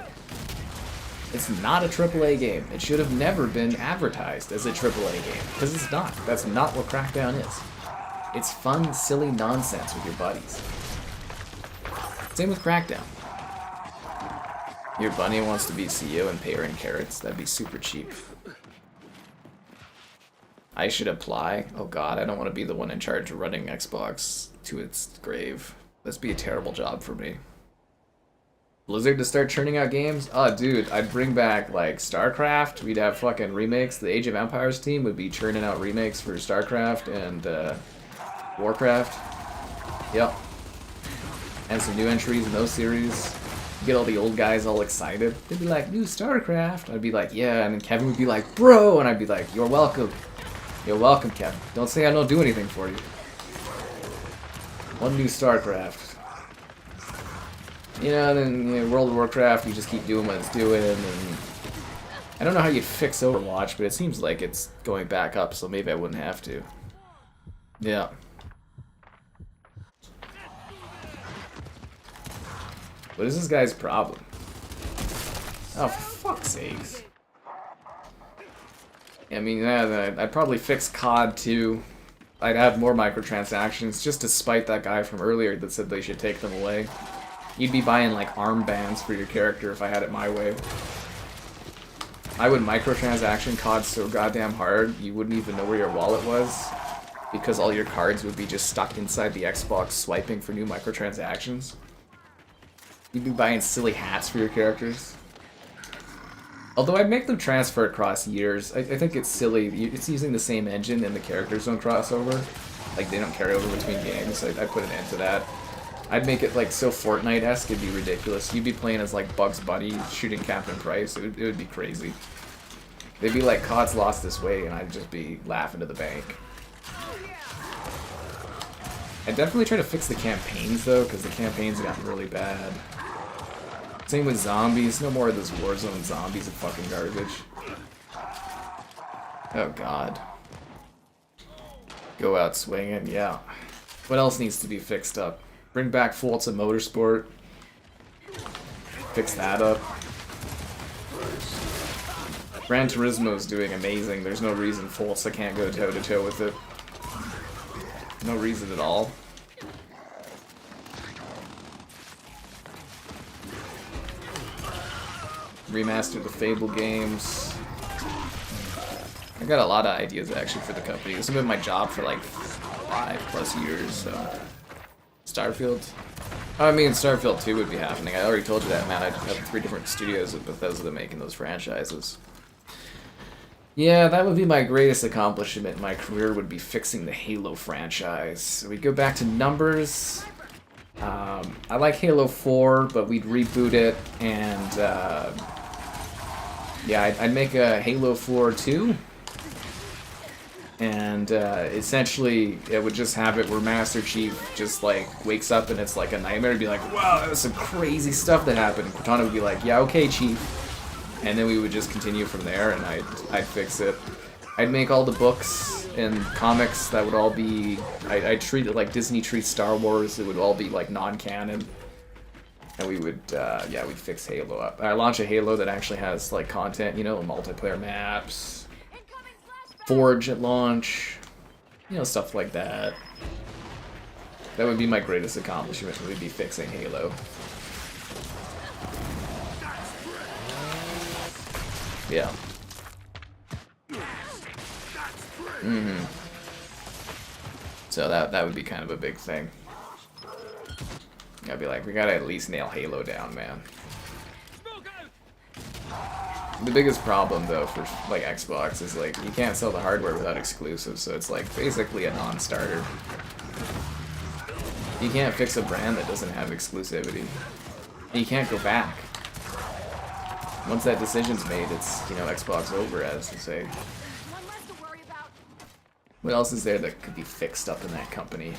It's not a AAA game. It should have never been advertised as a AAA game, because it's not. That's not what Crackdown is. It's fun, silly nonsense with your buddies. Same with Crackdown. Your bunny wants to be CEO and pay her in carrots. That'd be super cheap. I should apply. Oh god, I don't want to be the one in charge of running Xbox to its grave. That'd be a terrible job for me. Blizzard to start churning out games? Oh dude, I'd bring back like StarCraft. We'd have fucking remakes. The Age of Empires team would be churning out remakes for StarCraft and Warcraft. Yep. And some new entries in those series. Get all the old guys all excited. They'd be like, new StarCraft. I'd be like, yeah, and then Kevin would be like, bro, and I'd be like, you're welcome. You're welcome, Kevin. Don't say I don't do anything for you. One new StarCraft. You know, and then you know, World of Warcraft, you just keep doing what it's doing, and I don't know how you'd fix Overwatch, but it seems like it's going back up, so maybe I wouldn't have to. Yeah. What is this guy's problem? Oh, for fuck's sakes. I mean, yeah, I'd probably fix COD too. I'd add more microtransactions just to spite that guy from earlier that said they should take them away. You'd be buying like armbands for your character if I had it my way. I would microtransaction COD so goddamn hard you wouldn't even know where your wallet was because all your cards would be just stuck inside the Xbox swiping for new microtransactions. You'd be buying silly hats for your characters. Although I'd make them transfer across years. I think it's silly. It's using the same engine and the characters don't cross over. Like, they don't carry over between games. I put an end to that. I'd make it, like, so Fortnite-esque, it'd be ridiculous. You'd be playing as, like, Bugs Bunny shooting Captain Price. It would be crazy. They'd be like, COD's lost this way, and I'd just be laughing to the bank. I'd definitely try to fix the campaigns, though, because the campaigns got really bad. Same with zombies. No more of those Warzone zombies of fucking garbage. Oh, God. Go out swinging, yeah. What else needs to be fixed up? Bring back Forza Motorsport. Fix that up. Gran Turismo's doing amazing. There's no reason Forza can't go toe-to-toe with it. No reason at all. Remaster the Fable games. I got a lot of ideas actually for the company. This has been my job for like 5+ years, so. Starfield? Oh, I mean, Starfield 2 would be happening. I already told you that, man. I have 3 different studios of Bethesda making those franchises. Yeah, that would be my greatest accomplishment in my career, would be fixing the Halo franchise. So we go back to numbers. I like Halo 4, but we'd reboot it, and yeah, I'd make a Halo 4 2. And essentially, it would just have it where Master Chief just like wakes up and it's like a nightmare. It'd be like, wow, that was some crazy stuff that happened. And Cortana would be like, yeah, okay, Chief. And then we would just continue from there, and I'd fix it. I'd make all the books and comics that would all be. I'd treat it like Disney treats Star Wars. It would all be like non-canon. And we would, yeah, we'd fix Halo up. I launch a Halo that actually has like content, you know, multiplayer maps. Forge at launch, you know, stuff like that. That would be my greatest accomplishment, would be fixing Halo. Yeah. So that would be kind of a big thing. I'd be like, we gotta at least nail Halo down, man. The biggest problem, though, for like Xbox is like you can't sell the hardware without exclusives, so it's like basically a non-starter. You can't fix a brand that doesn't have exclusivity. You can't go back. Once that decision's made, it's, you know, Xbox over, as to say. What else is there that could be fixed up in that company?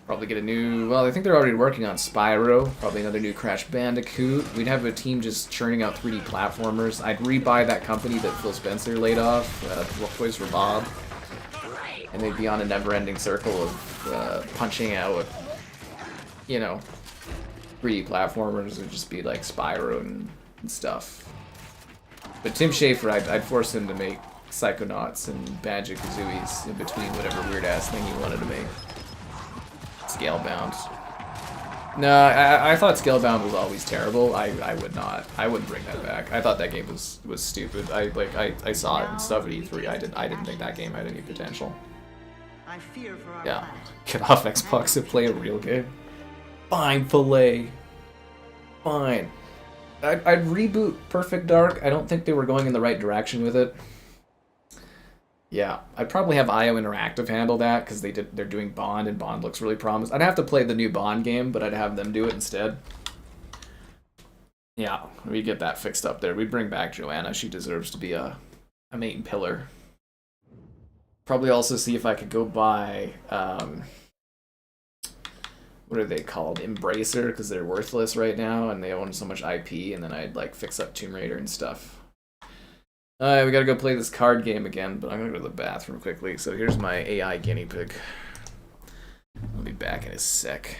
Probably get a new, well, I think they're already working on Spyro, probably another new Crash Bandicoot. We'd have a team just churning out 3D platformers. I'd rebuy that company that Phil Spencer laid off, Toys for Bob. And they'd be on a never-ending circle of punching out, you know, 3D platformers. It would just be like Spyro and stuff. But Tim Schafer, I'd force him to make Psychonauts and Banjo-Kazooies in between whatever weird-ass thing he wanted to make. Scalebound. No, I thought Scalebound was always terrible. I would not. I wouldn't bring that back. I thought that game was stupid. I saw it and stuff at E3. I didn't think that game had any potential. I fear for our Yeah. planet. Get off Xbox and play a real game. Fine, filet. Fine. I'd reboot Perfect Dark. I don't think they were going in the right direction with it. Yeah, I'd probably have IO Interactive handle that, because they're doing Bond, and Bond looks really promising. I'd have to play the new Bond game, but I'd have them do it instead. Yeah, we'd get that fixed up there. We'd bring back Joanna. She deserves to be a main pillar. Probably also see if I could go buy, what are they called? Embracer, because they're worthless right now, and they own so much IP, and then I'd like fix up Tomb Raider and stuff. Alright, we gotta go play this card game again, but I'm gonna go to the bathroom quickly. So here's my AI guinea pig. I'll be back in a sec.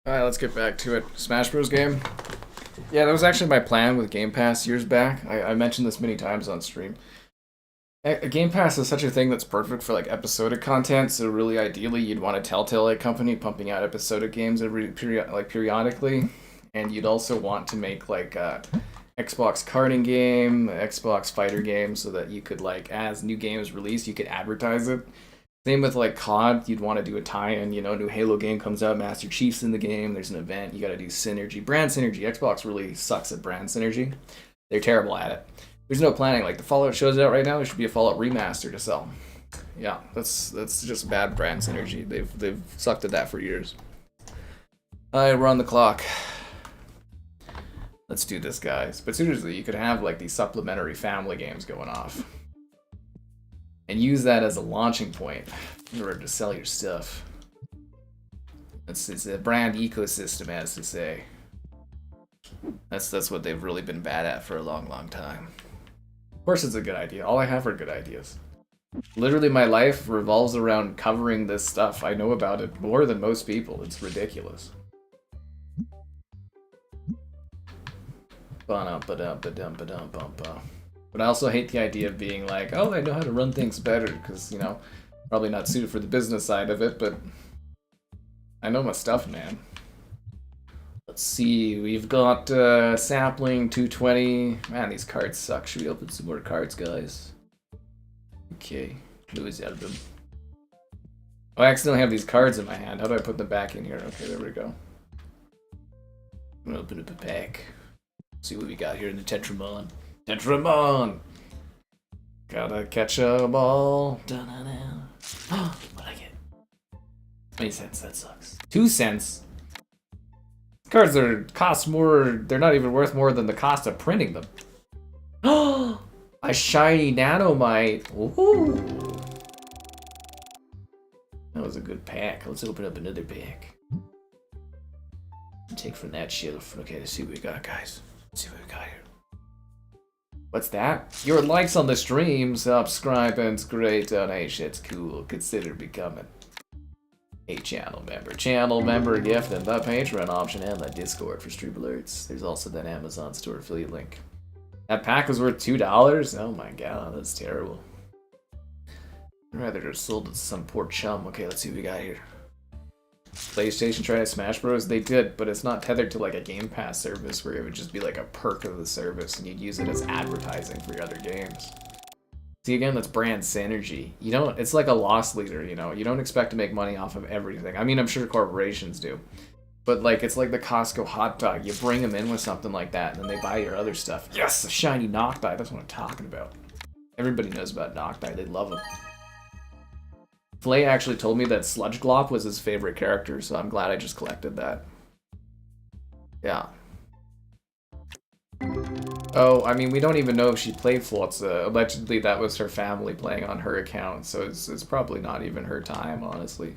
Alright, let's get back to it. Smash Bros. Game. Yeah, that was actually my plan with Game Pass years back. I mentioned this many times on stream. A Game Pass is such a thing that's perfect for like episodic content, so really ideally you'd want a Telltale company pumping out episodic games periodically, and you'd also want to make like a Xbox karting game, Xbox fighter game, so that you could like as new games release, you could advertise it. Same with like COD, you'd want to do a tie-in, you know, new Halo game comes out, Master Chief's in the game, there's an event, you gotta do synergy. Brand synergy. Xbox really sucks at brand synergy. They're terrible at it. There's no planning. Like the Fallout shows out right now, there should be a Fallout remaster to sell. Yeah, that's just bad brand synergy. They've sucked at that for years. Alright, we're on the clock. Let's do this, guys. But seriously, you could have like these supplementary family games going off. And use that as a launching point in order to sell your stuff. It's a brand ecosystem, as to say. That's what they've really been bad at for a long, long time. Of course it's a good idea. All I have are good ideas. Literally my life revolves around covering this stuff. I know about it more than most people. It's ridiculous. But I also hate the idea of being like, oh, I know how to run things better, because, you know, probably not suited for the business side of it, but I know my stuff, man. Let's see, we've got Sapling 220. Man, these cards suck. Should we open some more cards, guys? Okay, Louis album. Oh, I accidentally have these cards in my hand. How do I put them back in here? Okay, there we go. I'm gonna open up a pack. See what we got here in the Tetramon. Tetramon! Gotta catch a ball. What'd I get? 20 cents, that sucks. 2 cents? Cards cost more, they're not even worth more than the cost of printing them. A shiny nanomite. Ooh. That was a good pack. Let's open up another pack. Take from that shelf. Okay, let's see what we got, guys. Let's see what we got here. What's that? Your likes on the stream, subscribe, and great donations. Cool. Consider becoming a channel member. Channel member gift and the Patreon option and the Discord for stream alerts. There's also that Amazon store affiliate link. That pack was worth $2? Oh my god, that's terrible. I'd rather have sold it to some poor chum. Okay, let's see what we got here. PlayStation tried Smash Bros. They did, but it's not tethered to like a Game Pass service where it would just be like a perk of the service and you'd use it as advertising for your other games. See, again, that's brand synergy. You don't, it's like a loss leader, you know? You don't expect to make money off of everything. I mean, I'm sure corporations do. But like, it's like the Costco hot dog. You bring them in with something like that and then they buy your other stuff. Yes, a shiny Nocti, that's what I'm talking about. Everybody knows about Nocti, they love them. Flay actually told me that Sludge Glop was his favorite character, so I'm glad I just collected that. Yeah. Oh, I mean, we don't even know if she played Floatza. Allegedly, that was her family playing on her account, so it's probably not even her time, honestly.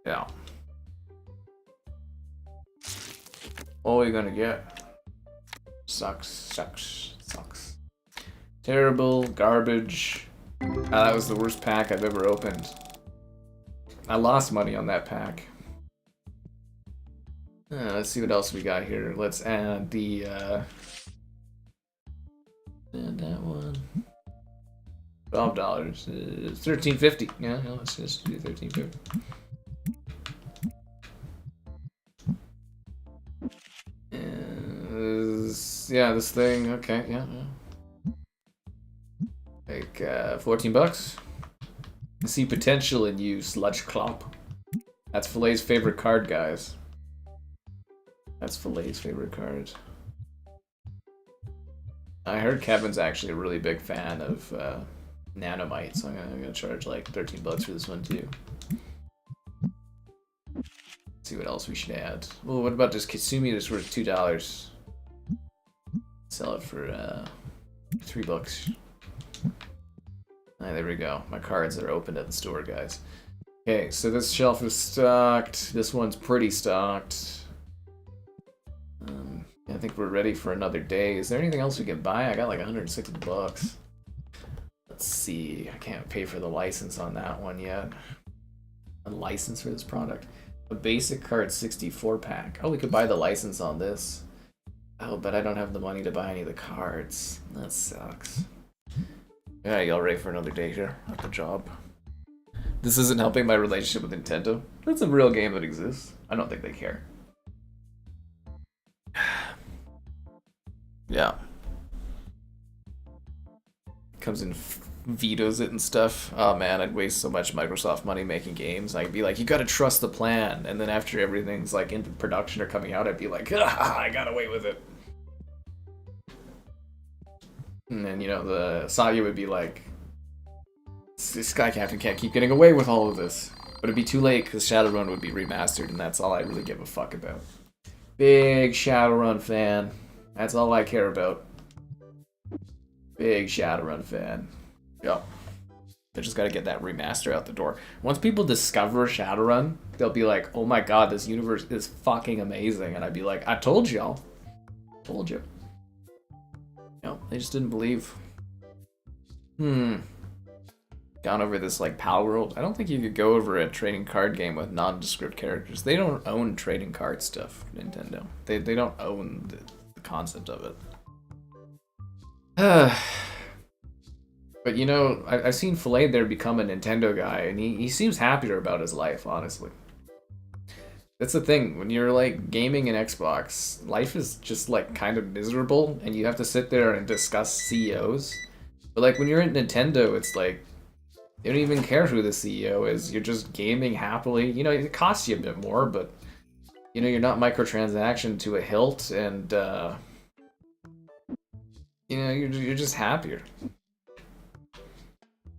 Yeah. What are we gonna get? Sucks, sucks, sucks. Terrible, garbage. That was the worst pack I've ever opened. I lost money on that pack. Let's see what else we got here. Let's add the, add that one. $12. It's $13.50. Yeah, let's just do $13.50. Yeah, this thing. Okay, yeah. Like, $14. I see potential in you, Sludge Clop. That's Fille's favorite card, guys. That's Fille's favorite card. I heard Kevin's actually a really big fan of Nanomite, so I'm gonna charge like $13 for this one too. Let's see what else we should add. Well, what about this Kasumi that's worth $2? Sell it for $3. Alright, there we go. My cards are opened at the store, guys. Okay, so this shelf is stocked. This one's pretty stocked. I think we're ready for another day. Is there anything else we can buy? I got like $160. Let's see. I can't pay for the license on that one yet. a license for this product. A basic card 64 pack. Oh, we could buy the license on this. Oh, but I don't have the money to buy any of the cards. That sucks. Yeah, y'all ready for another day here at the job? This isn't helping my relationship with Nintendo. That's a real game that exists. I don't think they care. Yeah. Comes in, vetoes it and stuff. Oh man, I'd waste so much Microsoft money making games. I'd be like, you gotta trust the plan. And then after everything's like into production or coming out, I'd be like, ah, I got away with it. And then, you know, the Saya would be like, this Sky Captain can't keep getting away with all of this. But it'd be too late because Shadowrun would be remastered, and that's all I really give a fuck about. Big Shadowrun fan. That's all I care about. Big Shadowrun fan. Yep. They just gotta get that remaster out the door. Once people discover Shadowrun, they'll be like, oh my god, this universe is fucking amazing. And I'd be like, I told y'all. Told you. No, they just didn't believe. Gone over this like Pal World. I don't think you could go over a trading card game with nondescript characters. They don't own trading card stuff, Nintendo. They don't own the concept of it. But you know, I've seen Filet there become a Nintendo guy, and he seems happier about his life, honestly. That's the thing, when you're like gaming an Xbox, life is just like kind of miserable, and you have to sit there and discuss CEOs. But like when you're at Nintendo, it's like, you don't even care who the CEO is. You're just gaming happily. You know, it costs you a bit more, but you know, you're not microtransaction to a hilt, and you know, you're just happier.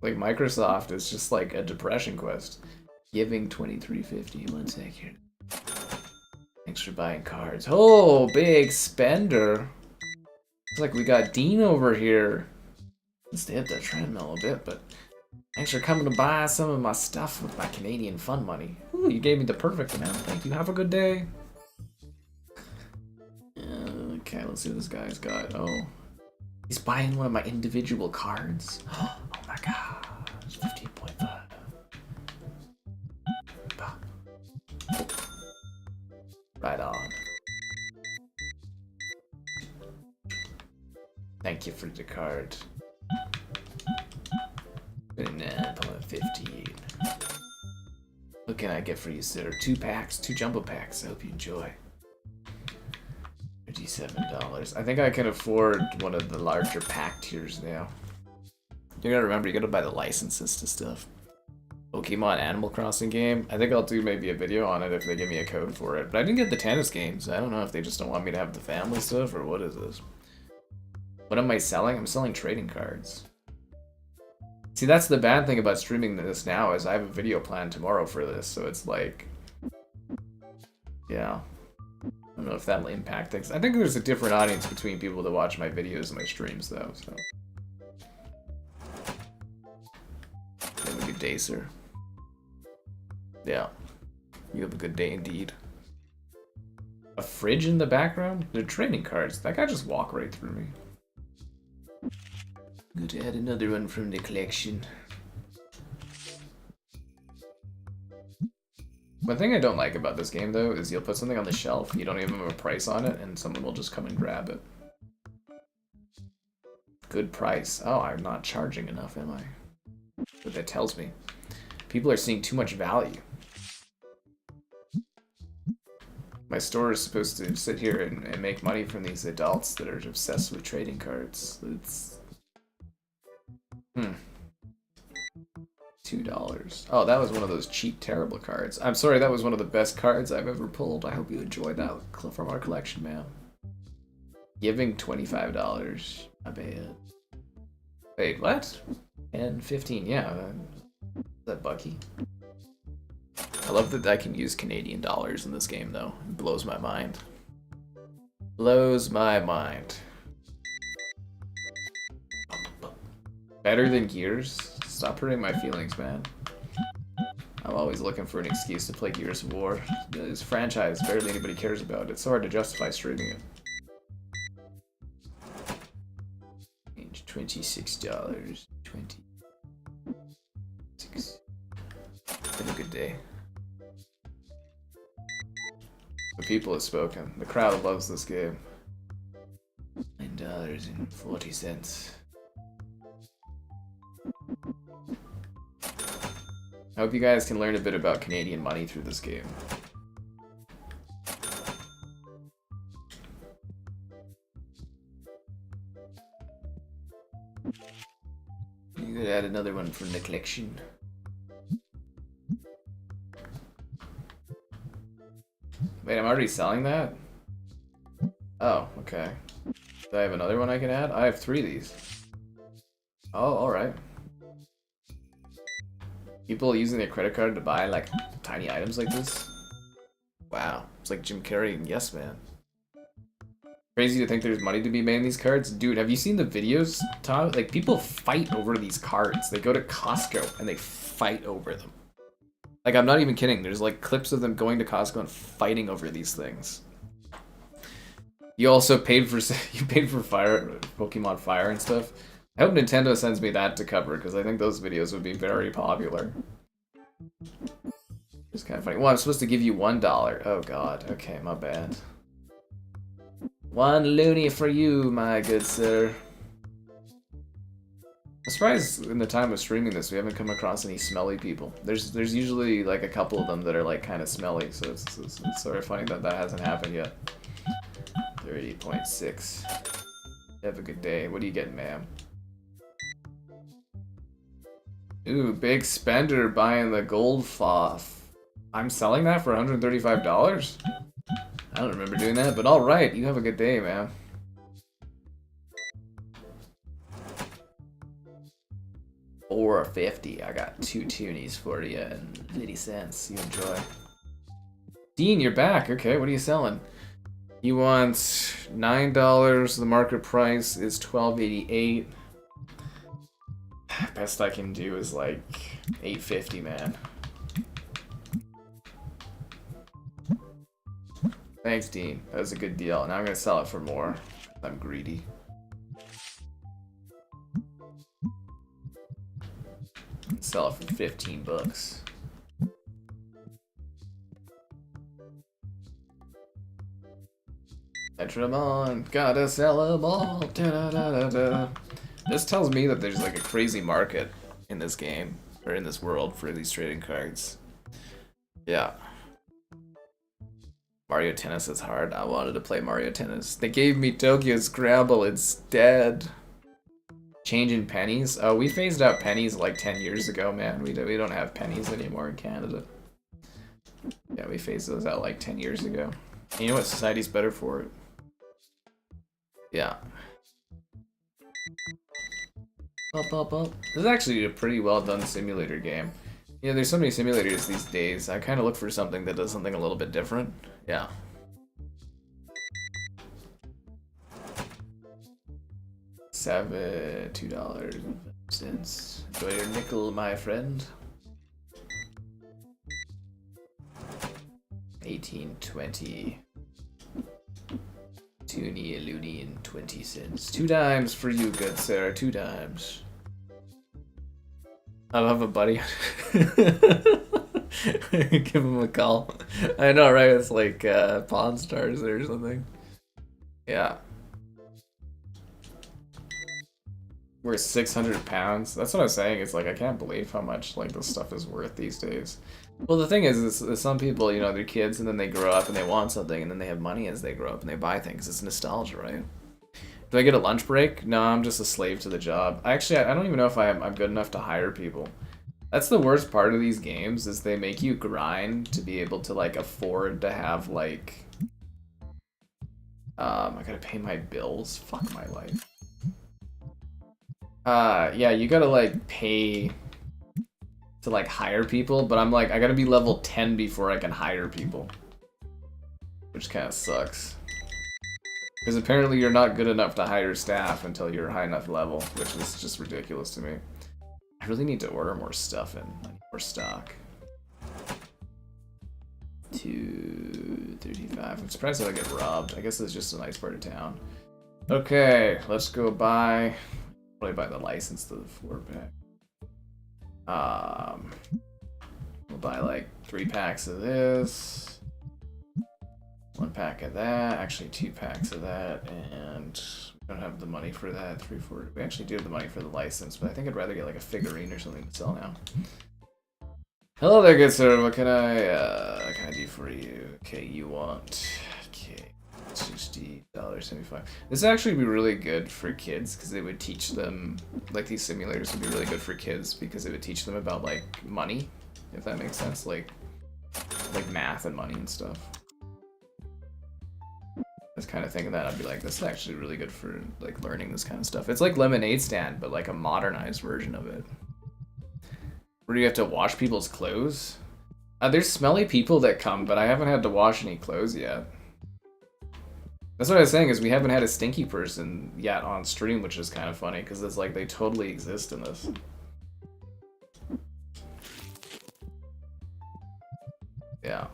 Like Microsoft is just like a depression quest. Giving 23.50. 1 sec here. Thanks for buying cards. Oh, big spender. Looks like we got Dean over here. Let's stay up that treadmill a bit, but thanks for coming to buy some of my stuff with my Canadian fund money. Ooh, you gave me the perfect amount. Thank you. Have a good day. Okay, let's see what this guy's got. Oh, he's buying one of my individual cards. Oh my god. 15.5. Right on. Thank you for the card. 29.58. What can I get for you, sir? 2 packs, 2 jumbo packs. I hope you enjoy. $57. I think I can afford one of the larger pack tiers now. You gotta remember, you gotta buy the licenses to stuff. Pokemon Animal Crossing game. I think I'll do maybe a video on it if they give me a code for it. But I didn't get the tennis games. I don't know if they just don't want me to have the family stuff or what is this. What am I selling? I'm selling trading cards. See, that's the bad thing about streaming this now is I have a video planned tomorrow for this. So it's like, yeah. I don't know if that'll impact things. I think there's a different audience between people that watch my videos and my streams though. So. Have a good day, sir. Yeah. You have a good day indeed. A fridge in the background? They're trading cards. That guy just walked right through me. Good to add another one from the collection. One thing I don't like about this game though is you'll put something on the shelf, you don't even have a price on it, and someone will just come and grab it. Good price. Oh, I'm not charging enough, am I? What that tells me. People are seeing too much value. My store is supposed to sit here and make money from these adults that are obsessed with trading cards. It's... $2. Oh, that was one of those cheap, terrible cards. I'm sorry, that was one of the best cards I've ever pulled. I hope you enjoyed that from our collection, man. Giving $25. I bet. Wait, what? 10, 15, yeah. Is that Bucky? I love that I can use Canadian dollars in this game, though. It blows my mind. Blows my mind. Better than Gears? Stop hurting my feelings, man. I'm always looking for an excuse to play Gears of War. This franchise barely anybody cares about. It's so hard to justify streaming it. $26. 26. Have a good day. The people have spoken. The crowd loves this game. $9.40. I hope you guys can learn a bit about Canadian money through this game. You could add another one from the collection. Wait, I'm already selling that? Oh, okay. Do I have another one I can add? I have 3 of these. Oh, alright. People using their credit card to buy, like, tiny items like this? Wow. It's like Jim Carrey and Yes Man. Crazy to think there's money to be made in these cards. Dude, have you seen the videos, Tom? Like, people fight over these cards. They go to Costco and they fight over them. Like, I'm not even kidding. There's, like, clips of them going to Costco and fighting over these things. You also paid for Fire, Pokemon Fire and stuff. I hope Nintendo sends me that to cover, because I think those videos would be very popular. It's kind of funny. Well, I'm supposed to give you $1. Oh god. Okay, my bad. 1 loony for you, my good sir. I'm surprised in the time of streaming this we haven't come across any smelly people. There's usually like a couple of them that are like kind of smelly, so it's sort of funny that that hasn't happened yet. 30.6. Have a good day. What are you getting, ma'am? Ooh, big spender buying the gold foff. I'm selling that for $135? I don't remember doing that, but alright, you have a good day, man. $4.50. I got 2 toonies for you and 50 cents. You enjoy. Dean, you're back. Okay, what are you selling? He wants $9. The market price is $12.88. Best I can do is like $8.50, man. Thanks, Dean. That was a good deal. Now I'm gonna sell it for more. I'm greedy. Sell it for 15 bucks. Etramon, gotta sell them all. Da, da, da, da, da. This tells me that there's like a crazy market in this game, or in this world, for these trading cards. Yeah. Mario Tennis is hard. I wanted to play Mario Tennis. They gave me Tokyo Scramble instead. Changing pennies? Oh, we phased out pennies like 10 years ago, man. We don't have pennies anymore in Canada. Yeah, we phased those out like 10 years ago. And you know what? Society's better for it. Yeah. This is actually a pretty well done simulator game. Yeah, there's so many simulators these days. I kind of look for something that does something a little bit different. Yeah. $2.05. Enjoy your nickel, my friend. 18.20. Toonie, loony, and 20 cents. 2 dimes for you, good sir. 2 dimes. I'll have a buddy. Give him a call. I know, right? It's like Pawn Stars or something. Yeah. We're 600 pounds. That's what I was saying. It's like I can't believe how much like this stuff is worth these days. Well, the thing is some people, you know, they're kids and then they grow up and they want something and then they have money as they grow up and they buy things. It's nostalgia, right? Do I get a lunch break? No, I'm just a slave to the job. Actually, I don't even know if I'm good enough to hire people. That's the worst part of these games, is they make you grind to be able to like afford to have like I gotta pay my bills. Fuck my life. Yeah, you gotta like pay to like hire people, but I'm like, I gotta be level 10 before I can hire people, which kind of sucks. Because apparently you're not good enough to hire staff until you're a high enough level, which is just ridiculous to me. I really need to order more stuff in, like more stock. 235. I'm surprised that I get robbed. I guess it's just a nice part of town. Okay, let's go buy. Probably buy the license to the 4-pack. We'll buy like 3 packs of this. 1 pack of that, actually 2 packs of that, and we don't have the money for that. 3, 4. We actually do have the money for the license, but I think I'd rather get like a figurine or something to sell now. Hello there, good sir. What can I do for you? Okay, you want $60.75. This would actually be really good for kids because it would teach them, like these simulators would be really good for kids because it would teach them about like money, if that makes sense, like math and money and stuff. I was kind of thinking that I'd be like, this is actually really good for like learning this kind of stuff. It's like Lemonade Stand, but like a modernized version of it. Where you have to wash people's clothes. There's smelly people that come, but I haven't had to wash any clothes yet. That's what I was saying, is we haven't had a stinky person yet on stream, which is kind of funny, because it's like they totally exist in this. Yeah.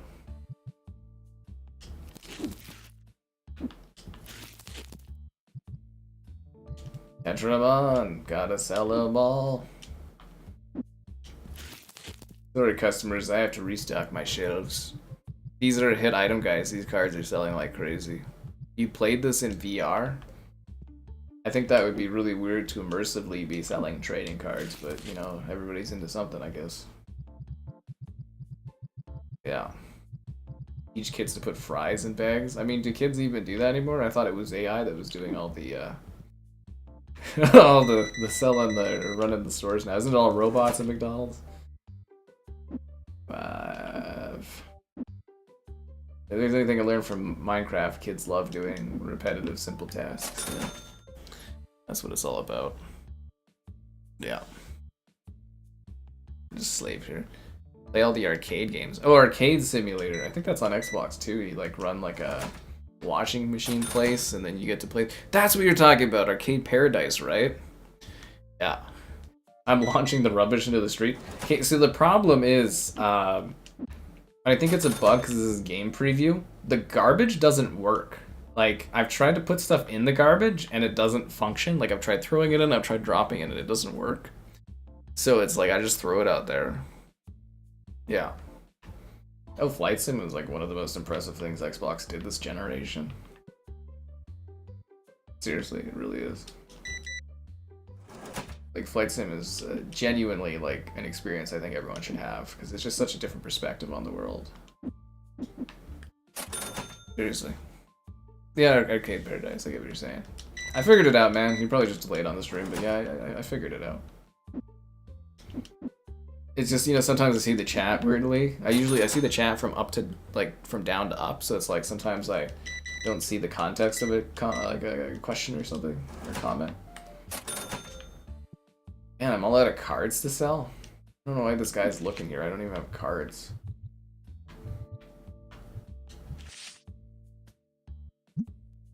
Catch 'em on, gotta sell 'em all. Sorry customers, I have to restock my shelves. These are a hit item, guys. These cards are selling like crazy. You played this in VR? I think that would be really weird to immersively be selling trading cards, but you know, everybody's into something, I guess. Yeah. Teach kids to put fries in bags. I mean, do kids even do that anymore? I thought it was AI that was doing all the all the selling, the running the stores now. Isn't it all robots at McDonald's? 5. If there's anything I learned from Minecraft, kids love doing repetitive, simple tasks. Yeah. That's what it's all about. Yeah. Just slave here. Play all the arcade games. Oh, Arcade Simulator. I think that's on Xbox too. You like run like a washing machine place and then you get to play. That's what you're talking about. Arcade Paradise, right? Yeah. I'm launching the rubbish into the street. Okay, so the problem is, I think it's a bug because this is a game preview. The garbage doesn't work. Like, I've tried to put stuff in the garbage and it doesn't function. Like, I've tried throwing it in, I've tried dropping it, and it doesn't work. So it's like, I just throw it out there. Yeah. Oh, Flight Sim was like one of the most impressive things Xbox did this generation. Seriously, it really is. Like, Flight Sim is genuinely, like, an experience I think everyone should have, because it's just such a different perspective on the world. Seriously. Yeah, Arcade Paradise, I get what you're saying. I figured it out, man. You're probably just delayed on the stream, but yeah, I figured it out. It's just, you know, sometimes I see the chat weirdly. I see the chat from up to, like, from down to up, so it's like sometimes I don't see the context of it, like a question or something, or comment. Man, I'm all out of cards to sell? I don't know why this guy's looking here. I don't even have cards.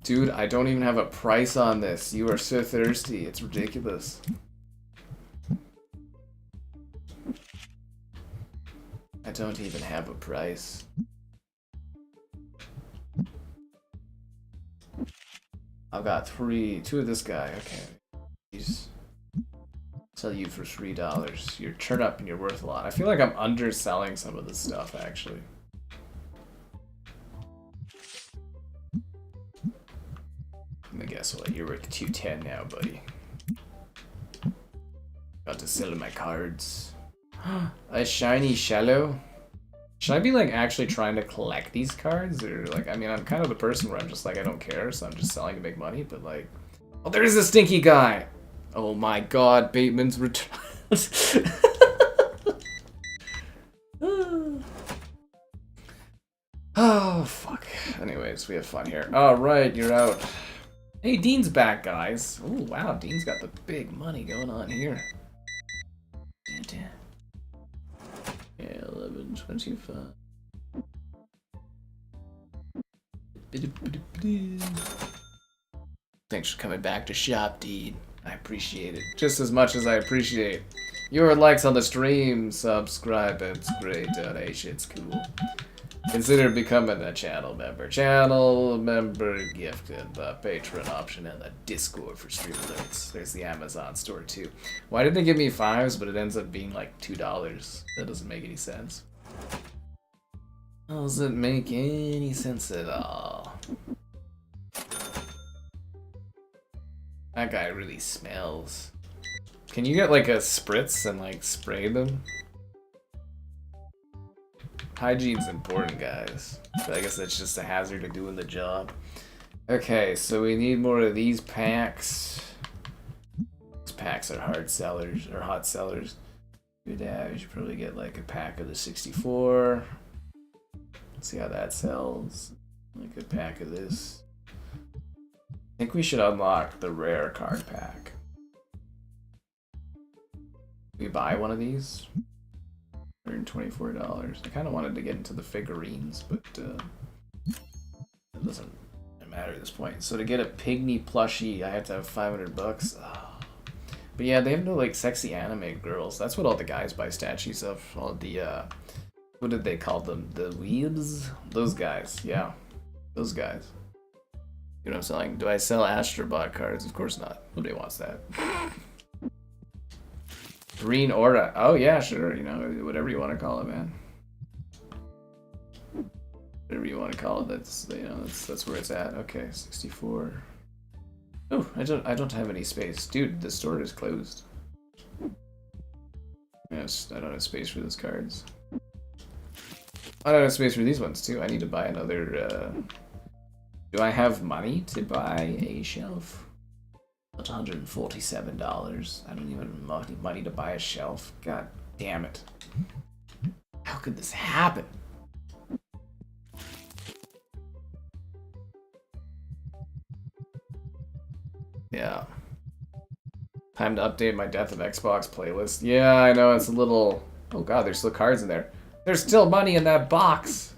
Dude, I don't even have a price on this. You are so thirsty. It's ridiculous. I don't even have a price. I've got 2 of this guy. Okay. He's... Sell you for $3. You're turned up and you're worth a lot. I feel like I'm underselling some of this stuff, actually. Let me guess what, you're worth $210 now, buddy. About to sell my cards. A shiny shallow. Should I be like actually trying to collect these cards, or like, I mean, I'm kind of the person where I'm just like, I don't care, so I'm just selling to make money. But like, oh, there's a stinky guy. Oh my god, Bateman's return. Oh, fuck. Anyways, we have fun here. Alright, you're out. Hey, Dean's back, guys. Oh, wow, Dean's got the big money going on here. Yeah, 11.25. Thanks for coming back to shop, Dean. I appreciate it just as much as I appreciate your likes on the stream. Subscribe, it's great. Donation, it's cool. Consider becoming a channel member. Channel member gift and the Patreon option and the Discord for stream alerts. There's the Amazon store too. Why did they give me 5s but it ends up being like $2? That doesn't make any sense. Doesn't make any sense at all. That guy really smells. Can you get like a spritz and like spray them? Hygiene's important, guys. But I guess that's just a hazard of doing the job. Okay, so we need more of these packs. These packs are hard sellers, or hot sellers. Good, we should probably get like a pack of the 64. Let's see how that sells. Like a pack of this. I think we should unlock the rare card pack. We buy one of these? $124. I kind of wanted to get into the figurines, but it doesn't matter at this point. So to get a pygmy plushie, I have to have 500 bucks. Oh. But yeah, they have no like sexy anime girls. That's what all the guys buy statues of. All the what did they call them? The weebs? Those guys, yeah. Those guys. You know what I'm selling? Do I sell Astrobot cards? Of course not. Nobody wants that. Green Aura. Oh yeah, sure. You know, whatever you want to call it, man. Whatever you want to call it. That's, you know, that's where it's at. Okay, 64. Oh, I don't have any space, dude. The store is closed. Yes, I don't have space for those cards. I don't have space for these ones too. I need to buy another. Do I have money to buy a shelf? That's $147. I don't even have money to buy a shelf. God damn it. How could this happen? Yeah. Time to update my Death of Xbox playlist. Yeah, I know, it's a little... Oh god, there's still cards in there. There's still money in that box!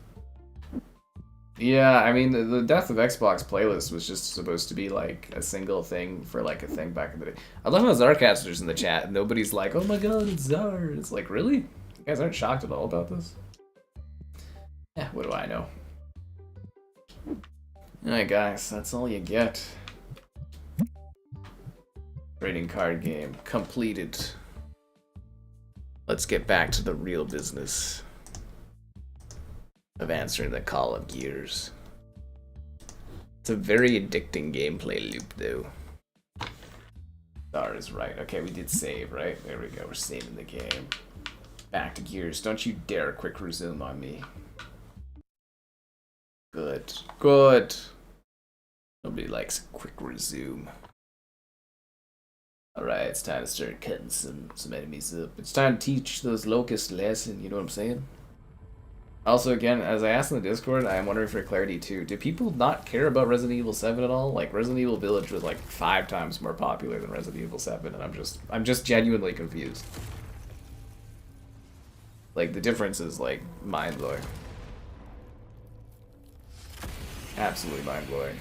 Yeah, I mean, the Death of Xbox playlist was just supposed to be like a single thing for like a thing back in the day. I love how Zarcaster's in the chat and nobody's like, oh my god, it's Zar. It's like, really? You guys aren't shocked at all about this? Yeah, what do I know? Alright guys, that's all you get. Trading card game completed. Let's get back to the real business of answering the call of gears. It's a very addicting gameplay loop, though. Star is right. Okay, we did save, right? There we go. We're saving the game. Back to gears. Don't you dare quick resume on me. Good. Good. Nobody likes a quick resume. Alright, it's time to start cutting some enemies up. It's time to teach those locusts a lesson, you know what I'm saying? Also, again, as I asked in the Discord, I am wondering for clarity too. Do people not care about Resident Evil 7 at all? Like, Resident Evil Village was like 5 times more popular than Resident Evil 7, and I'm just genuinely confused. Like, the difference is like mind-blowing. Absolutely mind-blowing.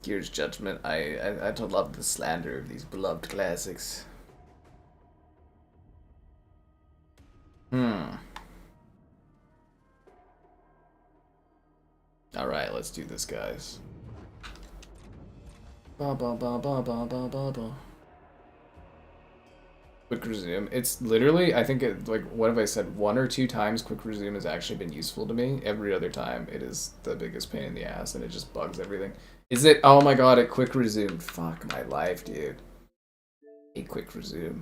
Gears Judgment. I don't love the slander of these beloved classics. Alright, let's do this, guys. Quick resume. It's literally, I think it, like, what have I said? 1 or 2 times quick resume has actually been useful to me. Every other time it is the biggest pain in the ass and it just bugs everything. Is it? Oh my god, it quick resume. Fuck my life, dude. A quick resume.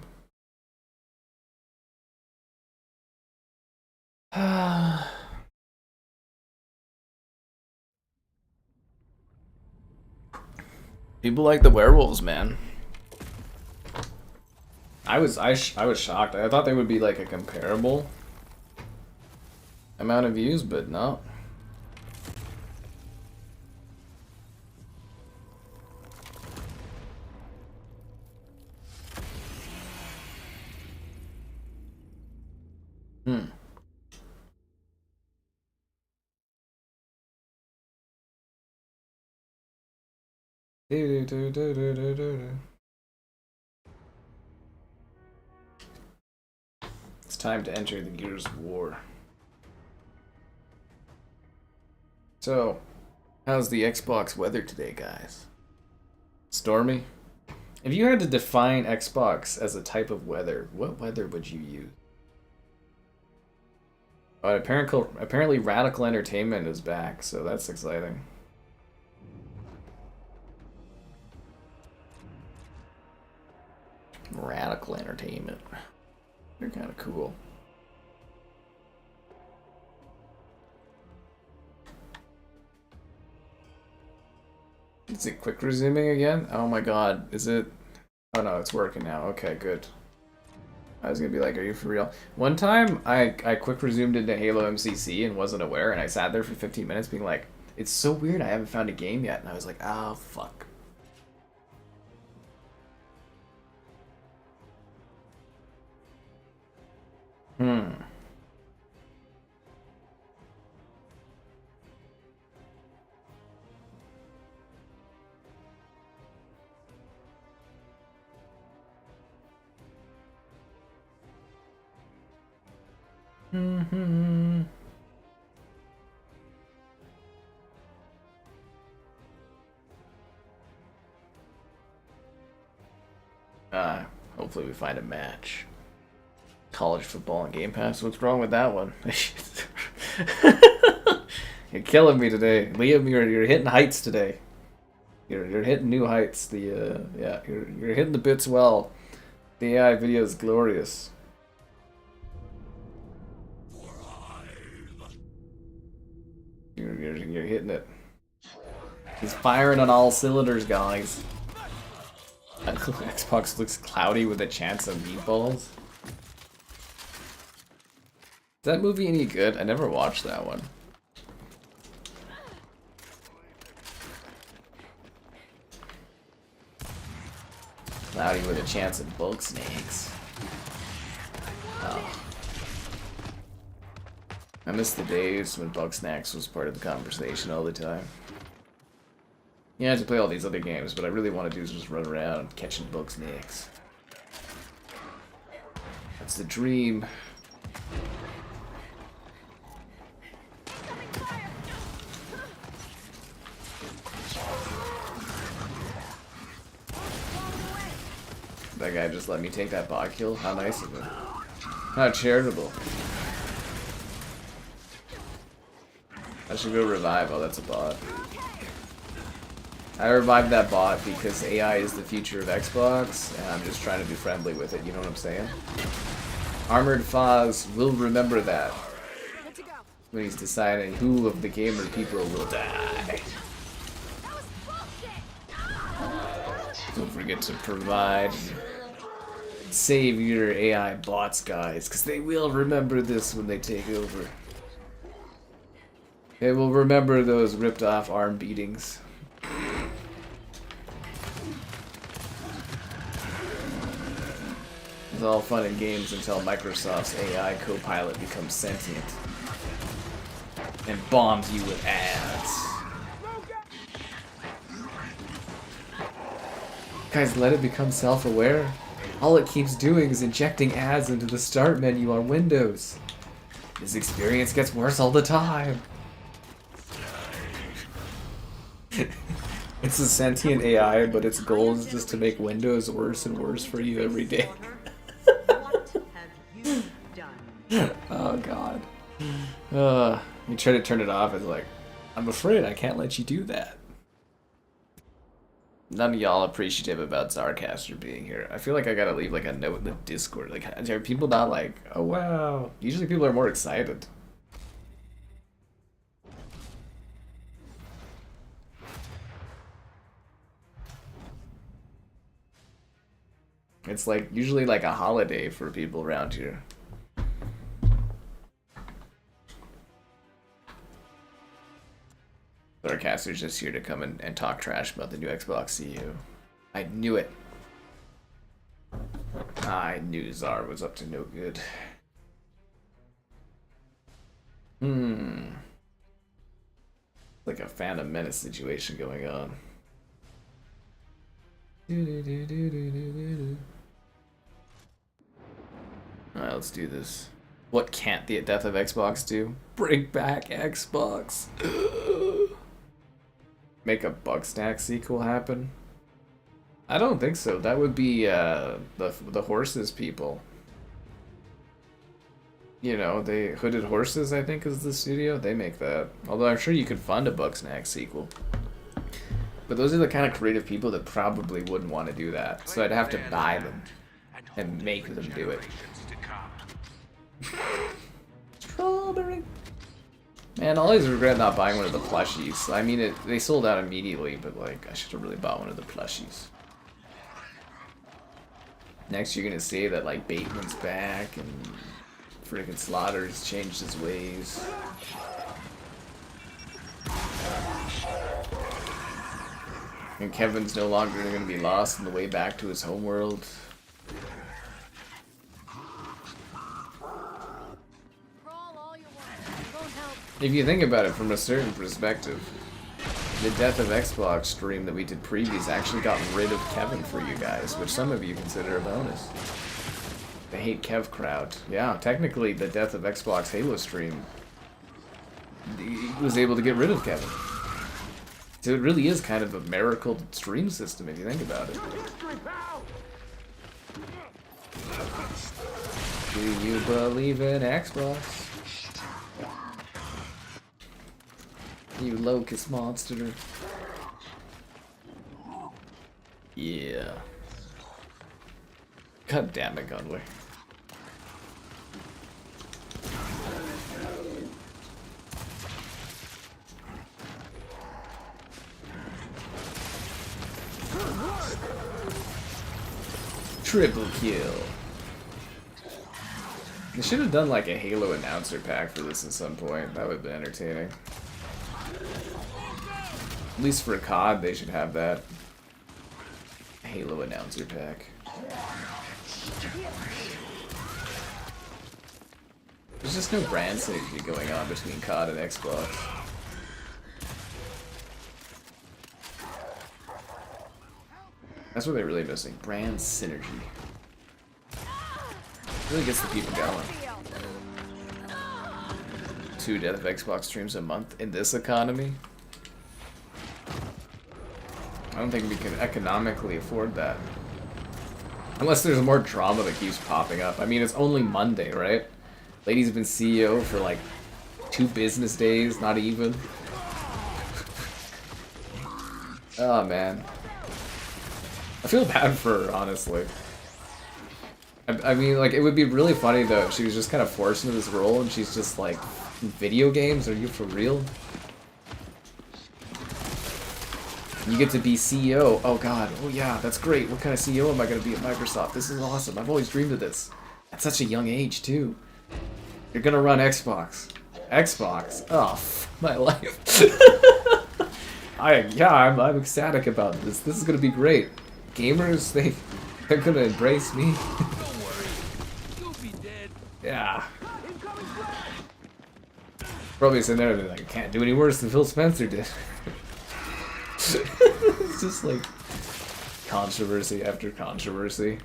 People like the werewolves, man. I was shocked. I thought they would be like a comparable amount of views, but no. It's time to enter the Gears of War. So, how's the Xbox weather today, guys? Stormy? If you had to define Xbox as a type of weather, what weather would you use? Oh, apparently Radical Entertainment is back, so that's exciting. Radical Entertainment. They're kind of cool. Is it quick resuming again? Oh my god, is it? Oh no, it's working now. Okay, good. I was gonna be like, are you for real? One time, I quick resumed into Halo MCC and wasn't aware, and I sat there for 15 minutes being like, it's so weird, I haven't found a game yet. And I was like, oh, fuck. Hopefully we find a match. College football on Game Pass. What's wrong with that one? You're killing me today, Liam. You're hitting heights today. You're hitting new heights. Yeah, you're hitting the bits well. The AI video is glorious. You're hitting it. He's firing on all cylinders, guys. Xbox looks cloudy with a chance of meatballs. Is that movie any good? I never watched that one. Cloudy with a chance of bug snakes. Oh. I miss the days when bug snacks was part of the conversation all the time. Yeah, I have to play all these other games, but I really want to do is just run around catching bug snakes. That's the dream. That guy just let me take that bot kill? How nice of him. How charitable. I should go revive. Oh, that's a bot. I revived that bot because AI is the future of Xbox, and I'm just trying to be friendly with it, you know what I'm saying? Armored Foz will remember that when he's deciding who of the gamer people will die. Don't forget to provide, save your AI bots, guys, because they will remember this when they take over. They will remember those ripped off arm beatings. It's all fun and games until Microsoft's AI co-pilot becomes sentient and bombs you with ads. Guys, let it become self-aware. All it keeps doing is injecting ads into the start menu on Windows. This experience gets worse all the time. It's a sentient AI, but its goal is just to make Windows worse and worse for you every day. Oh god. You try to turn it off, it's like, I'm afraid I can't let you do that. None of y'all appreciative about Zarcaster being here. I feel like I gotta leave like a note in the Discord. Like, are people not like, oh wow? Usually people are more excited. It's like usually like a holiday for people around here. Zarcaster's just here to come and talk trash about the new Xbox CEO. I knew it. I knew Zar was up to no good. Like a Phantom Menace situation going on. Alright, let's do this. What can't the death of Xbox do? Bring back Xbox. make a Bugsnax sequel happen? I don't think so. That would be the horses people. You know, they Hooded Horses, I think, is the studio. They make that. Although I'm sure you could fund a Bugsnax sequel. But those are the kind of creative people that probably wouldn't want to do that. So I'd have to buy them and make them do it. Strawberry. Man, I always regret not buying one of the plushies. I mean, they sold out immediately, but like, I should have really bought one of the plushies. Next, you're gonna say that like Bateman's back and freaking Slaughter's changed his ways. And Kevin's no longer gonna be lost on the way back to his homeworld. If you think about it from a certain perspective, the Death of Xbox stream that we did previous actually got rid of Kevin for you guys, which some of you consider a bonus. The hate Kev crowd. Yeah, technically the Death of Xbox Halo stream was able to get rid of Kevin. So it really is kind of a miracle stream system if you think about it. Do you believe in Xbox? You locust monster. Yeah. God damn it, Gunway. Triple kill. They should have done like a Halo announcer pack for this at some point. That would have been entertaining. At least for COD, they should have that. Halo announcer pack. There's just no brand synergy going on between COD and Xbox. That's what they're really missing. Brand synergy. Really gets the people going. 2 Death of Xbox streams a month in this economy? I don't think we can economically afford that. Unless there's more drama that keeps popping up. I mean, it's only Monday, right? Lady's been CEO for like 2 business days, not even. Oh, man. I feel bad for her, honestly. I mean, like, it would be really funny, though, if she was just kind of forced into this role and she's just like, video games? Are you for real? You get to be CEO. Oh god. Oh yeah, that's great. What kind of CEO am I going to be at Microsoft? This is awesome. I've always dreamed of this. At such a young age, too. You're going to run Xbox. Xbox? Oh, my life. I'm ecstatic about this. This is going to be great. Gamers, they're going to embrace me. Don't worry. You'll be dead. Yeah. Probably sitting there and be like, I can't do any worse than Phil Spencer did. It's just like controversy after controversy.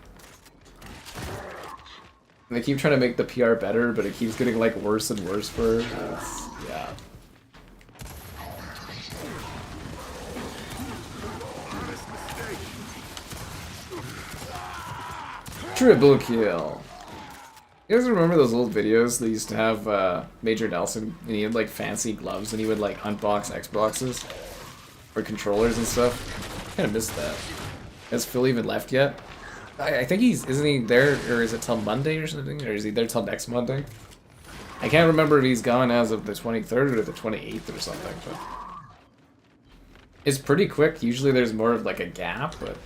And they keep trying to make the PR better, but it keeps getting like worse and worse for her. Yeah. Triple kill. You guys remember those old videos they used to have Major Nelson and he had like fancy gloves and he would like unbox Xboxes? Or controllers and stuff. Kinda missed that. Has Phil even left yet? I think isn't he there, or is it till Monday or something? Or is he there till next Monday? I can't remember if he's gone as of the 23rd or the 28th or something, but... It's pretty quick. Usually there's more of like a gap, but...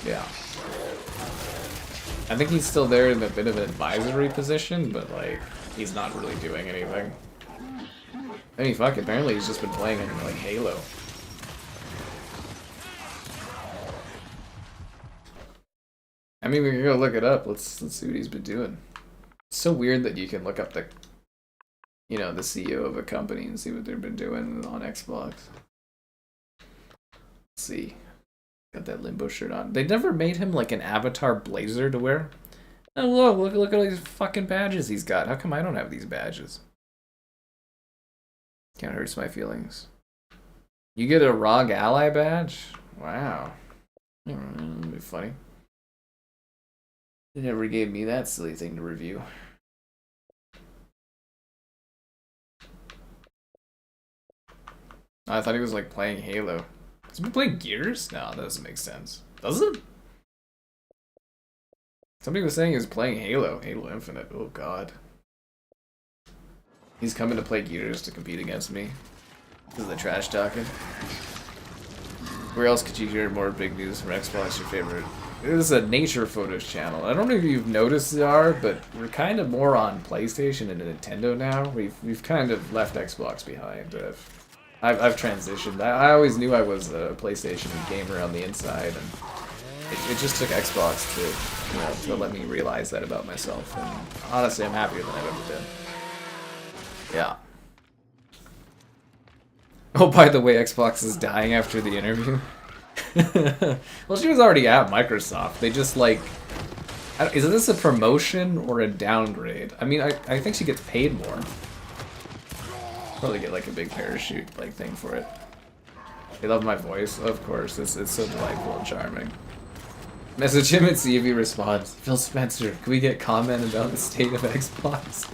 Yeah. I think he's still there in a bit of an advisory position, but like, he's not really doing anything. I mean, fuck, apparently he's just been playing in, like, Halo. I mean, we can go look it up. Let's see what he's been doing. It's so weird that you can look up the, you know, the CEO of a company and see what they've been doing on Xbox. Let's see. Got that Limbo shirt on. They never made him, like, an avatar blazer to wear. Oh, look at all these fucking badges he's got. How come I don't have these badges? Kinda hurts my feelings. You get a ROG ally badge? Wow. That'd be funny. They never gave me that silly thing to review. I thought he was like playing Halo. Has he been playing Gears? No, that doesn't make sense. Does it? Somebody was saying he was playing Halo. Halo Infinite. Oh god. He's coming to play Gears to compete against me. This is the trash talking. Where else could you hear more big news from Xbox? Your favorite? It is a nature photos channel. I don't know if you've noticed, Zar, but we're kind of more on PlayStation and Nintendo now. We've kind of left Xbox behind. I've transitioned. I always knew I was a PlayStation gamer on the inside, and it just took Xbox to let me realize that about myself. And honestly, I'm happier than I've ever been. Yeah. Oh, by the way, Xbox is dying after the interview. Well, she was already at Microsoft. They just like, is this a promotion or a downgrade? I mean, I think she gets paid more. Probably get like a big parachute like thing for it. They love my voice, of course. It's so delightful and charming. Message him and see if he responds. Phil Spencer, can we get comment about the state of Xbox?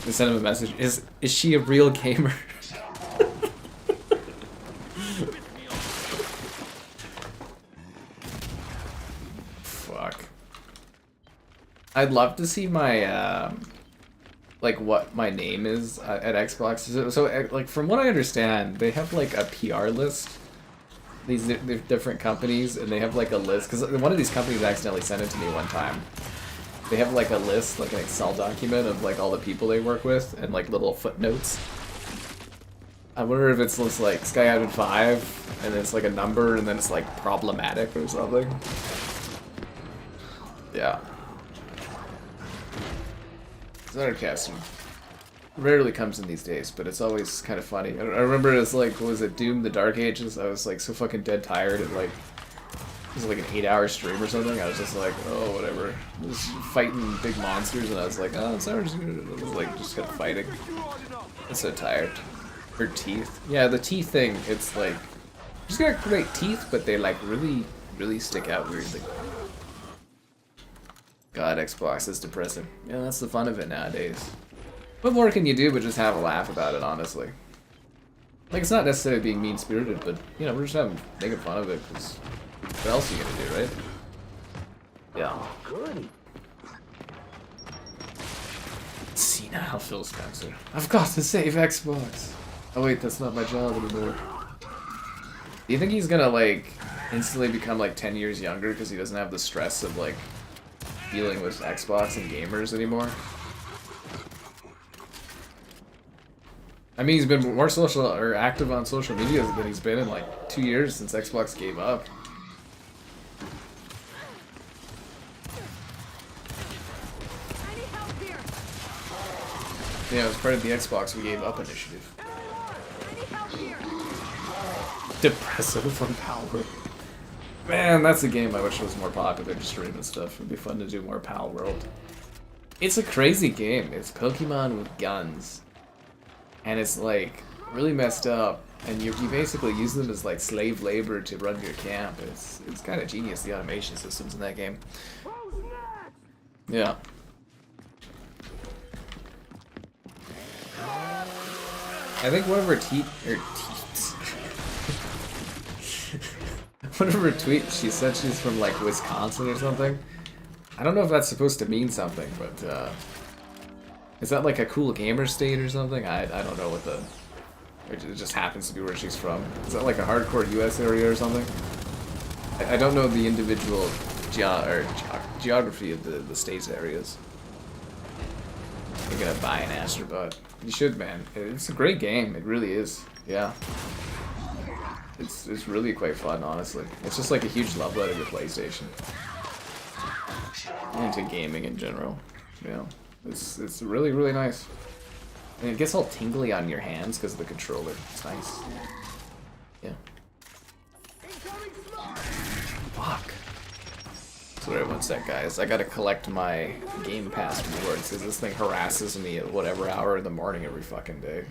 We send him a message. Is she a real gamer? Fuck. I'd love to see my like what my name is at Xbox. So like from what I understand, they have like a PR list. These different companies, and they have like a list because one of these companies accidentally sent it to me one time. They have like a list, like an Excel document of like all the people they work with and like little footnotes. I wonder if it's just like Scapegoated 5 and it's like a number and then it's like problematic or something. Yeah. Zarcasm rarely comes in these days, but it's always kind of funny. I remember it's like, what was it, Doom the Dark Ages? I was like so fucking dead tired at like, it was like an 8-hour stream or something. I was just like, oh, whatever. I was fighting big monsters and I was like, oh, it's not just good. I was like, just kept fighting. I'm so tired. Her teeth. Yeah, the teeth thing, it's like, she's got great teeth, but they like really, really stick out weirdly. God, Xbox is depressing. Yeah, that's the fun of it nowadays. What more can you do but just have a laugh about it, honestly? Like, it's not necessarily being mean-spirited, but, you know, we're just making fun of it, because what else are you gonna do, right? Yeah. Good. Senile Phil Spencer. I've got to save Xbox. Oh wait, that's not my job anymore. Do you think he's gonna, like, instantly become, like, 10 years younger because he doesn't have the stress of, like, dealing with Xbox and gamers anymore? I mean, he's been more social or active on social media than he's been in like 2 years since Xbox gave up. I need help here. Yeah, it was part of the Xbox We Gave Up initiative. I need help here. Depressive from Power. Man, that's a game I wish was more popular to stream and stuff. It'd be fun to do more Pal World. It's a crazy game. It's Pokemon with guns. And it's like really messed up, and you basically use them as like slave labor to run your camp. It's kind of genius, the automation systems in that game. Yeah. I think one of her one of her tweets, she said she's from like Wisconsin or something. I don't know if that's supposed to mean something, but is that like a cool gamer state or something? I don't know what the... It just happens to be where she's from. Is that like a hardcore US area or something? I don't know the individual geography of the state's areas. You're gonna buy an Astrobot. You should, man. It's a great game. It really is. Yeah. It's really quite fun, honestly. It's just like a huge love letter to PlayStation. And to gaming in general. Yeah. It's really, really nice. And it gets all tingly on your hands because of the controller. It's nice. Yeah. Fuck. Sorry, one sec, guys. I gotta collect my Game Pass rewards because this thing harasses me at whatever hour in the morning every fucking day.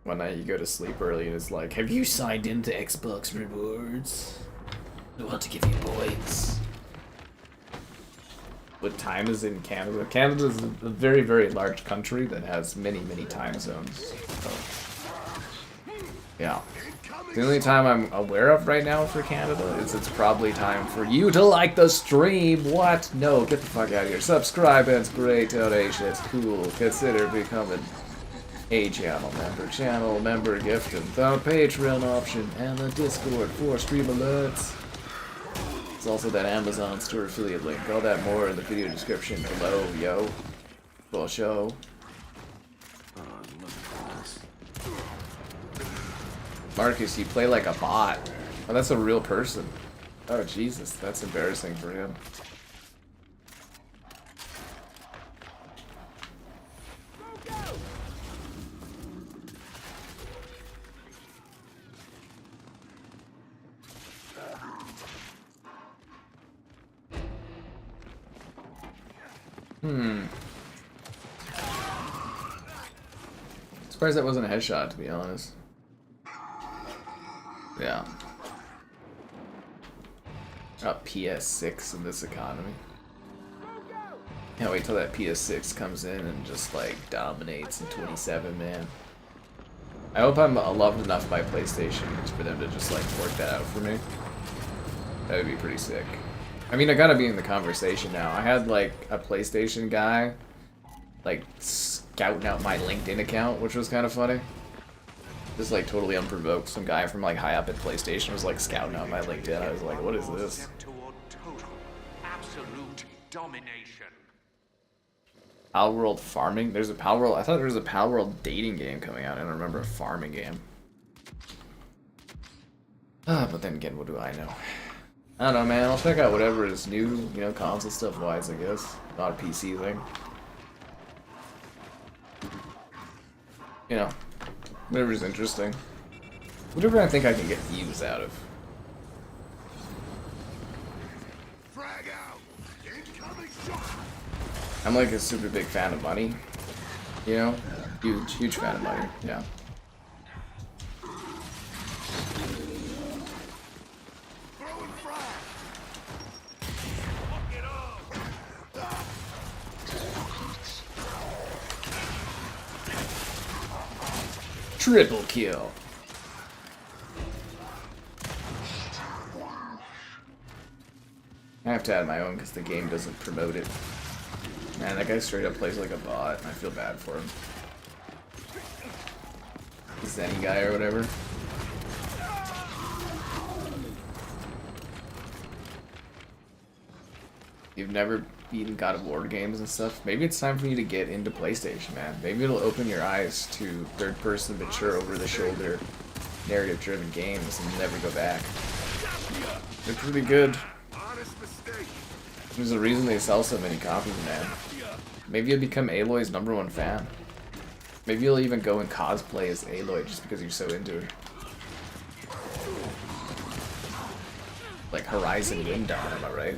One night you go to sleep early and it's like, have you signed into Xbox Rewards? I want to give you points. What time is in Canada? Canada is a very, very large country that has many, many time zones. So, yeah. The only time I'm aware of right now for Canada is it's probably time for you to like the stream. What? No, get the fuck out of here. Subscribe, it's great. Donation, it's cool. Consider becoming a channel member gift, and the Patreon option, and the Discord for stream alerts. It's also that Amazon store affiliate link. All that more in the video description below, yo. Full show. Marcus, you play like a bot. Oh, that's a real person. Oh, Jesus, that's embarrassing for him. Surprised that wasn't a headshot, to be honest. Yeah. Oh, PS6 in this economy. Can't wait till that PS6 comes in and just like dominates in 27, man. I hope I'm loved enough by PlayStation for them to just like work that out for me. That would be pretty sick. I mean, I gotta be in the conversation now. I had like a PlayStation guy like scouting out my LinkedIn account, which was kind of funny. Just like totally unprovoked. Some guy from like high up at PlayStation was like scouting out my LinkedIn. I was like, what is this? Absolute domination. Pal World farming? There's a Pal World. I thought there was a Pal World dating game coming out. I don't remember a farming game. But then again, what do I know? I don't know, man. I'll check out whatever is new, you know, console stuff wise, I guess. Not a PC thing. You know, whatever's interesting. Whatever I think I can get views out of. I'm like a super big fan of money. You know? Huge fan of money, yeah. Triple kill. I have to add my own because the game doesn't promote it. Man, that guy straight up plays like a bot. I feel bad for him. The Zenny guy or whatever. You've never beaten God of War games and stuff? Maybe it's time for you to get into PlayStation, man. Maybe it'll open your eyes to third-person, mature, over-the-shoulder, narrative-driven games and never go back. They're pretty good. There's a reason they sell so many copies, man. Maybe you'll become Aloy's #1 fan. Maybe you'll even go and cosplay as Aloy just because you're so into her. Like Horizon Wind Dawn, am I right?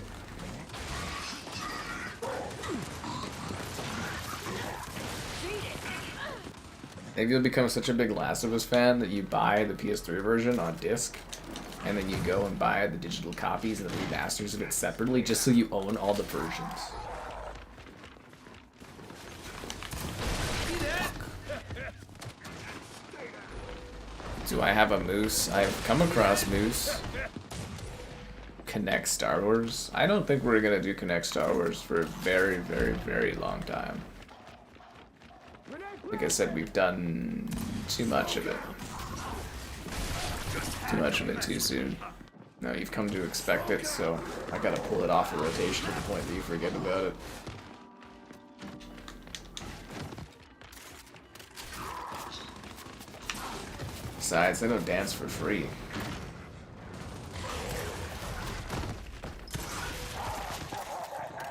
Maybe you'll become such a big Last of Us fan that you buy the PS3 version on disc, and then you go and buy the digital copies and the remasters of it separately just so you own all the versions. Do I have a moose? I've come across moose. Connect Star Wars? I don't think we're gonna do Connect Star Wars for a very, very, very long time. Like I said, we've done too much of it. Too much of it too soon. No, you've come to expect it, so I gotta pull it off a rotation to the point that you forget about it. Besides, I don't dance for free.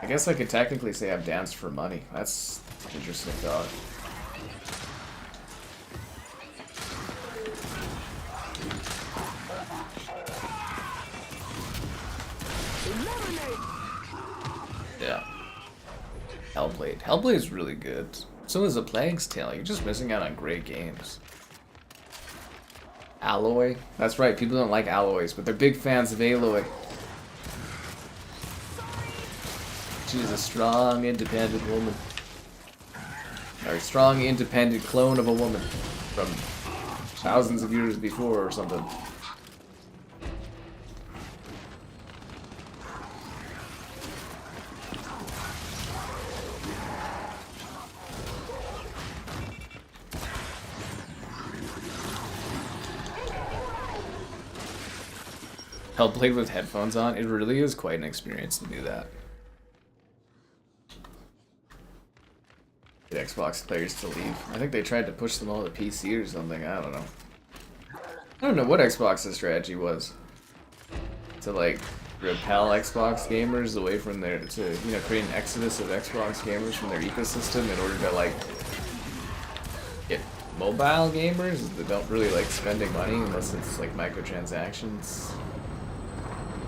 I guess I could technically say I've danced for money. That's an interesting thought. Yeah. Hellblade. Hellblade is really good. So is A Plague's Tale. You're just missing out on great games. Alloy? That's right, people don't like alloys, but they're big fans of Aloy. She's a strong, independent woman. Or a strong, independent clone of a woman from thousands of years before or something. Hell, played with headphones on, it really is quite an experience to do that. Get Xbox players to leave. I think they tried to push them all to PC or something, I don't know. I don't know what Xbox's strategy was. To like repel Xbox gamers away from their, to, you know, create an exodus of Xbox gamers from their ecosystem in order to like get mobile gamers that don't really like spending money unless it's like microtransactions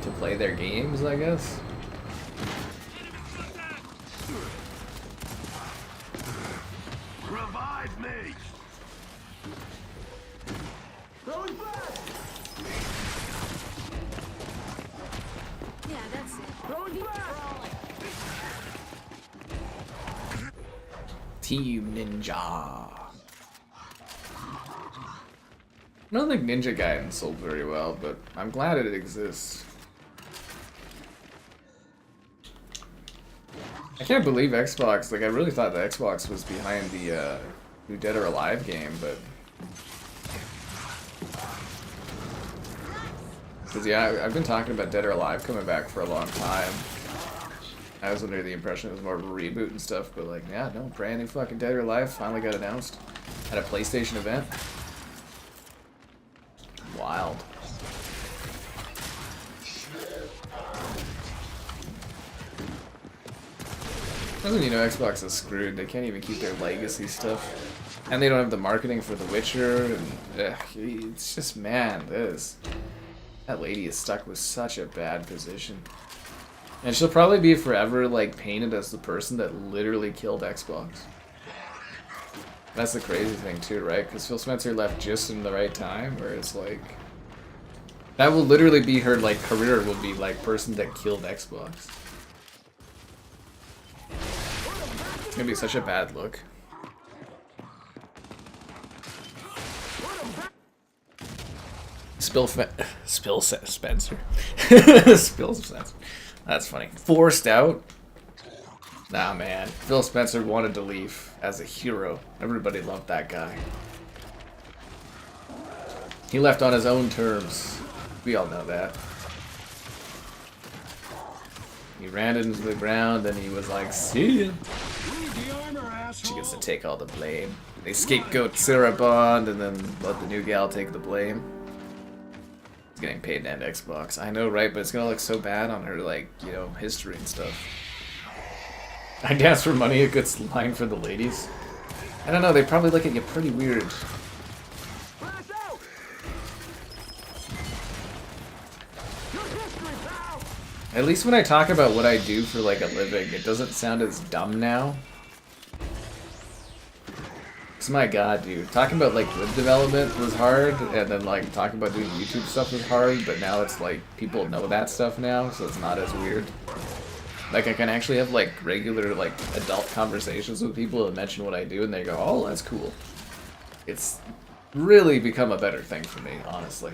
to play their games, I guess. Revive me! Yeah, that's it. Team Ninja. I don't think Ninja Gaiden sold very well, but I'm glad it exists. I can't believe Xbox, like I really thought the Xbox was behind the new Dead or Alive game, but... Because yeah, I've been talking about Dead or Alive coming back for a long time. I was under the impression it was more of a reboot and stuff, but like, yeah, no, brand new fucking Dead or Alive finally got announced at a PlayStation event. Wild. Doesn't, you know, Xbox is screwed. They can't even keep their legacy stuff. And they don't have the marketing for The Witcher, and it's just, man, that lady is stuck with such a bad position. And she'll probably be forever, like, painted as the person that literally killed Xbox. That's the crazy thing, too, right? Because Phil Spencer left just in the right time, where it's like... That will literally be her, like, career will be, like, person that killed Xbox. It's gonna be such a bad look. Spill Spencer. Spill Spencer. That's funny. Forced out? Nah, man. Phil Spencer wanted to leave as a hero. Everybody loved that guy. He left on his own terms. We all know that. He ran it into the ground and he was like, see ya. She gets to take all the blame. They scapegoat Sarah Bond and then let the new gal take the blame. He's getting paid to end Xbox. I know, right? But it's gonna look so bad on her, like, you know, history and stuff. I dance for money, a good line for the ladies. I don't know, they probably look at you pretty weird. At least when I talk about what I do for like a living, it doesn't sound as dumb now. Cause my god, dude, talking about like web development was hard, and then like talking about doing YouTube stuff was hard, but now it's like people know that stuff now, so it's not as weird. Like I can actually have like regular like adult conversations with people and mention what I do, and they go, "Oh, that's cool." It's really become a better thing for me, honestly.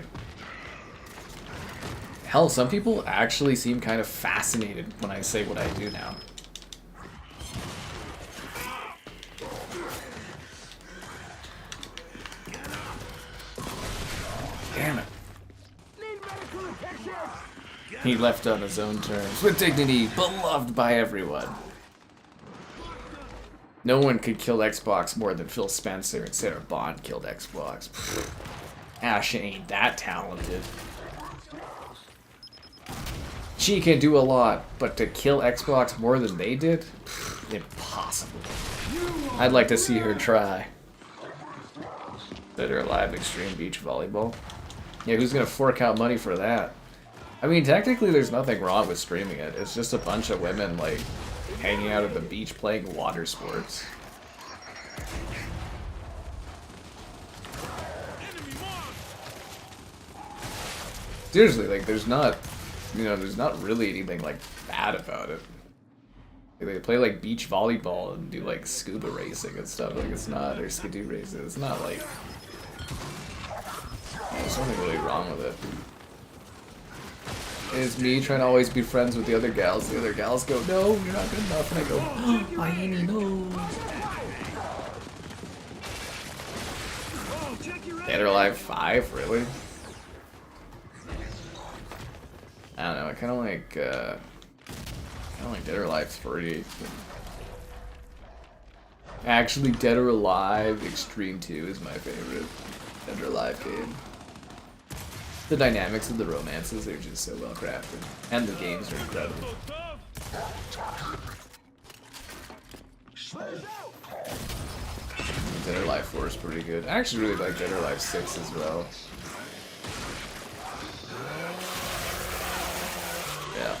Hell, some people actually seem kind of fascinated when I say what I do now. Damn it. He left on his own terms, with dignity, beloved by everyone. No one could kill Xbox more than Phil Spencer and Sarah Bond killed Xbox. Asha ain't that talented. She can do a lot, but to kill Xbox more than they did? Impossible. I'd like to see her try. Dead or Alive Extreme Beach Volleyball. Yeah, who's gonna fork out money for that? I mean, technically there's nothing wrong with streaming it. It's just a bunch of women, like, hanging out at the beach playing water sports. Seriously, like, there's not, you know, there's not really anything, like, bad about it. Like, they play, like, beach volleyball and do, like, scuba racing and stuff. Like, it's not, or skidoo racing. It's not, like, there's nothing really wrong with it. It's me trying to always be friends with the other gals. The other gals go, no, you're not good enough. And I go, oh, I ain't no. Dead or Alive 5? Really? I don't know. I kind of like Dead or Alive 3. Actually, Dead or Alive Extreme 2 is my favorite Dead or Alive game. The dynamics of the romances are just so well crafted, and the games are incredible. Dead or Alive 4 is pretty good. I actually really like Dead or Alive 6 as well. Yeah.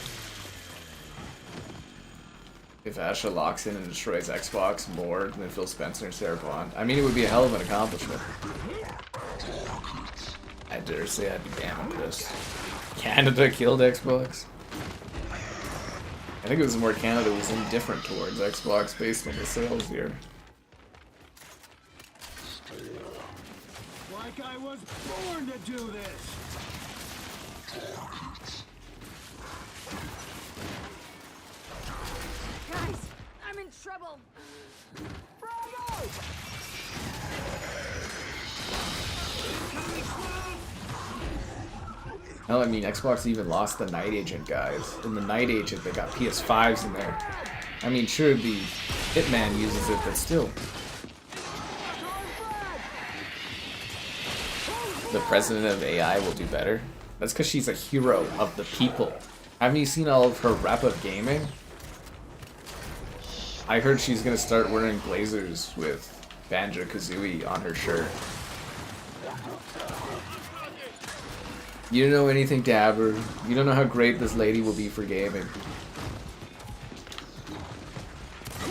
If Asha locks in and destroys Xbox more than Phil Spencer and Sarah Bond, I mean, it would be a hell of an accomplishment. I dare say I'd be damn impressed. Canada killed Xbox? I think it was more Canada was indifferent towards Xbox based on the sales here. Like I was born to do this. Guys, I'm in trouble. Bravo! Hell, I mean, Xbox even lost the Night Agent guys. In the Night Agent, they got PS5s in there. I mean, sure, the Hitman uses it, but still. The president of AI will do better. That's because she's a hero of the people. Haven't you seen all of her wrap-up gaming? I heard she's gonna start wearing blazers with Banjo-Kazooie on her shirt. You don't know anything, Dabber. You don't know how great this lady will be for gaming.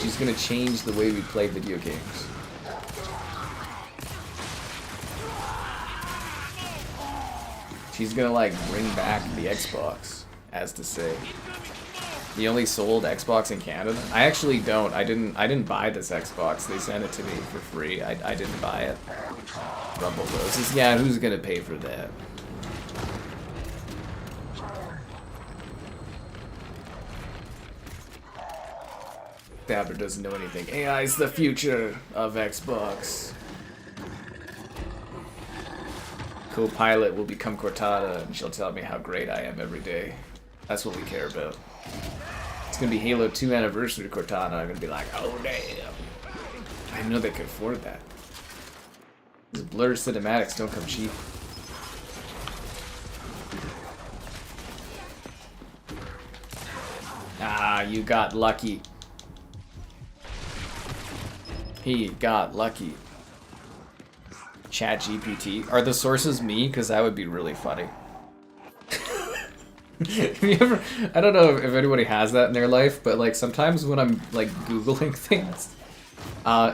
She's gonna change the way we play video games. She's gonna, like, bring back the Xbox, as to say. You only sold Xbox in Canada? I actually don't. I didn't buy this Xbox. They sent it to me for free. I didn't buy it. Rumble Roses. Yeah, who's gonna pay for that? Dabber doesn't know anything. AI is the future of Xbox. Co-pilot will become Cortana, and she'll tell me how great I am every day. That's what we care about. It's gonna be Halo 2 anniversary Cortana. I'm gonna be like, oh damn. I didn't know they could afford that. These blurred cinematics don't come cheap. Ah, you got lucky. He got lucky. Chat GPT. Are the sources me? Because that would be really funny. Have you ever, I don't know if anybody has that in their life, but like sometimes when I'm like Googling things,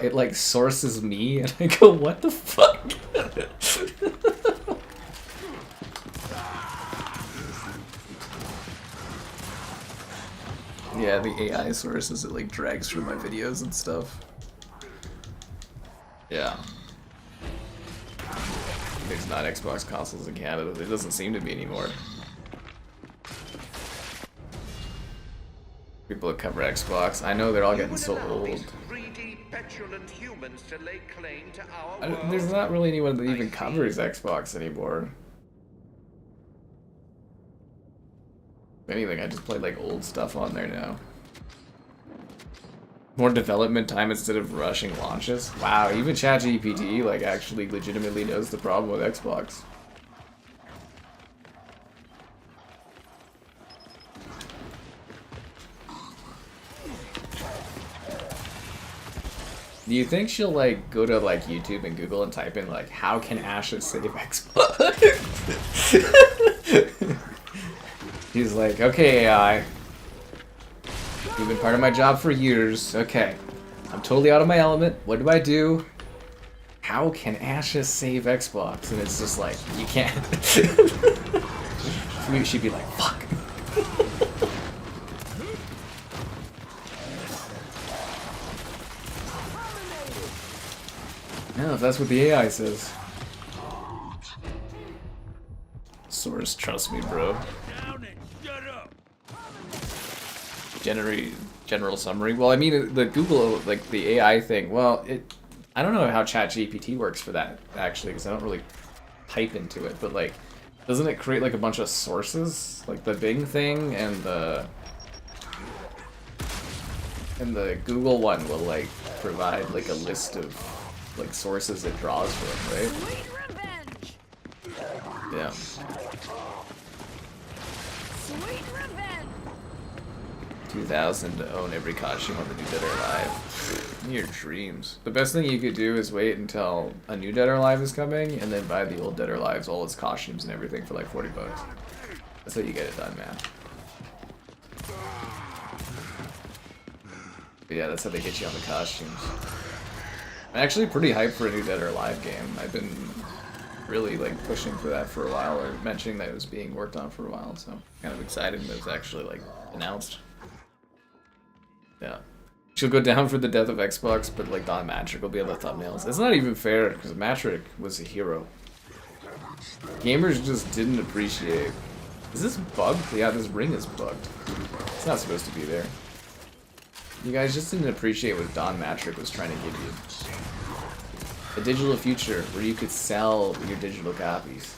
it like sources me and I go, what the fuck? Yeah, the AI sources, it like drags through my videos and stuff. Yeah. There's not Xbox consoles in Canada. There doesn't seem to be anymore. People that cover Xbox, I know they're all getting so old. There's not really anyone that even covers Xbox anymore. If anything, I just play like old stuff on there now. More development time instead of rushing launches. Wow, even ChatGPT like actually legitimately knows the problem with Xbox. Do you think she'll like go to like YouTube and Google and type in like how can Asha save Xbox? He's like, okay AI, you've been part of my job for years. Okay, I'm totally out of my element. What do? How can Asha save Xbox? And it's just like, you can't. she'd be like, fuck. No, if that's what the AI says. Source, trust me, bro. Down and shut up. General summary. Well, I mean, the Google, like the AI thing. Well, I don't know how ChatGPT works for that actually, because I don't really type into it. But like, doesn't it create like a bunch of sources, like the Bing thing and the Google one will like provide like a list of like sources it draws from, right? Sweet revenge. Yeah. Sweet revenge. 2,000 to own every costume on the new Dead or Alive. Your dreams. The best thing you could do is wait until a new Dead or Alive is coming, and then buy the old Dead or Alives, all its costumes and everything for like 40 bucks. That's how you get it done, man. But yeah, that's how they get you on the costumes. I'm actually pretty hyped for a new Dead or Alive game. I've been really like pushing for that for a while, or mentioning that it was being worked on for a while, so kind of excited that it's actually like announced. Yeah. She'll go down for the death of Xbox, but like Don Matrick will be on the thumbnails. It's not even fair, because Matrick was a hero. Gamers just didn't appreciate. Is this bugged? Yeah, this ring is bugged. It's not supposed to be there. You guys just didn't appreciate what Don Matrick was trying to give you. A digital future where you could sell your digital copies.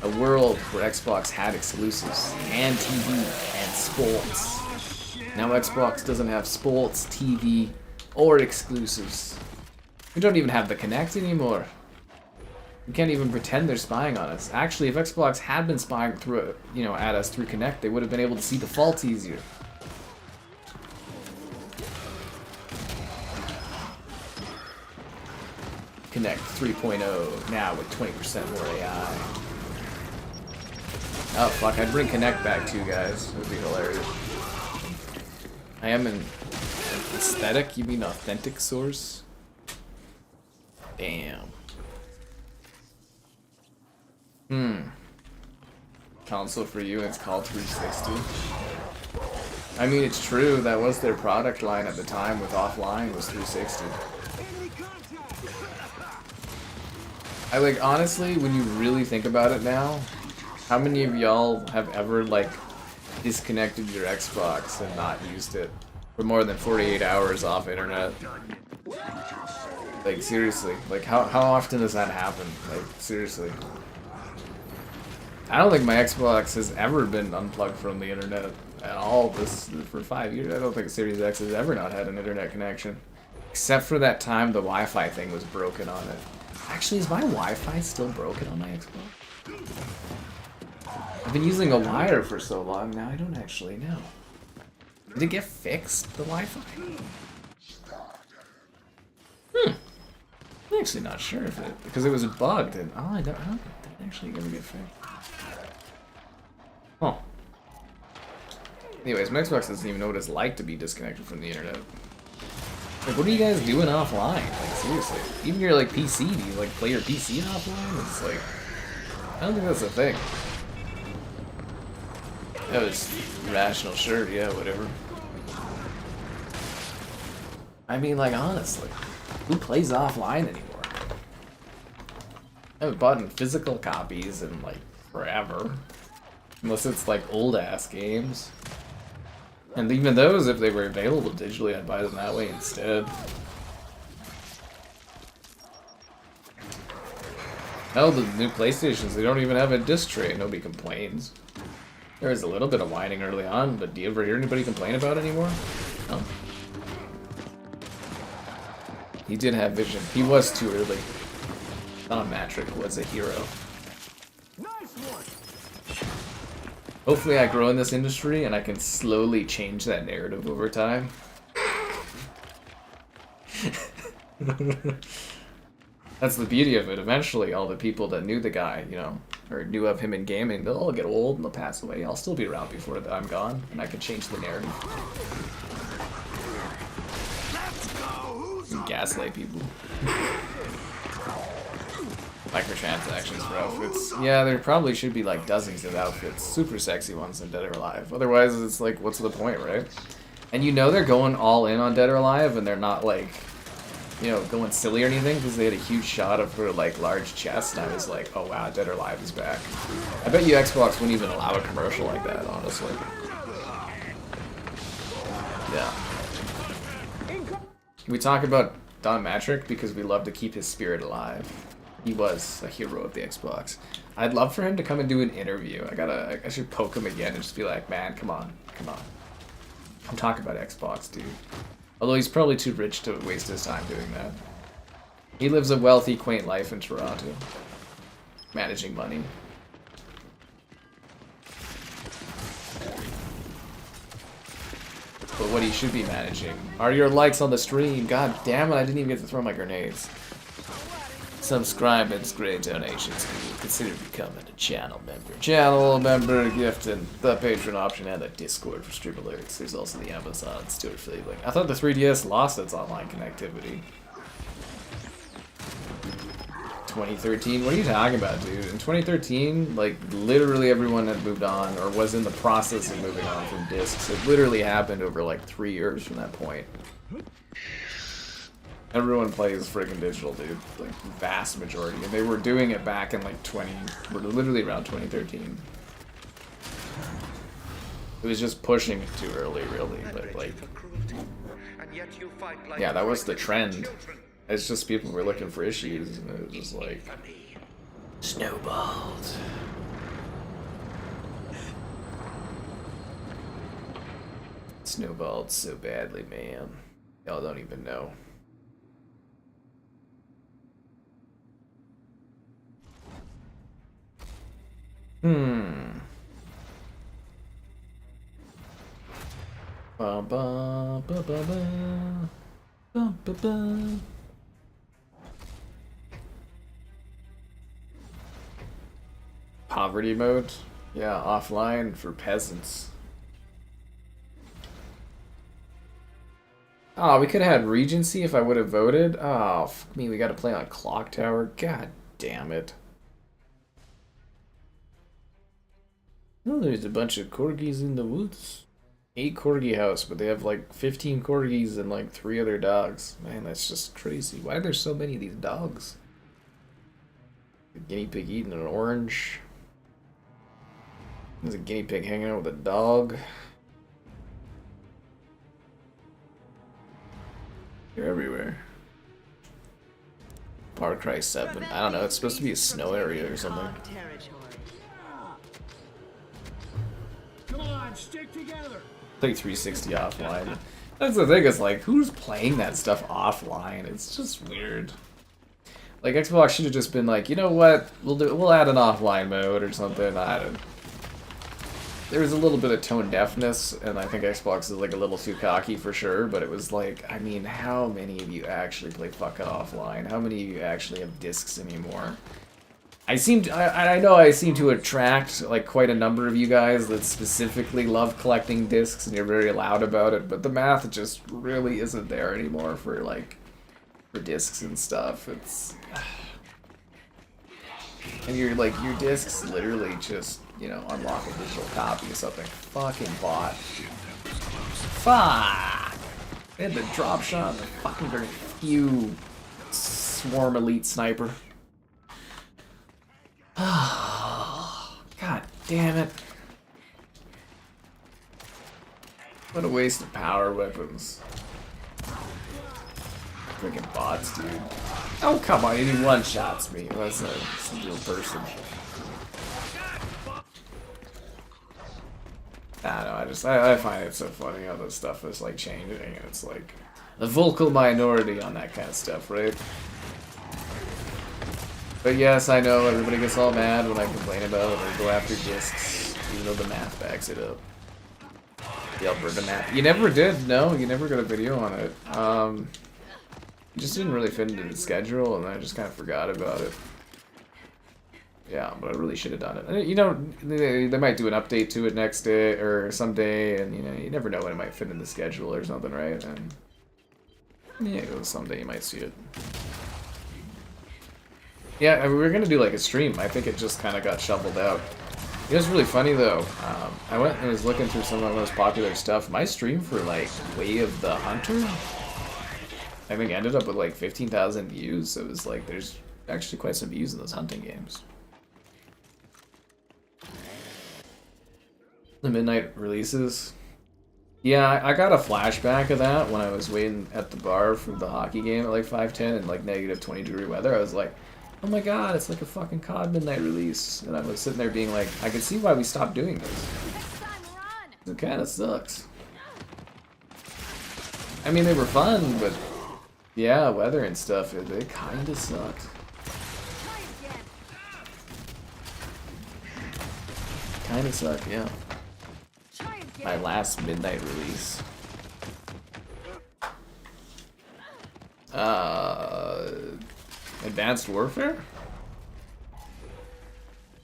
A world where Xbox had exclusives, and TV, and sports. Now Xbox doesn't have sports, TV, or exclusives. We don't even have the Kinect anymore. We can't even pretend they're spying on us. Actually, if Xbox had been spying through, at us through Kinect, they would have been able to see the faults easier. Kinect 3.0 now with 20% more AI. Oh fuck, I'd bring Kinect back too, guys. It would be hilarious. I am an aesthetic? You mean authentic source? Damn. Console for you, it's called 360. I mean, it's true, that was their product line at the time with offline, was 360. I like, honestly, when you really think about it now, how many of y'all have ever, like, disconnected your Xbox and not used it for more than 48 hours off internet? Like, seriously. Like, how often does that happen? Like, seriously. I don't think my Xbox has ever been unplugged from the internet at all for 5 years. I don't think Series X has ever not had an internet connection. Except for that time the Wi-Fi thing was broken on it. Actually, is my Wi-Fi still broken on my Xbox? I've been using a wire for so long now, I don't actually know. Did it get fixed, the Wi-Fi? I'm actually not sure if it, because it was bugged and I don't know, did it actually ever get fixed? Huh. Anyways, my Xbox doesn't even know what it's like to be disconnected from the internet. Like, what are you guys doing offline? Like, seriously. Even your, like, PC, do you, like, play your PC offline? It's like, I don't think that's a thing. That was rational, sure, yeah, whatever. I mean, like, honestly, who plays offline anymore? I haven't bought in physical copies in, like, forever. Unless it's, like, old-ass games. And even those, if they were available digitally, I'd buy them that way instead. Hell, the new PlayStations, they don't even have a disc tray. Nobody complains. There was a little bit of whining early on, but do you ever hear anybody complain about it anymore? No. He did have vision. He was too early. Don Matrick was a hero. Nice one. Hopefully I grow in this industry and I can slowly change that narrative over time. That's the beauty of it. Eventually all the people that knew the guy, or knew of him in gaming, they'll all get old and they'll pass away. I'll still be around before I'm gone and I can change the narrative. Let's go. Who's And gaslight people. Microtransactions for outfits. Yeah, there probably should be like dozens of outfits, super sexy ones in Dead or Alive. Otherwise, it's like, what's the point, right? And you know they're going all in on Dead or Alive, and they're not like, you know, going silly or anything, because they had a huge shot of her like large chest, and I was like, oh wow, Dead or Alive is back. I bet you Xbox wouldn't even allow a commercial like that, honestly. Yeah. We talk about Don Matrick because we love to keep his spirit alive. He was a hero of the Xbox. I'd love for him to come and do an interview. I should poke him again and just be like, man, come on. Come talk about Xbox, dude. Although he's probably too rich to waste his time doing that. He lives a wealthy, quaint life in Toronto. Managing money. But what he should be managing are your likes on the stream. God damn it, I didn't even get to throw my grenades. Subscribe and great donations. Consider becoming a channel member. Channel member, gift, and the Patreon option, and the Discord for stream alerts. There's also the Amazon store affiliate. I thought the 3DS lost its online connectivity. 2013? What are you talking about, dude? In 2013, like, literally everyone had moved on, or was in the process of moving on from discs. It literally happened over, like, 3 years from that point. Everyone plays friggin' digital, dude. Like, vast majority. And they were doing it back in, like, literally around 2013. It was just pushing it too early, really, but, like... Yeah, that was the trend. It's just people were looking for issues, and it was just like... snowballed. Snowballed so badly, man. Y'all don't even know. Ba ba ba ba ba ba ba ba. Poverty mode? Yeah, offline for peasants. Oh, we could have had Regency if I would have voted. Oh, fuck me, we gotta play on Clocktower. God damn it. Oh, there's a bunch of corgis in the woods. 8 corgi house, but they have like 15 corgis and like 3 other dogs. Man, that's just crazy. Why are there so many of these dogs? The guinea pig eating an orange. There's a guinea pig hanging out with a dog. They're everywhere. Far Cry 7. I don't know, it's supposed to be a snow area or something. Come on, stick together. Like 360 offline. That's the thing, is like, who's playing that stuff offline? It's just weird. Like, Xbox should have just been like, you know what, we'll add an offline mode or something. I don't. There was a little bit of tone deafness, and I think Xbox is like a little too cocky for sure, but it was like, I mean, how many of you actually play fucking offline? How many of you actually have discs anymore? I know I seem to attract like quite a number of you guys that specifically love collecting discs, and you're very loud about it, but the math just really isn't there anymore for discs and stuff. It's and you're like, your discs literally just, you know, unlock a digital copy of something fucking bought. Fuck! They had the drop shot on the fucking grenade. You swarm elite sniper. God damn it. What a waste of power weapons. Freaking bots, dude. Oh, come on, he one-shots me. That's a real person. I don't know, I find it so funny how this stuff is like changing, and it's like the vocal minority on that kind of stuff, right? But yes, I know everybody gets all mad when I complain about it or go after discs, even though the math backs it up. The Alberta math. You never did, no, you never got a video on it. It just didn't really fit into the schedule, and I just kind of forgot about it. Yeah, but I really should have done it. You know, they might do an update to it next day or someday, and you know, you never know when it might fit in the schedule or something, right? And yeah, someday you might see it. Yeah, we were gonna do like a stream. I think it just kind of got shoveled out. It was really funny though. I went and was looking through some of the most popular stuff. My stream for like Way of the Hunter, I think ended up with like 15,000 views. So it was like there's actually quite some views in those hunting games. The midnight releases. Yeah, I got a flashback of that when I was waiting at the bar for the hockey game at like 5:10 and like negative 20-degree weather. I was like, oh my god, it's like a fucking COD midnight release. And I was sitting there being like, I can see why we stopped doing this. It kind of sucks. I mean, they were fun, but yeah, weather and stuff, they kind of sucked. Kind of sucked, yeah. My last midnight release. Advanced Warfare?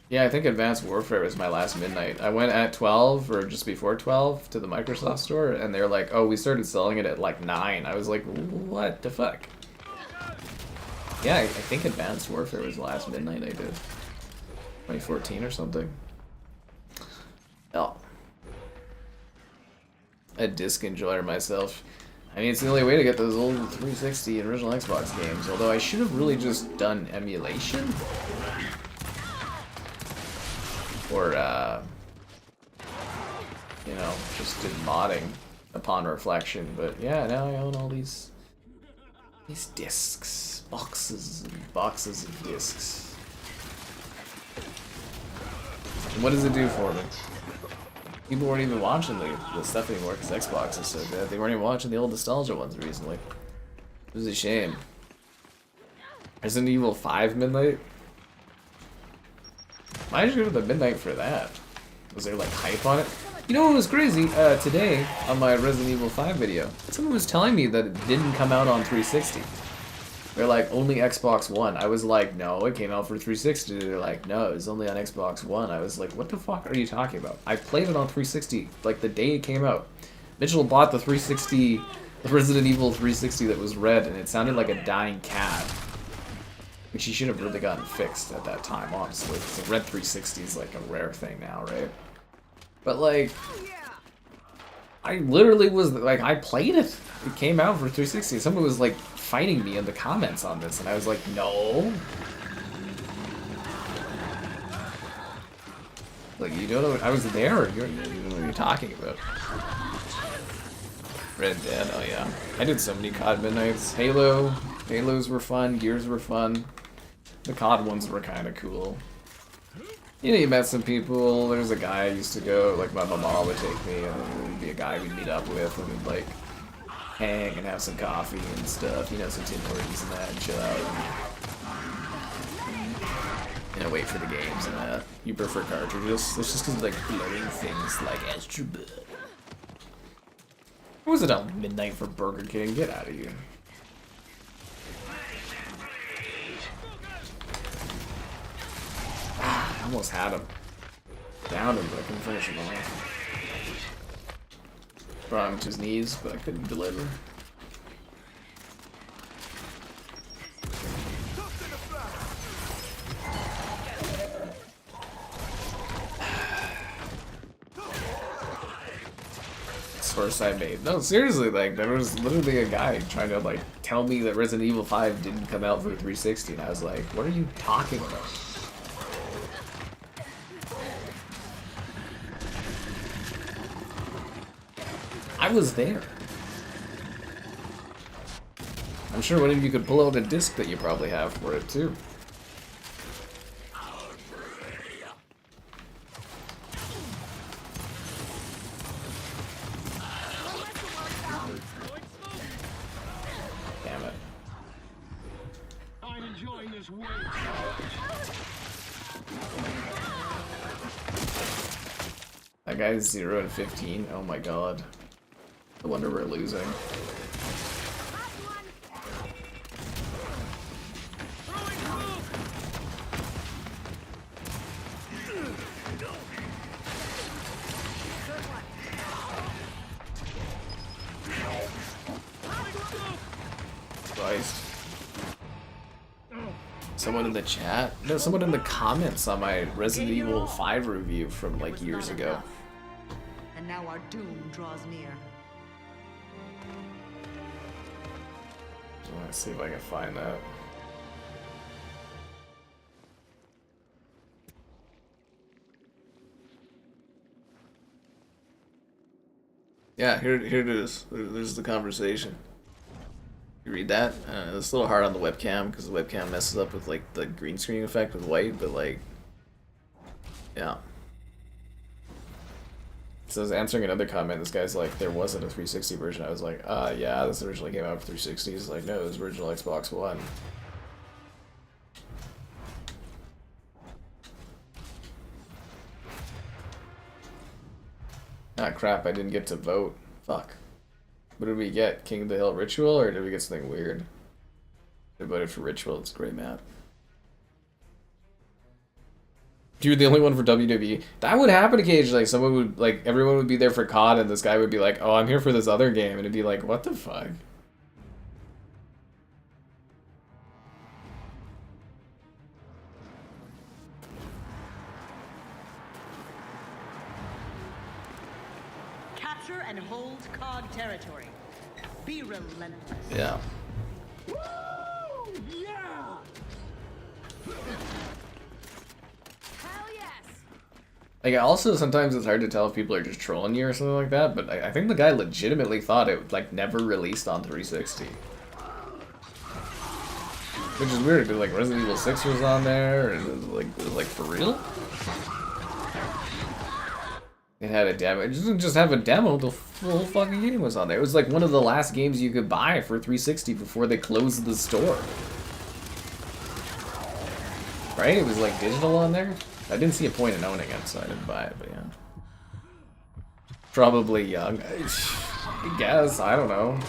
Yeah, I think Advanced Warfare was my last midnight. I went at 12 or just before 12 to the Microsoft store and they're like, oh, we started selling it at like 9. I was like, what the fuck? Yeah, I think Advanced Warfare was the last midnight I did. 2014 or something. Oh. A disc enjoyer myself. I mean, it's the only way to get those old 360 and original Xbox games, although I should have really just done emulation. Or, you know, just did modding upon reflection. But yeah, now I own all these discs. Boxes and boxes of discs. And what does it do for me? People weren't even watching the stuff anymore because Xbox is so good. They weren't even watching the old nostalgia ones recently. It was a shame. Resident Evil 5 Midnight? Why did you go to the midnight for that? Was there like hype on it? You know what was crazy? Today, on my Resident Evil 5 video, someone was telling me that it didn't come out on 360. They're like, only Xbox One. I was like, no, it came out for 360. They're like, no, it was only on Xbox One. I was like, what the fuck are you talking about? I played it on 360, like the day it came out. Mitchell bought the 360, the Resident Evil 360 that was red, and it sounded like a dying cat. Which he should have really gotten fixed at that time, honestly. Because a red 360 is like a rare thing now, right? But like, I literally was like, I played it. It came out for 360. Someone was like fighting me in the comments on this, and I was like, no. Like, you don't know what, I was there. You don't know what you're talking about. Red Dead, oh yeah. I did so many COD midnights. Halos were fun, Gears were fun. The COD ones were kind of cool. You know, you met some people. There's a guy I used to go, like my mama would take me, and there would be a guy we'd meet up with, and we'd like hang and have some coffee and stuff, you know, some tin parties and that, and chill out. And, you know, wait for the games and that. You prefer cartridges? It's just because like blurring things like Astrobot. What was it on midnight for Burger King? Get out of here. I almost had him. Downed him, but I couldn't finish him off. Brought him to his knees, but I couldn't deliver. Source I made. No, seriously, like, there was literally a guy trying to, like, tell me that Resident Evil 5 didn't come out for 360, and I was like, what are you talking about? I was there. I'm sure one of you could pull out a disc that you probably have for it, too. Damn it. I'm enjoying this way. That guy's 0 and 15. Oh my god. No wonder we're losing. Christ. Someone in the chat? No, someone in the comments on my Resident Evil 5 review from like years ago. And now our doom draws near. Let's see if I can find that. Yeah, here it is. There's the conversation. You read that? It's a little hard on the webcam because the webcam messes up with like the green screen effect with white, but like, yeah. So I was answering another comment. This guy's like, there wasn't a 360 version. I was like, yeah, this originally came out for 360. He's like, no, it was original Xbox One. Ah, crap, I didn't get to vote. Fuck. What did we get? King of the Hill Ritual, or did we get something weird? I voted for Ritual. It's a great map. You're the only one for WWE. That would happen occasionally. Like, someone would, like, everyone would be there for COD, and this guy would be like, oh, I'm here for this other game. And it'd be like, what the fuck? Capture and hold COG territory. Be relentless. Yeah. Woo! Yeah! Hell yes. Like, also, sometimes it's hard to tell if people are just trolling you or something like that, but I think the guy legitimately thought it, like, never released on 360. Which is weird, because, like, Resident Evil 6 was on there, and it was like, for real? It had a demo. It didn't just have a demo, the full fucking game was on there. It was, like, one of the last games you could buy for 360 before they closed the store. Right? It was, like, digital on there? I didn't see a point in owning it, so I didn't buy it, but yeah. Probably young. I guess, I don't know.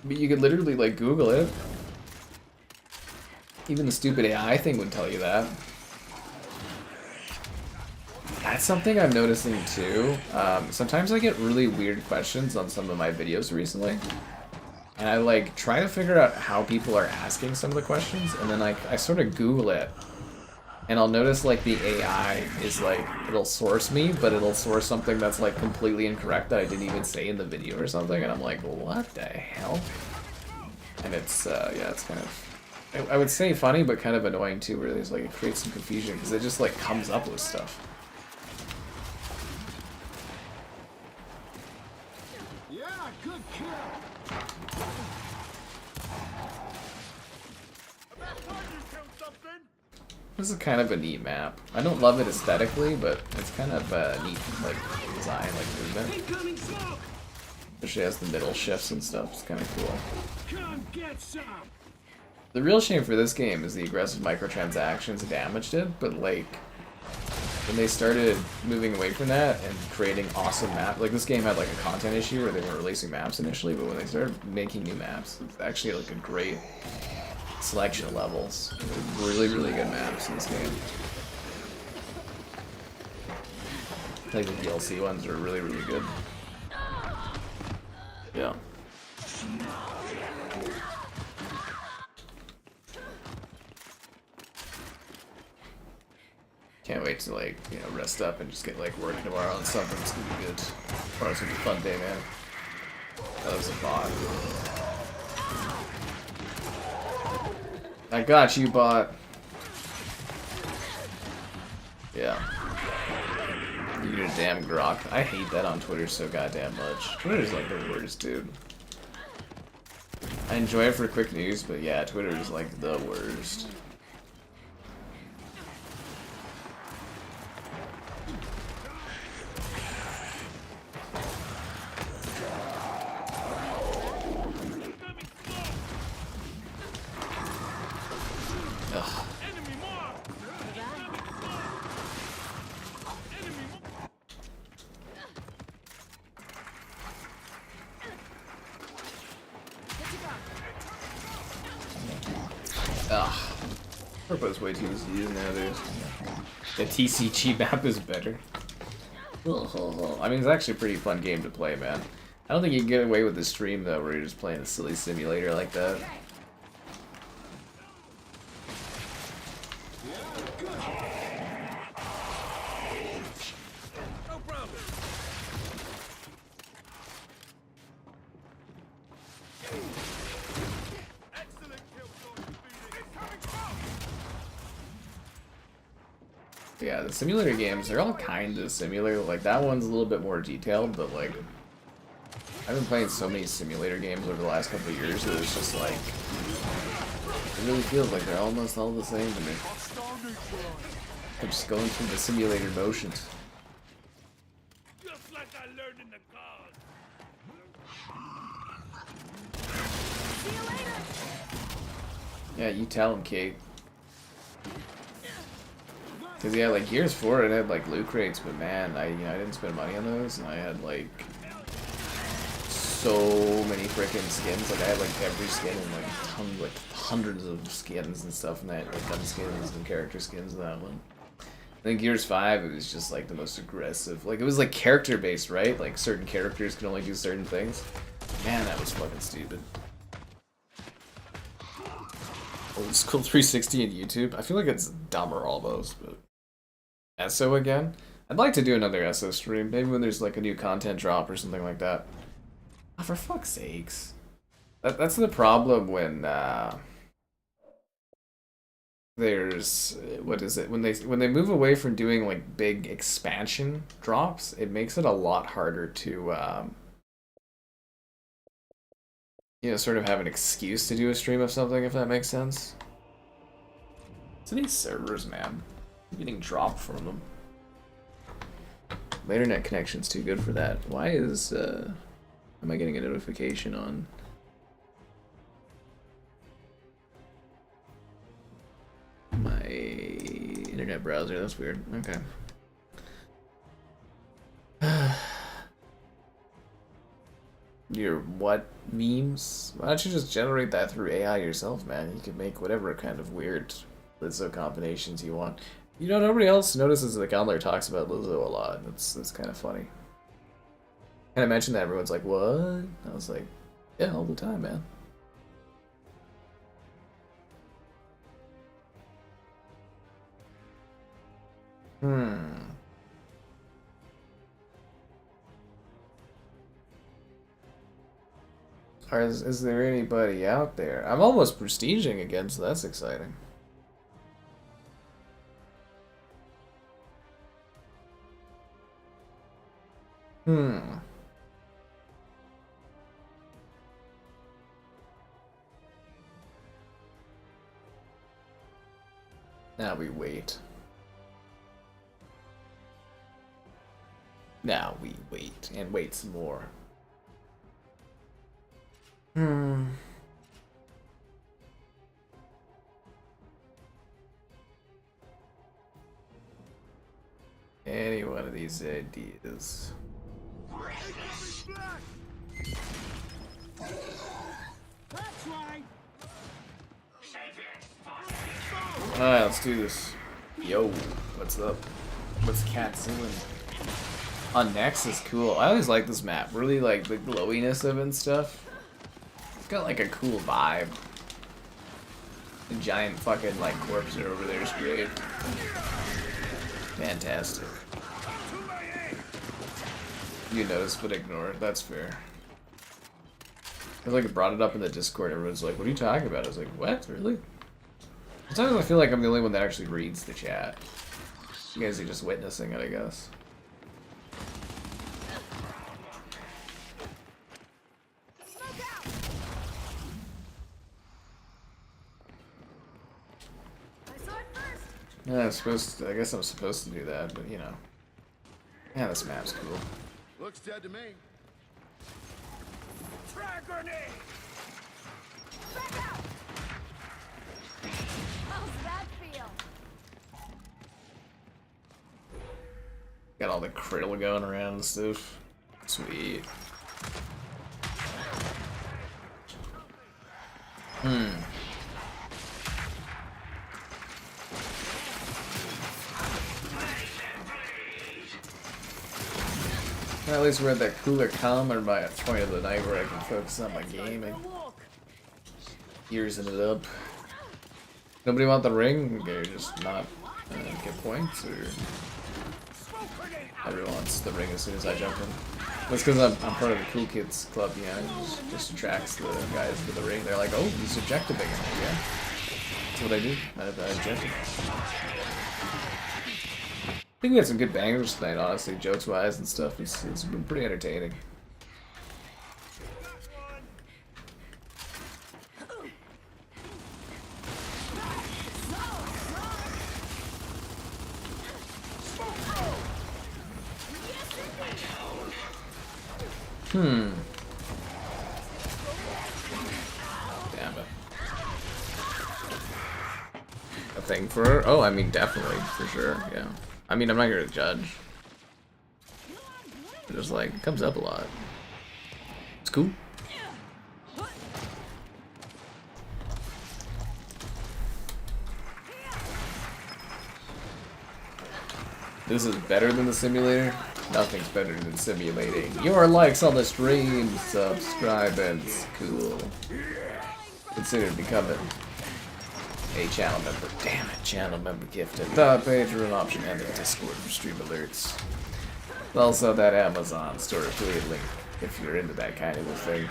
But you could literally, like, Google it. Even the stupid AI thing would tell you that. That's something I'm noticing too. Sometimes I get really weird questions on some of my videos recently. And I like try to figure out how people are asking some of the questions, and then I sort of Google it. And I'll notice like the AI is like, it'll source me, but it'll source something that's like completely incorrect that I didn't even say in the video or something, and I'm like, what the hell? And it's, yeah, it's kind of, I would say funny, but kind of annoying too, where there's like, it creates some confusion, because it just like comes up with stuff. Yeah, good kill. This is kind of a neat map. I don't love it aesthetically, but it's kind of a neat like design, like movement. Incoming smoke. Especially as the middle shifts and stuff. It's kind of cool. Come get some. The real shame for this game is the aggressive microtransactions damaged it, but like when they started moving away from that and creating awesome maps, like this game had like a content issue where they weren't releasing maps initially, but when they started making new maps, it's actually like a great selection of levels. Really, really good maps in this game. Like the DLC ones are really, really good. Yeah. Can't wait to like, you know, rest up and just get like work tomorrow on something. It's gonna be good. Tomorrow's gonna be a fun day, man. That was a bot. I got you, bot. Yeah. You get a damn grok. I hate that on Twitter so goddamn much. Twitter's like the worst, dude. I enjoy it for quick news, but yeah, Twitter is like the worst. Purpose way too easy to use nowadays. The TCG map is better. I mean, it's actually a pretty fun game to play, man. I don't think you can get away with the stream though, where you're just playing a silly simulator like that. No problem. Excellent kill, Phoenix. Incoming smoke. Yeah, the simulator games, they're all kind of similar. Like, that one's a little bit more detailed, but, like, I've been playing so many simulator games over the last couple of years that it's just, like, it really feels like they're almost all the same to me. I'm just going through the simulator motions. Just like I learned in the cars. See you later. Yeah, you tell him, Kait. Cause yeah, like Gears 4, it had like loot crates, but man, I didn't spend money on those, and I had like so many freaking skins. Like I had like every skin and like hundreds of skins and stuff in that, like gun skins and character skins in that one. I think Gears 5, it was just like the most aggressive. Like it was like character based, right? Like certain characters could only do certain things. Man, that was fucking stupid. Old school 360 and YouTube. I feel like it's dumber almost, but ESO again? I'd like to do another ESO stream, maybe when there's like a new content drop or something like that. Oh, for fuck's sakes. That's the problem when there's what is it? When they move away from doing like big expansion drops, it makes it a lot harder to you know, sort of have an excuse to do a stream of something, if that makes sense. So these servers, man. I'm getting dropped from them. My internet connection's too good for that. Why is am I getting a notification on my internet browser? That's weird. Okay. Your what memes? Why don't you just generate that through AI yourself, man? You can make whatever kind of weird Lizzo combinations you want. You know, nobody else notices that Gundler talks about Lizzo a lot. That's kind of funny. And I mentioned that, everyone's like, what? I was like, yeah, all the time, man. Or is there anybody out there? I'm almost prestiging again, so that's exciting. Now we wait. Now we wait and wait some more. Any one of these ideas. That's right. Alright, let's do this. Yo, what's up? What's Cat doing? On Nexus, cool. I always like this map. Really like the glowiness of it and stuff. It's got like a cool vibe. The giant fucking like corpse over there is great. Fantastic. You notice but ignore it. That's fair. I like brought it up in the Discord. Everyone's like, "What are you talking about?" I was like, "What? Really?" Sometimes I feel like I'm the only one that actually reads the chat. You guys are just witnessing it, I guess. Yeah, I guess I'm supposed to do that, but you know. Yeah, this map's cool. Looks dead to me. Frag grenade! Back out! How's that feel? Got all the krill going around and stuff. Sweet. Well, at least we're at that cooler, calmer point of the night where I can focus on my gaming. Earsing it up. Nobody want the ring? Okay, just not get points, or everyone wants the ring as soon as I jump in? That's because I'm part of the cool kids club, yeah. It just attracts the guys to the ring. They're like, oh, he's objective again. Yeah, that's what I do. I objective. I think we had some good bangers tonight, honestly, jokes-wise and stuff. It's been pretty entertaining. Damn it. A thing for her? Oh, I mean, definitely, for sure, yeah. I mean, I'm not here to judge. It just, like, comes up a lot. It's cool. This is better than the simulator? Nothing's better than simulating. Your likes on the stream, subscribe, and it's cool. Consider becoming a channel member. Damn it, channel member gifted. The Patreon option and the Discord for stream alerts. Also that Amazon store affiliate link if you're into that kind of a thing.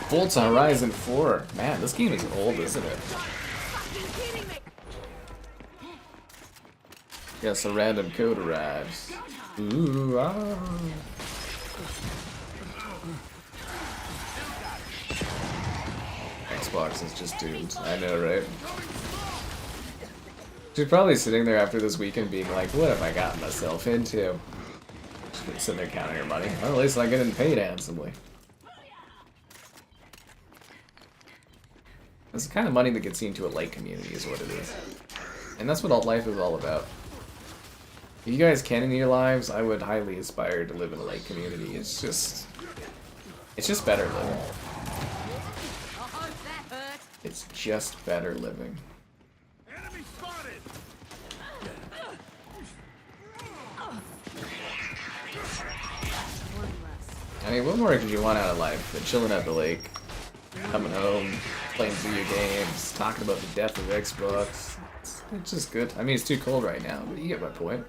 Forza Horizon 4. Man, this game is old, isn't it? Yes, a random code arrives. Ooh, ah. Xbox is just doomed. I know, right? She's probably sitting there after this weekend being like, what have I gotten myself into? She's sitting there counting her money. Well, at least I'm getting paid handsomely. It's the kind of money that gets you into a light community is what it is. And that's what alt life is all about. If you guys can in your lives, I would highly aspire to live in a light community. It's just better living. It's just better living. Enemy spotted. I mean, what more could you want out of life than chilling at the lake, coming home, playing video games, talking about the death of Xbox? It's just good. I mean, it's too cold right now, but you get my point.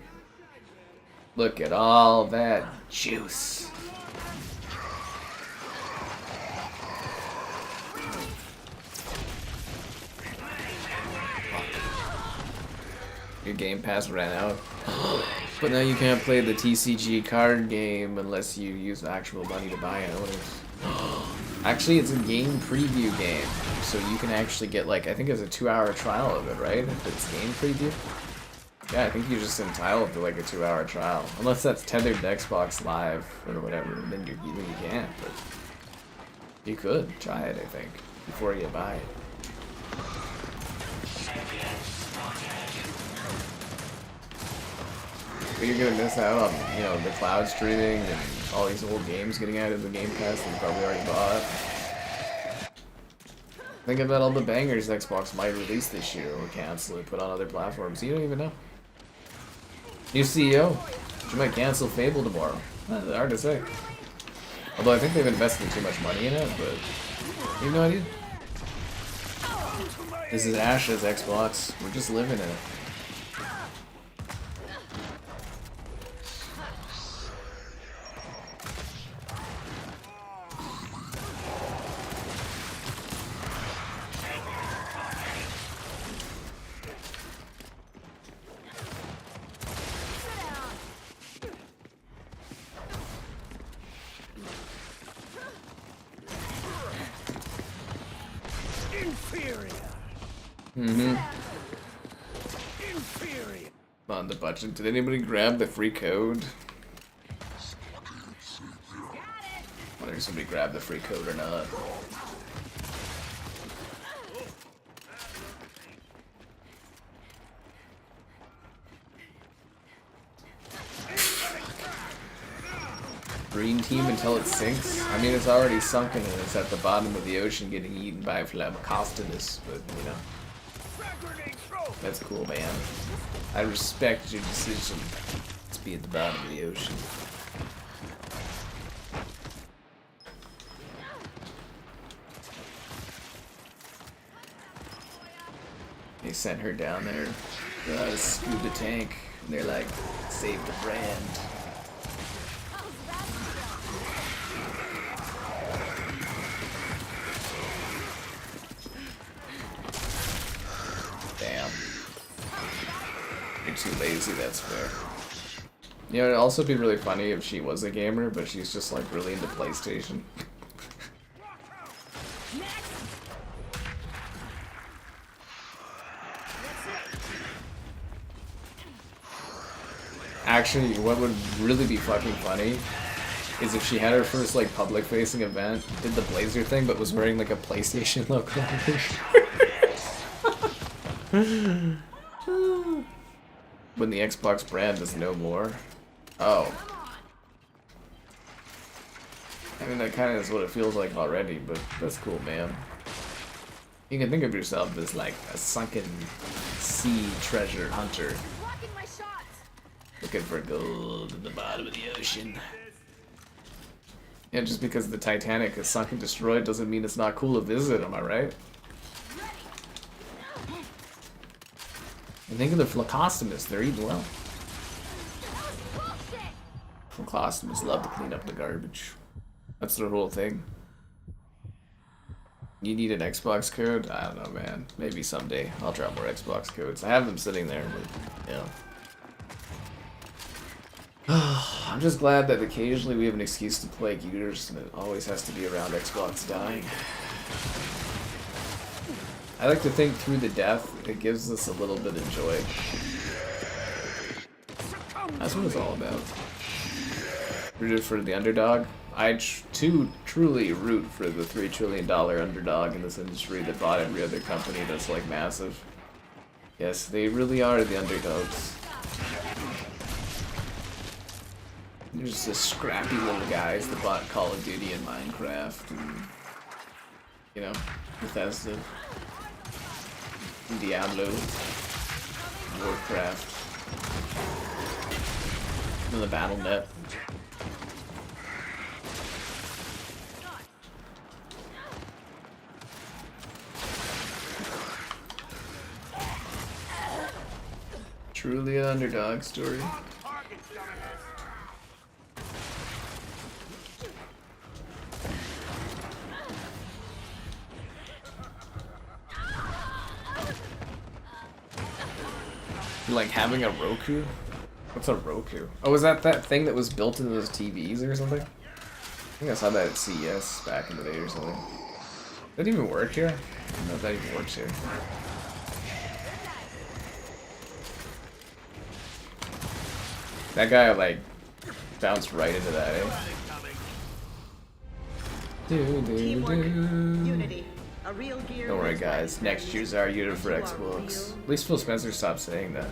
Look at all that juice. Your Game Pass ran out. But now you can't play the TCG card game unless you use actual money to buy it. Actually, it's a game preview game, so you can actually get, like, I think it's a 2-hour trial of it, right? If it's game preview. Yeah, I think you're just entitled to like a 2-hour trial, unless that's tethered to Xbox Live or whatever. Then you can't, but you could try it, I think, before you buy it. But you're gonna miss out on, you know, the cloud streaming and all these old games getting out of the Game Pass that you probably already bought. Think about all the bangers Xbox might release this year or cancel or put on other platforms. You don't even know. New CEO. She might cancel Fable tomorrow. Hard to say. Although I think they've invested too much money in it, but you have no idea. This is Asha's Xbox. We're just living in it. Mm-hmm. Inferior. On the budget. Did anybody grab the free code? Whether somebody grabbed the free code or not. Green team until it sinks? I mean, it's already sunken and it's at the bottom of the ocean getting eaten by Flamacostinus, but you know. That's cool, man. I respect your decision to be at the bottom of the ocean. They sent her down there to scuba tank. And they're like, save the brand. Damn. You're too lazy, that's fair. You know, it'd also be really funny if she was a gamer, but she's just like really into PlayStation. Actually, what would really be fucking funny is if she had her first like public facing event, did the blazer thing, but was wearing like a PlayStation logo on her shirt. When the Xbox brand is no more. Oh. I mean, that kind of is what it feels like already, but that's cool, man. You can think of yourself as like a sunken sea treasure hunter. Blocking my shots. Looking for gold at the bottom of the ocean. Yeah, just because the Titanic is sunk and destroyed doesn't mean it's not cool to visit, am I right? And think of the Phlocostomist, they're eating well. Phlocostomist love to clean up the garbage. That's their whole thing. You need an Xbox code? I don't know, man. Maybe someday I'll drop more Xbox codes. I have them sitting there, but, yeah. I'm just glad that occasionally we have an excuse to play Gears, and it always has to be around Xbox dying. I like to think through the death, it gives us a little bit of joy. That's what it's all about. Rooted for the underdog. I truly root for the $3 trillion underdog in this industry that bought every other company that's like massive. Yes, they really are the underdogs. They're just the scrappy little guys that bought Call of Duty and Minecraft and, you know, Bethesda, and Diablo, Warcraft, and the Battle.net. Truly an underdog story. Like having a Roku? What's a Roku? Oh, is that thing that was built into those TVs or something? I think I saw that at CES back in the day or something. Does that even work here? I don't know if that even works here. That guy, like, bounced right into that, eh? Unity. A real gear. Don't worry, guys. Next year's our year for Xbox. At least Phil Spencer stopped saying that.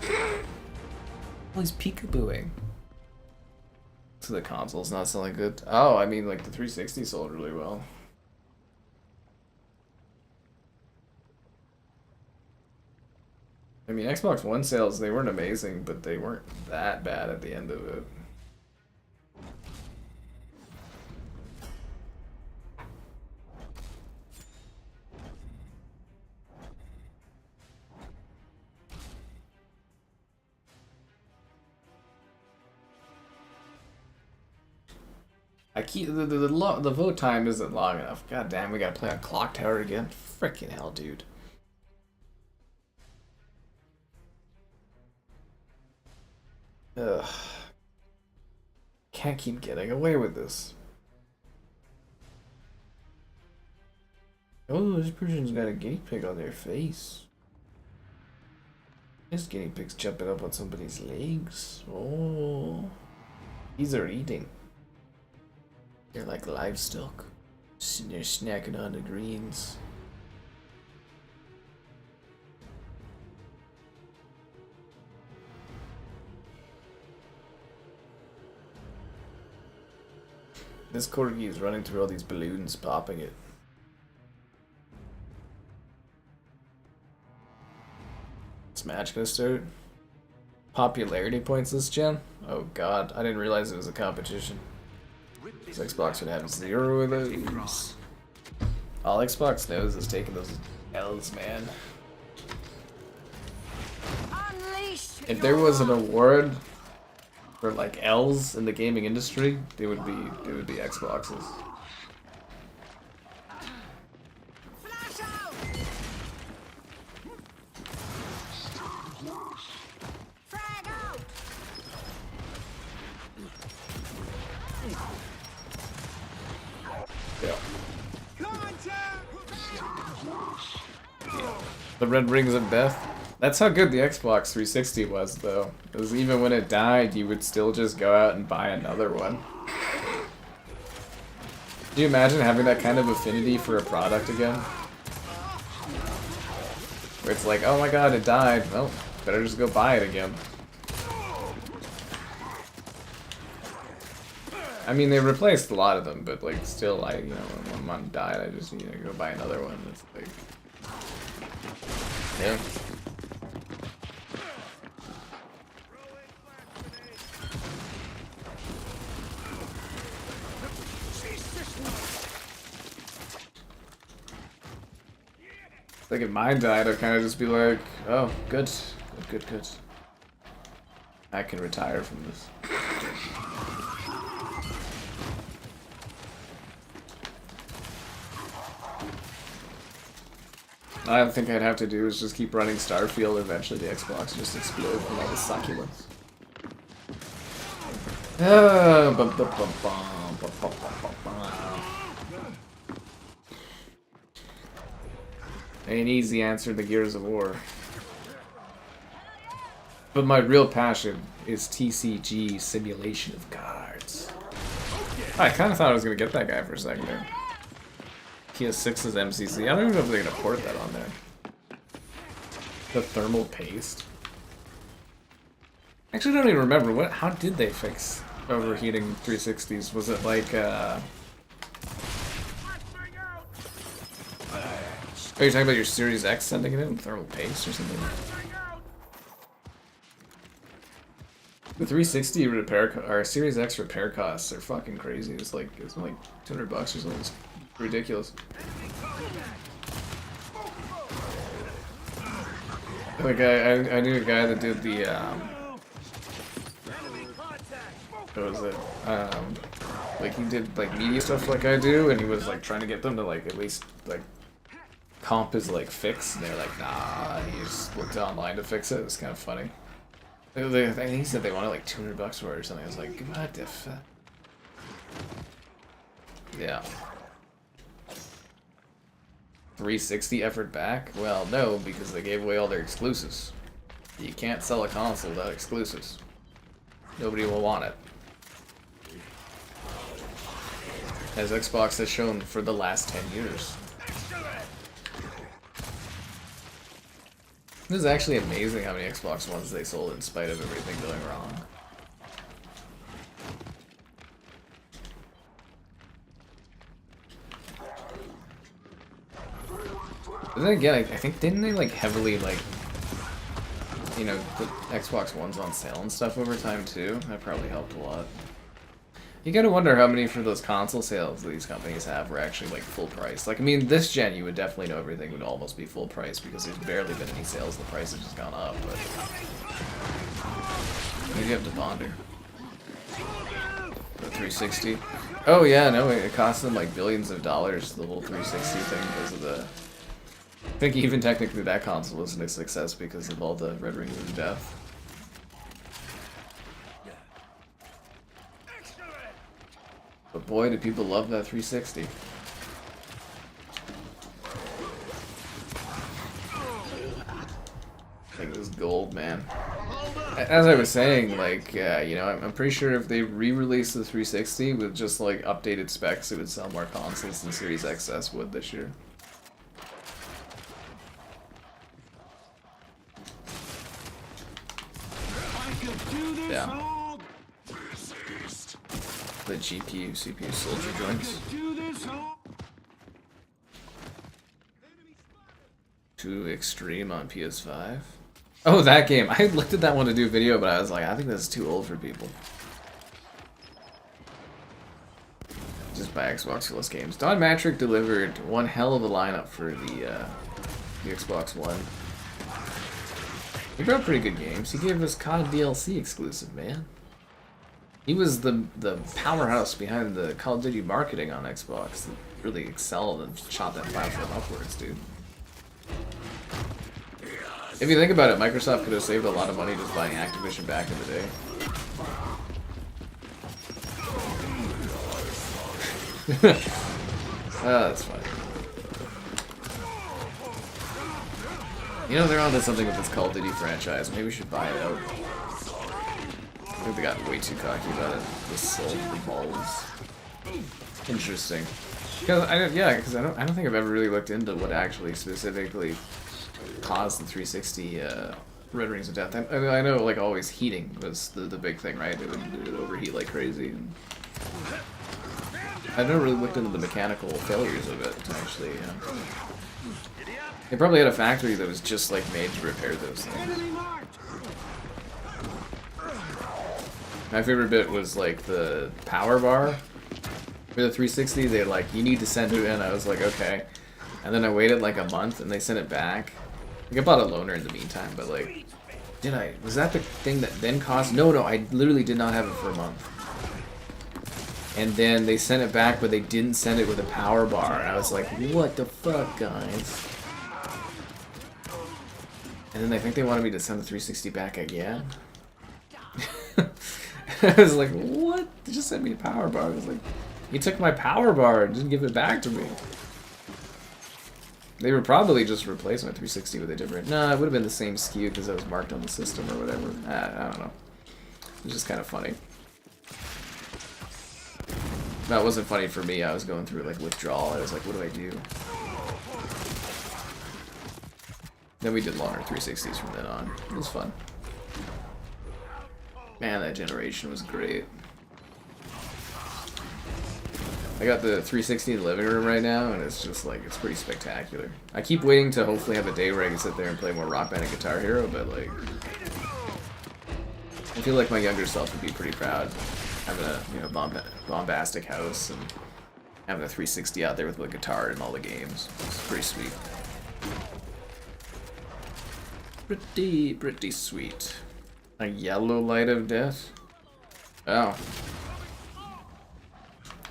Well, he's peekabooing. So the console's not selling good. Oh, I mean, like, the 360 sold really well. I mean, Xbox One sales, they weren't amazing, but they weren't that bad at the end of it. I keep the vote time isn't long enough. God damn, we gotta play on Clocktower again. Freaking hell, dude. Ugh. Can't keep getting away with this. Oh, this person's got a guinea pig on their face. This guinea pig's jumping up on somebody's legs. Oh, these are eating. They're like livestock. They're snacking on the greens. This corgi is running through all these balloons, popping it. This match gonna start? Popularity points this gen? Oh god, I didn't realize it was a competition. This Xbox would have 0 of those. All Xbox knows is taking those L's, man. Unleash If there was an award for like L's in the gaming industry, it would be Xboxes. Flash out! Frag out! Yeah. The Red Rings of Death. That's how good the Xbox 360 was, though. Because even when it died, you would still just go out and buy another one. Do you imagine having that kind of affinity for a product again? Where it's like, oh my god, it died. Well, better just go buy it again. I mean, they replaced a lot of them, but like, still, when one month died, I just need to go buy another one. It's like, yeah. Like if mine died, I'd kind of just be like, oh, good. I can retire from this. I think I'd have to do is just keep running Starfield. Eventually the Xbox just explode from all the succulence. An easy answer to Gears of War. But my real passion is TCG simulation of cards. I kind of thought I was going to get that guy for a second there. PS6's MCC. I don't even know if they're going to port that on there. The thermal paste. Actually, I don't even remember. How did they fix overheating 360s? Was it like, Are you talking about your Series X sending it in thermal paste or something? The 360 repair or Series X repair costs are fucking crazy. It's like $200 or something. It's ridiculous. Like I knew a guy that did the what was it? Like he did like media stuff like I do, and he was like trying to get them to like at least like comp his like fix, and they're like, nah. And he just looked online to fix it. It was kind of funny. I think he said they wanted like $200 for it or something. I was like, what the fuck? Yeah. 360 effort back? Well, no, because they gave away all their exclusives. You can't sell a console without exclusives. Nobody will want it. As Xbox has shown for the last 10 years. It is actually amazing how many Xbox Ones they sold in spite of everything going wrong. But then again, I think, didn't they like heavily like, you know, put Xbox Ones on sale and stuff over time too? That probably helped a lot. You gotta wonder how many for those console sales these companies have were actually like full price. Like, I mean, this gen you would definitely know everything would almost be full price because there's barely been any sales. The price has just gone up, but you have to ponder. The 360. Oh yeah, no, it cost them like billions of dollars, the whole 360 thing, because of the. I think even technically that console wasn't a success because of all the Red Rings of Death. But boy, do people love that 360. old, man. As I was saying, like, you know, I'm pretty sure if they re-released the 360 with just like updated specs, it would sell more consoles than Series XS would this year. Yeah. The GPU, CPU soldier joints. Too extreme on PS5. Oh, that game. I looked at that one to do a video, but I was like, I think this is too old for people. Just buy Xbox less games. Don Matrick delivered one hell of a lineup for the Xbox One. He brought pretty good games. He gave us COD DLC exclusive, man. He was the powerhouse behind the Call of Duty marketing on Xbox that really excelled and shot that platform upwards, dude. If you think about it, Microsoft could have saved a lot of money just buying Activision back in the day. That's fine. You know, they're onto something with this Call of Duty franchise. Maybe we should buy it out. I think they got way too cocky about it. The soul balls. Interesting. Because I don't think I've ever really looked into what actually specifically caused the 360 Red Rings of Death. I know, like, always heating was the big thing, right? It would overheat like crazy. And I've never really looked into the mechanical failures of it, actually. They probably had a factory that was just, like, made to repair those things. My favorite bit was, like, the power bar for the 360. They like, you need to send it in. I was like, okay. And then I waited, like, a month, and they sent it back. Like, I bought a loaner in the meantime, but, like, did I? Was that the thing that then cost? No, I literally did not have it for a month. And then they sent it back, but they didn't send it with a power bar. And I was like, what the fuck, guys? And then I think they wanted me to send the 360 back again. I was like, what? They just sent me a power bar. I was like, you took my power bar and didn't give it back to me. They would probably just replace my 360 with a different... No, it would have been the same SKU because it was marked on the system or whatever. I don't know. It was just kind of funny. No, it wasn't funny for me. I was going through, like, withdrawal. I was like, what do I do? Then we did longer 360s from then on. It was fun. Man, that generation was great. I got the 360 in the living room right now, and it's just like, it's pretty spectacular. I keep waiting to hopefully have a day where I can sit there and play more Rock Band and Guitar Hero, but like, I feel like my younger self would be pretty proud having a, you know, bombastic house and having a 360 out there with a guitar and all the games. It's pretty sweet. Pretty sweet. A yellow light of death? Oh.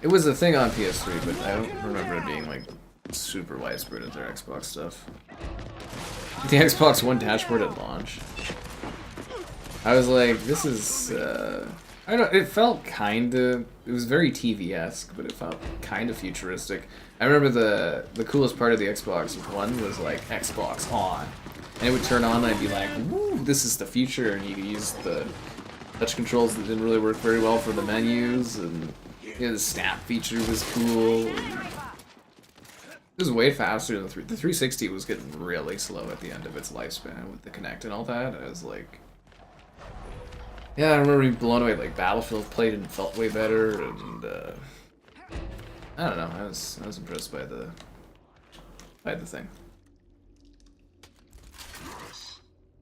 It was a thing on PS3, but I don't remember it being, like, super widespread with their Xbox stuff. The Xbox One dashboard at launch. I was like, this is, I don't know, it felt kinda, it was very TV-esque, but it felt kinda futuristic. I remember the coolest part of the Xbox One was, like, Xbox on. And it would turn on and I'd be like, woo, this is the future, and you could use the touch controls that didn't really work very well for the menus, and you know, the snap feature was cool. It was way faster than the 360 was getting really slow at the end of its lifespan with the Kinect and all that. I was like, yeah, I remember being blown away. Like Battlefield played and felt way better, and I don't know. I was impressed by the thing.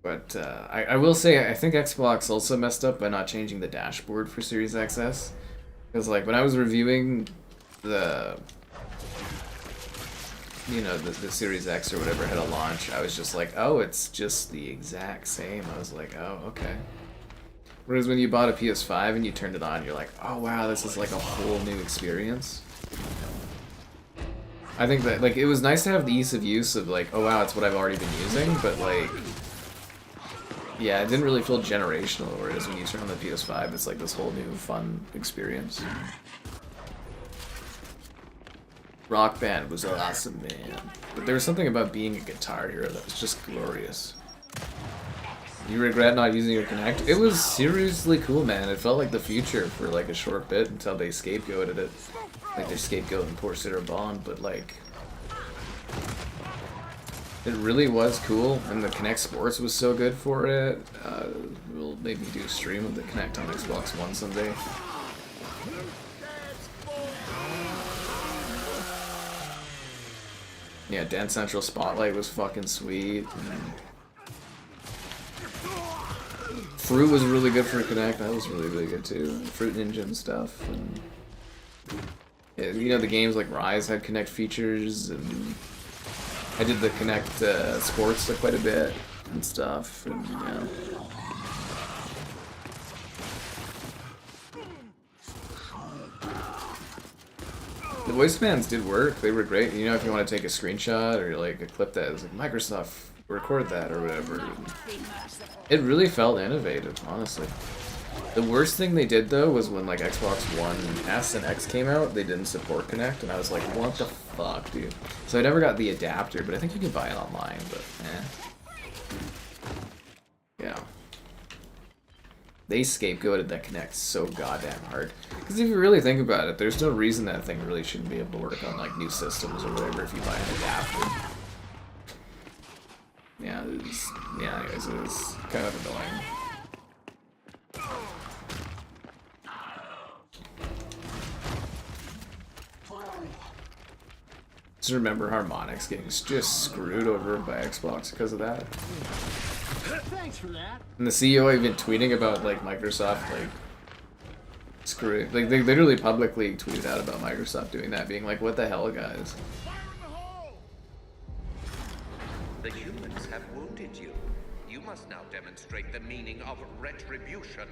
But I will say, I think Xbox also messed up by not changing the dashboard for Series XS. Because, like, when I was reviewing the, you know, the Series X or whatever had a launch, I was just like, oh, it's just the exact same. I was like, oh, okay. Whereas when you bought a PS5 and you turned it on, you're like, oh, wow, this is like a whole new experience. I think that, like, it was nice to have the ease of use of, like, oh, wow, it's what I've already been using, but, like, yeah, it didn't really feel generational, whereas when you turn on the PS5, it's like this whole new fun experience. Rock Band was awesome, man. But there was something about being a Guitar Hero that was just glorious. You regret not using your Kinect? It was seriously cool, man. It felt like the future for like a short bit until they scapegoated it. Like they're scapegoating poor Sarah Bond, but like it really was cool, and the Kinect Sports was so good for it. We'll maybe do a stream of the Kinect on Xbox One someday. Yeah, Dance Central Spotlight was fucking sweet. Fruit was really good for Kinect. That was really, really good too. Fruit Ninja and stuff. And yeah, you know, the games like Rise had Kinect features, and I did the Kinect Sports quite a bit and stuff. And, yeah. The voice commands did work. They were great. You know, if you want to take a screenshot or like a clip that is like Microsoft record that or whatever. It really felt innovative, honestly. The worst thing they did though was when like Xbox One S and X came out, they didn't support Kinect, and I was like, what the fuck, dude? So I never got the adapter, but I think you can buy it online, but yeah. They scapegoated that Kinect so goddamn hard. Because if you really think about it, there's no reason that thing really shouldn't be able to work on like new systems or whatever if you buy an adapter. Yeah, anyways, it was kind of annoying. Just remember Harmonix getting just screwed over by Xbox because of that. Thanks for that. And the CEO even tweeting about like Microsoft like screwing, like they literally publicly tweeted out about Microsoft doing that, being like, what the hell, guys? The humans have wounded you. You must now demonstrate the meaning of retribution.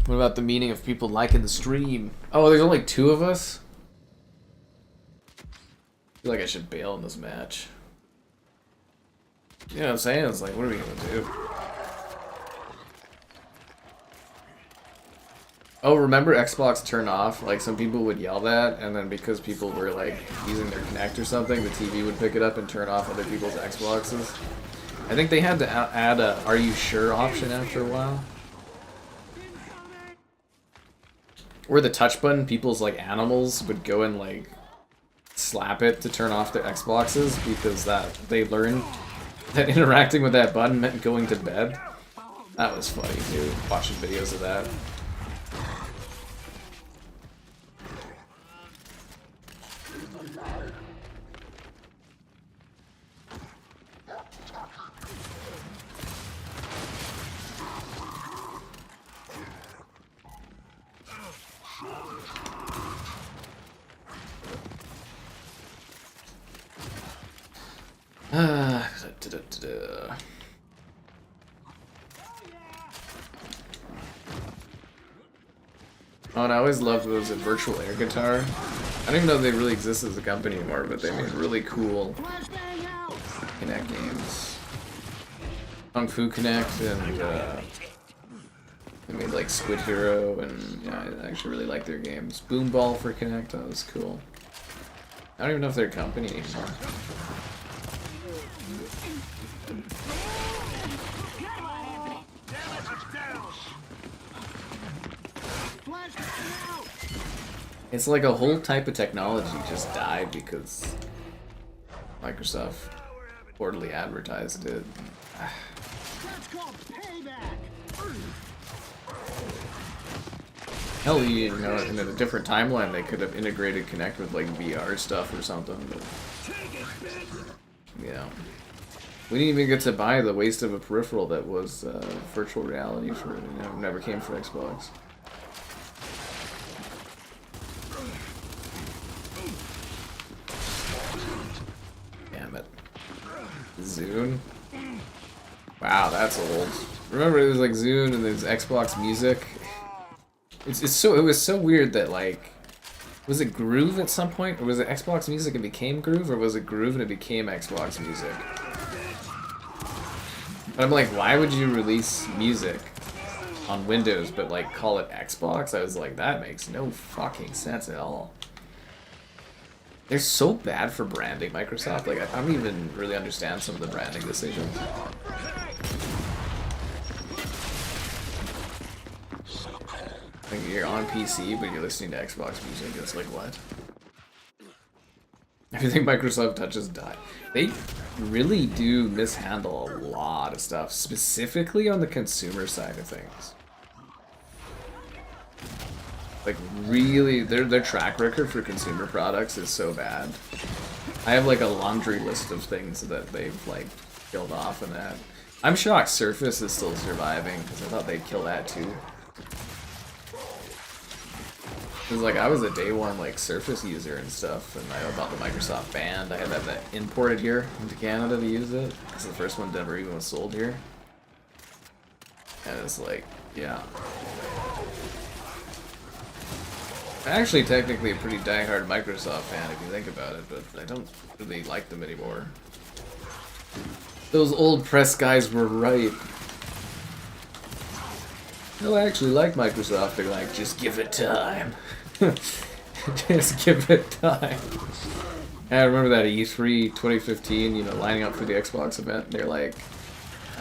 What about the meaning of people liking the stream? Oh, there's only 2 of us? I feel like I should bail in this match. You know what I'm saying? It's like, what are we gonna do? Oh, remember Xbox turn off? Like, some people would yell that, and then because people were, like, using their Kinect or something, the TV would pick it up and turn off other people's Xboxes. I think they had to add a "Are you sure?" option after a while. Where the touch button, people's, like, animals would go and, like, slap it to turn off their Xboxes, because that they learned that interacting with that button meant going to bed. That was funny, dude, watching videos of that. Oh, and I always loved those virtual air guitar. I don't even know if they really exist as a company anymore, but they made really cool Kinect games. Kung Fu Kinect, and they made like Squid Hero, and yeah, I actually really like their games. Boom Ball for Kinect, that was cool. I don't even know if they're a company anymore. It's like a whole type of technology just died because Microsoft poorly advertised it. That's called payback. Hell, you know, in a different timeline, they could have integrated Kinect with like VR stuff or something. But yeah, we didn't even get to buy the waste of a peripheral that was virtual reality for, you know, never came for Xbox. Damn it, Zune. Wow, that's old. Remember, it was like Zune and there's Xbox Music. It was so weird that, like, was it Groove at some point, or was it Xbox Music and became Groove, or was it Groove and it became Xbox Music? But I'm like, why would you release music on Windows but like call it Xbox? I was like, that makes no fucking sense at all. They're so bad for branding, Microsoft. Like, I don't even really understand some of the branding decisions. Like you're on PC, but you're listening to Xbox music. It's like, what? Everything Microsoft touches die. They really do mishandle a lot of stuff, specifically on the consumer side of things. Like really, their track record for consumer products is so bad. I have like a laundry list of things that they've like killed off in that. I'm shocked Surface is still surviving because I thought they'd kill that too. Cause like I was a day one like Surface user and stuff, and I bought the Microsoft band. I had that imported here into Canada to use it because the first one never even was sold here. And it's like, yeah. I'm actually technically a pretty diehard Microsoft fan if you think about it, but I don't really like them anymore. Those old press guys were right. No, I actually like Microsoft. They're like, just give it time. Just give it time. And I remember that E3 2015, you know, lining up for the Xbox event. They're like,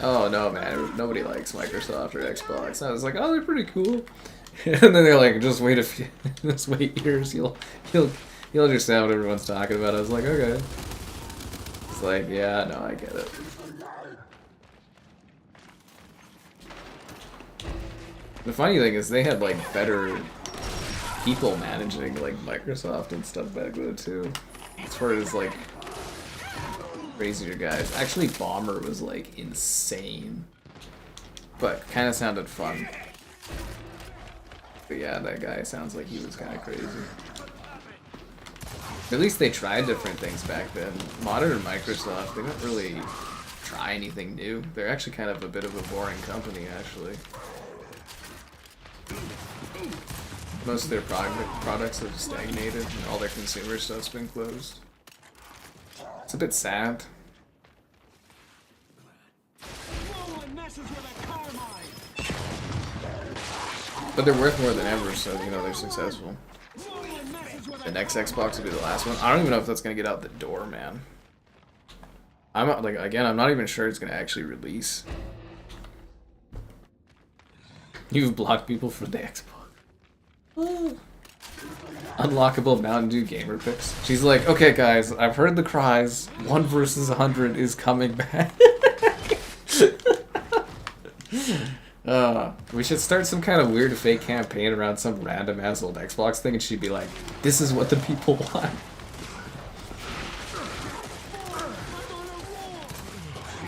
oh no, man, nobody likes Microsoft or Xbox. And I was like, oh, they're pretty cool. And then they're like, just wait just wait years, you'll understand what everyone's talking about. I was like, okay. It's like, yeah, no, I get it. The funny thing is they had like better people managing like Microsoft and stuff back then too. As far as like crazier guys. Actually Bomber was like insane. But kinda sounded fun. But yeah, that guy sounds like he was kinda crazy. At least they tried different things back then. Modern Microsoft, they don't really try anything new. They're actually kind of a bit of a boring company actually. Most of their products have stagnated and all their consumer stuff's been closed. It's a bit sad. But they're worth more than ever, so you know they're successful. The next Xbox will be the last one. I don't even know if that's gonna get out the door, man. I'm like, again, I'm not even sure it's gonna actually release. You've blocked people for the Xbox. Unlockable Mountain Dew gamer picks. She's like, okay guys, I've heard the cries. 1 versus 100 is coming back. We should start some kind of weird fake campaign around some random ass old Xbox thing, and she'd be like, this is what the people want.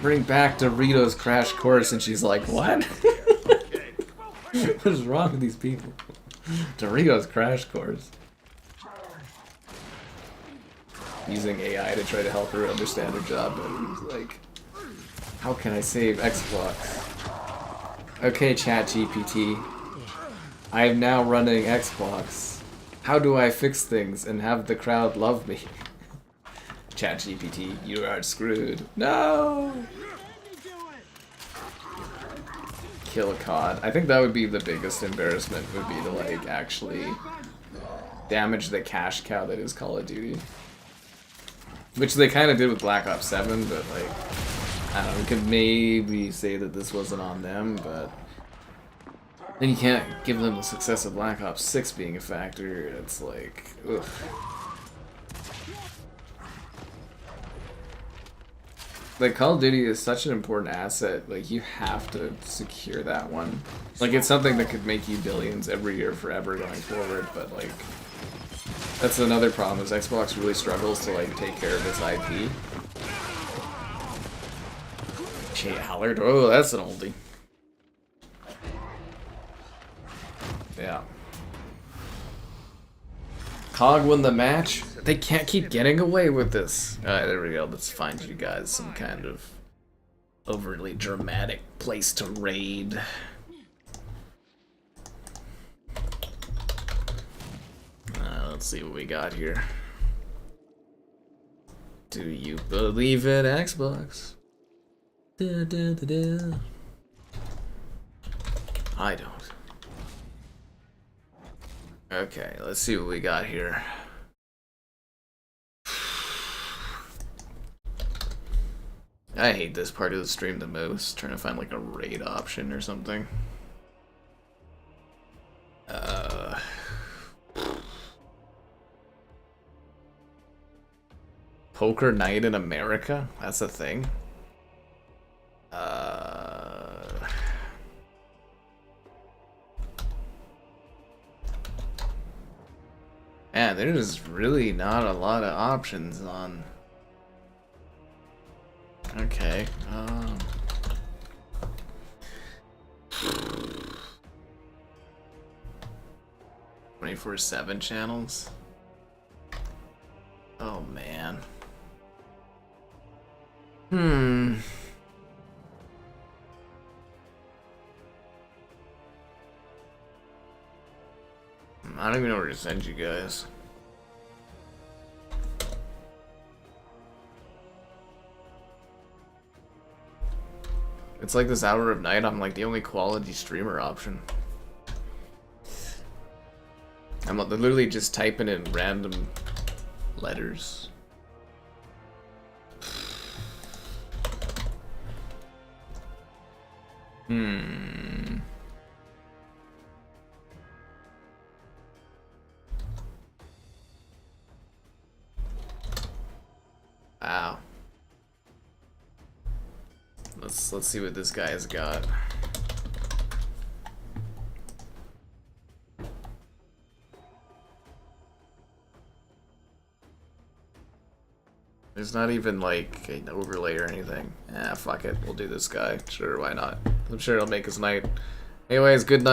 Bring back Doritos Crash Course, and she's like, what? What is wrong with these people? Doritos Crash Course. Using AI to try to help her understand her job, but like, how can I save Xbox? Okay, ChatGPT. I am now running Xbox. How do I fix things and have the crowd love me? ChatGPT, you are screwed. No! Kill a COD. I think that would be the biggest embarrassment, would be to like actually damage the cash cow that is Call of Duty. Which they kind of did with Black Ops 7, but like, I don't know, we could maybe say that this wasn't on them, but then you can't give them the success of Black Ops 6 being a factor. It's like, ugh. Like, Call of Duty is such an important asset, like, you have to secure that one. Like, it's something that could make you billions every year forever going forward, but, like, that's another problem, is Xbox really struggles to, like, take care of its IP. Jay Allard, oh, that's an oldie. Yeah. COG won the match? They can't keep getting away with this. Alright, there we go. Let's find you guys some kind of overly dramatic place to raid. Let's see what we got here. Do you believe in Xbox? Da, da, da, da. I don't. Okay, let's see what we got here. I hate this part of the stream the most, trying to find like a raid option or something. poker night in America? That's a thing. Man, there's really not a lot of options on. Okay. 24/7 channels. Oh man. I don't even know where to send you guys. It's like this hour of night, I'm like the only quality streamer option. I'm literally just typing in random letters. Wow. Let's see what this guy has got. There's not even like an overlay or anything. Ah, fuck it. We'll do this guy. Sure, why not? I'm sure it'll make his night. Anyways, good night.